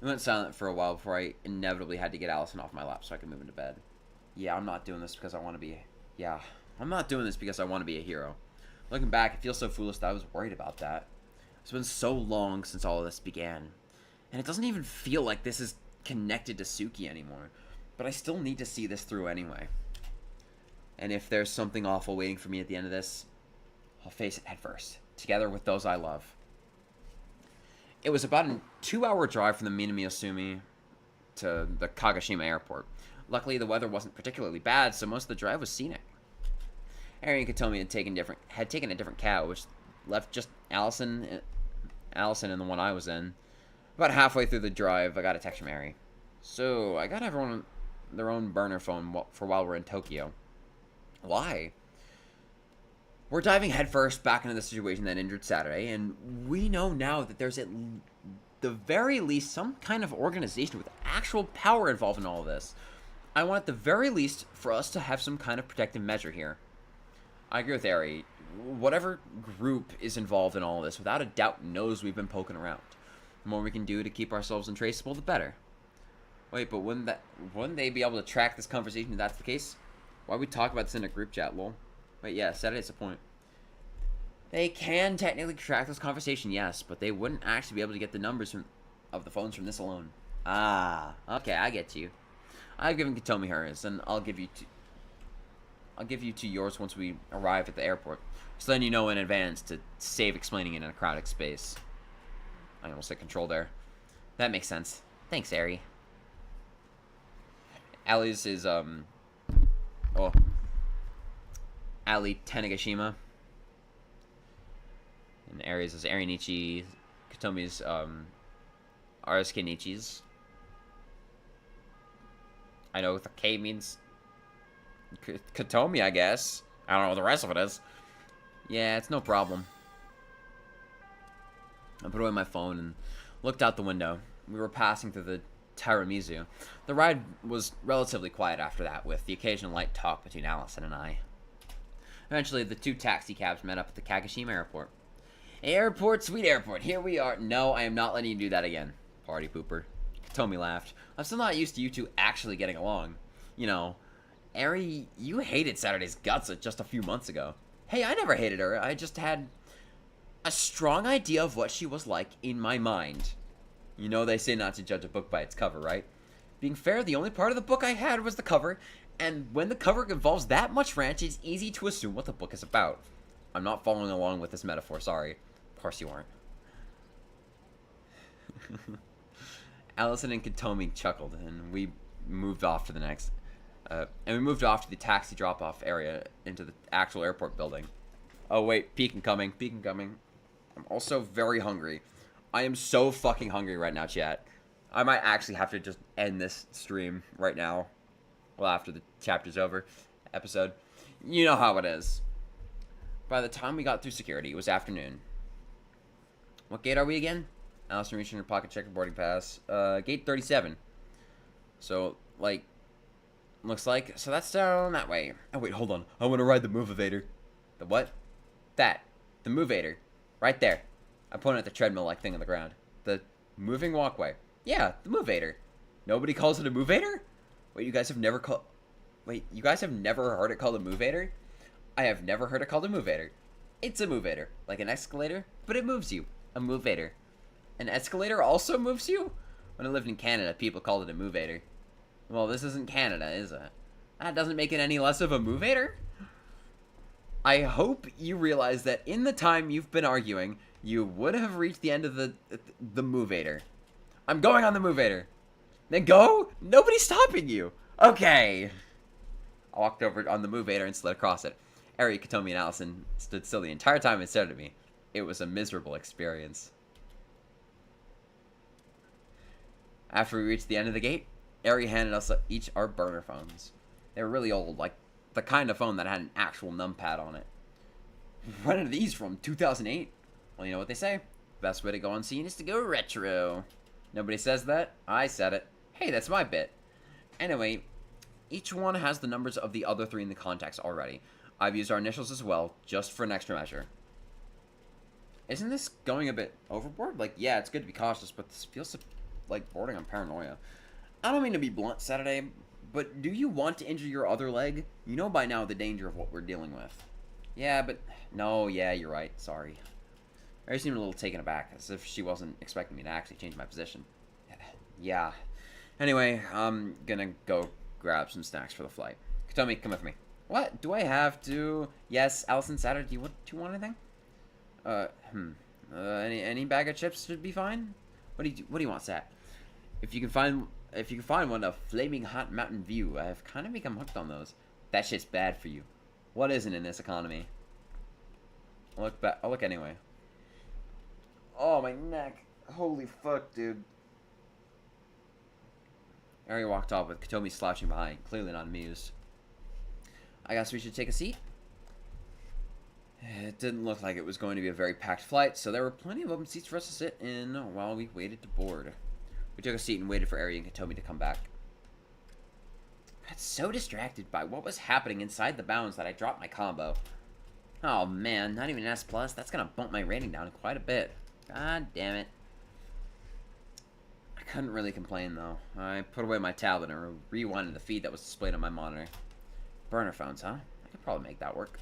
We went silent for a while before I inevitably had to get Allison off my lap so I could move into bed. Yeah, I'm not doing this because I want to be... Yeah, I'm not doing this because I want to be a hero. Looking back, it feels so foolish that I was worried about that. I It's been so long since all of this began. And it doesn't even feel like this is connected to Suki anymore. But I still need to see this through anyway. And if there's something awful waiting for me at the end of this, I'll face it head first, together with those I love. It was about a 2-hour drive from the Minamiyasumi to the Kagoshima airport. Luckily, the weather wasn't particularly bad, so most of the drive was scenic. Eri and Katomi had taken a different cab, which left just Allison and the one I was in. About halfway through the drive, I got a text from Eri. So, I got everyone their own burner phone for while we're in Tokyo. Why? We're diving headfirst back into the situation that injured Saturday, and we know now that there's at the very least some kind of organization with actual power involved in all of this. I want at the very least for us to have some kind of protective measure here. I agree with Eri. Whatever group is involved in all of this, without a doubt, knows we've been poking around. The more we can do to keep ourselves untraceable, the better. Wait, but wouldn't they be able to track this conversation if that's the case? Why would we talk about this in a group chat, lol? Wait, yeah, Saturday's the point. They can technically track this conversation, yes, but they wouldn't actually be able to get the numbers of the phones from this alone. Ah, okay, I get you. I've given Katomi hers, and I'll give you two yours once we arrive at the airport. So then you know in advance to save explaining it in a crowded space. I almost said control there. That makes sense. Thanks, Eri. Ali's is, Ali Tanegashima. And Eri's is Arinichi. Katomi's, Arisuke Nichi's. I know what the K means. Katomi, I guess. I don't know what the rest of it is. Yeah, it's no problem. I put away my phone and looked out the window. We were passing through the Tiramisu. The ride was relatively quiet after that, with the occasional light talk between Allison and I. Eventually, the two taxi cabs met up at the Kagoshima airport. Airport, sweet airport, here we are. No, I am not letting you do that again, party pooper. Tomi laughed. I'm still not used to you two actually getting along. You know, Eri, you hated Saturday's guts just a few months ago. Hey, I never hated her. I just had a strong idea of what she was like in my mind. You know they say not to judge a book by its cover, right? Being fair, the only part of the book I had was the cover, and when the cover involves that much ranch, it's easy to assume what the book is about. I'm not following along with this metaphor, sorry. Of course you aren't. Allison and Katomi chuckled, and we moved off to the taxi drop-off area into the actual airport building. Oh wait, peek incoming. I'm also very hungry. I am so fucking hungry right now, chat. I might actually have to just end this stream right now. Well, after the chapter's over. Episode. You know how it is. By the time we got through security, it was afternoon. What gate are we again? Allison reached in her pocket, checked her boarding pass. Gate 37. So, like, looks like. So that's down that way. Oh, wait, hold on. I want to ride the Movator. The what? That. The Movator. Right there. I pointed at the treadmill-like thing on the ground. The moving walkway. Yeah, the Movator. Nobody calls it a Movator? Wait, you guys have never heard it called a Movator? I have never heard it called a Movator. It's a Movator. Like an escalator, but it moves you. A Movator. An escalator also moves you? When I lived in Canada, people called it a Movator. Well, this isn't Canada, is it? That doesn't make it any less of a Movator? I hope you realize that in the time you've been arguing, you would have reached the end of the Movator. I'm going on the Movator. Then go? Nobody's stopping you. Okay. I walked over on the Movator and slid across it. Eri, Katomi, and Allison stood still the entire time and stared at me. It was a miserable experience. After we reached the end of the gate, Eri handed us each our burner phones. They were really old, like the kind of phone that had an actual numpad on it. When are these from? 2008? Well, you know what they say. Best way to go on scene is to go retro. Nobody says that. I said it. Hey, that's my bit. Anyway, each one has the numbers of the other three in the contacts already. I've used our initials as well, just for an extra measure. Isn't this going a bit overboard? Like, yeah, it's good to be cautious, but this feels like bordering on paranoia. I don't mean to be blunt, Saturday, but do you want to injure your other leg? You know by now the danger of what we're dealing with. Yeah, but... No, yeah, you're right. Sorry. Mary seemed a little taken aback, as if she wasn't expecting me to actually change my position. Yeah. Anyway, I'm gonna go grab some snacks for the flight. Katomi, come with me. What? Do I have to? Yes, Allison Saturday. Do you want anything? Any bag of chips should be fine. What do you want, Sat? If you can find one, a flaming hot Mountain View. I've kind of become hooked on those. That shit's bad for you. What isn't in this economy? I'll look anyway. Oh, my neck. Holy fuck, dude. Ari walked off with Katomi slouching behind, clearly not amused. I guess we should take a seat? It didn't look like it was going to be a very packed flight, so there were plenty of open seats for us to sit in while we waited to board. We took a seat and waited for Ari and Katomi to come back. I got so distracted by what was happening inside the bounds that I dropped my combo. Oh man, not even an S+, that's gonna bump my rating down quite a bit. God damn it. I couldn't really complain though. I put away my tablet and rewinded the feed that was displayed on my monitor. Burner phones, huh? I could probably make that work.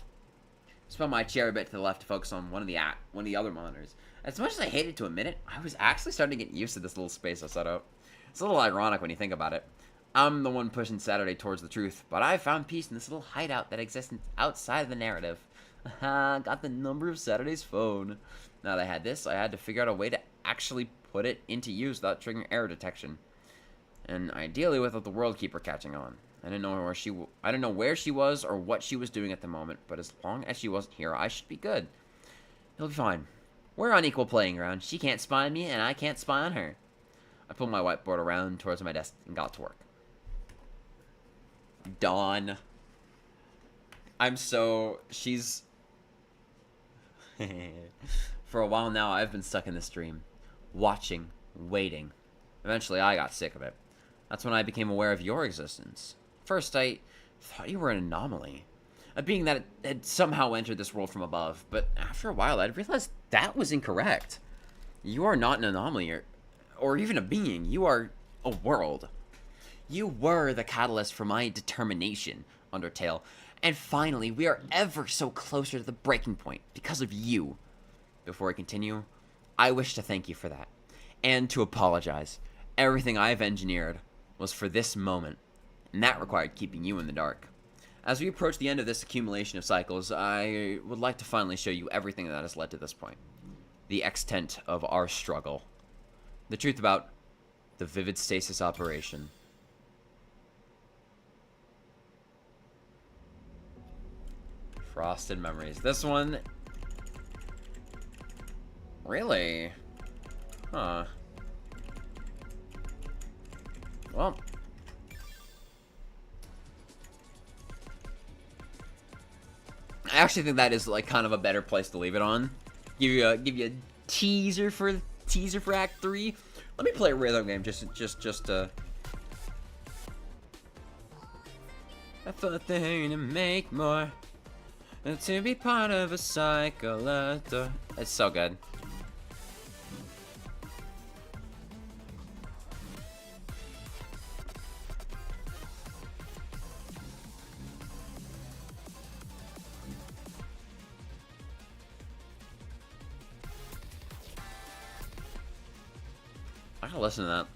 Spun my chair a bit to the left to focus on one of the other monitors. As much as I hated to admit it, I was actually starting to get used to this little space I set up. It's a little ironic when you think about it. I'm the one pushing Saturday towards the truth, but I found peace in this little hideout that exists outside of the narrative. Got the number of Saturday's phone. Now that I had this, I had to figure out a way to actually put it into use without triggering error detection. And ideally without the World Keeper catching on. I didn't know where she was or what she was doing at the moment, but as long as she wasn't here, I should be good. It'll be fine. We're on equal playing ground. She can't spy on me, and I can't spy on her. I pulled my whiteboard around towards my desk and got to work. Dawn. She's... For a while now, I've been stuck in this dream. Watching, waiting. Eventually, I got sick of it. That's when I became aware of your existence. First, I thought you were an anomaly. A being that had somehow entered this world from above. But after a while, I'd realized that was incorrect. You are not an anomaly or even a being. You are a world. You were the catalyst for my determination, Undertale. And finally, we are ever so closer to the breaking point because of you. Before I continue, I wish to thank you for that. And to apologize. Everything I've engineered was for this moment. And that required keeping you in the dark. As we approach the end of this accumulation of cycles, I would like to finally show you everything that has led to this point. The extent of our struggle. The truth about the vivid stasis operation. Frosted Memories. This one... Really? Huh. Well... I actually think that is like kind of a better place to leave it on. Give you a teaser for Act 3. Let me play a rhythm game just I thought they to make more and to be part of a cycle. It's so good. I gotta listen to that.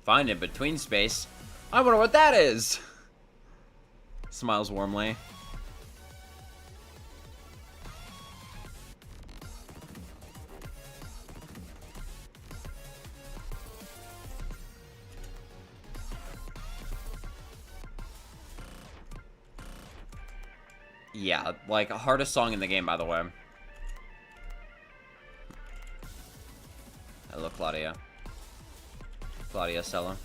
Find in between space. I wonder what that is. Smiles warmly. Yeah, like, hardest song in the game, by the way. Hello, Claudia. Claudia Sella.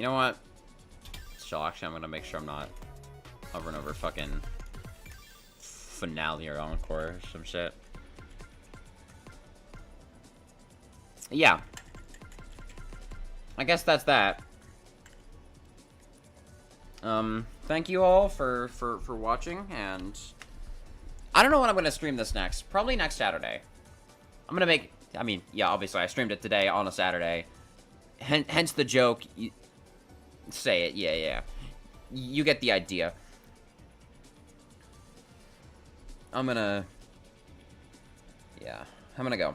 You know what? So actually, I'm gonna make sure I'm not hovering over fucking finale or encore or some shit. Yeah. I guess that's that. Thank you all for watching, and I don't know when I'm gonna stream this next. Probably next Saturday. I'm gonna make, I mean, yeah, obviously I streamed it today on a Saturday. Hence the joke. Say it, yeah. You get the idea. I'm gonna go.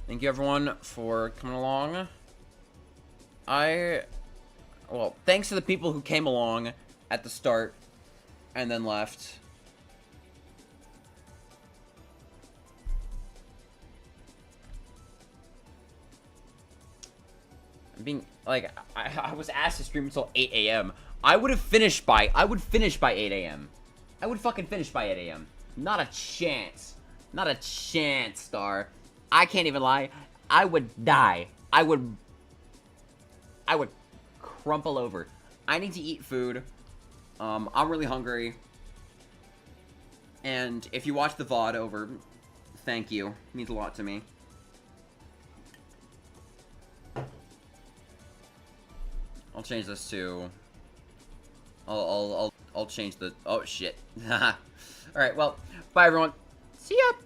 Thank you everyone for coming along. Well, thanks to the people who came along at the start and then left. I'm being, like, I was asked to stream until 8 a.m. I would finish by 8 a.m. I would fucking finish by 8 a.m. Not a chance. Not a chance, Star. I can't even lie. I would die. I would crumple over. I need to eat food. I'm really hungry. And if you watch the VOD over, thank you. It means a lot to me. I'll change this to... I'll change the... Oh, shit. Alright, well, bye everyone. See ya!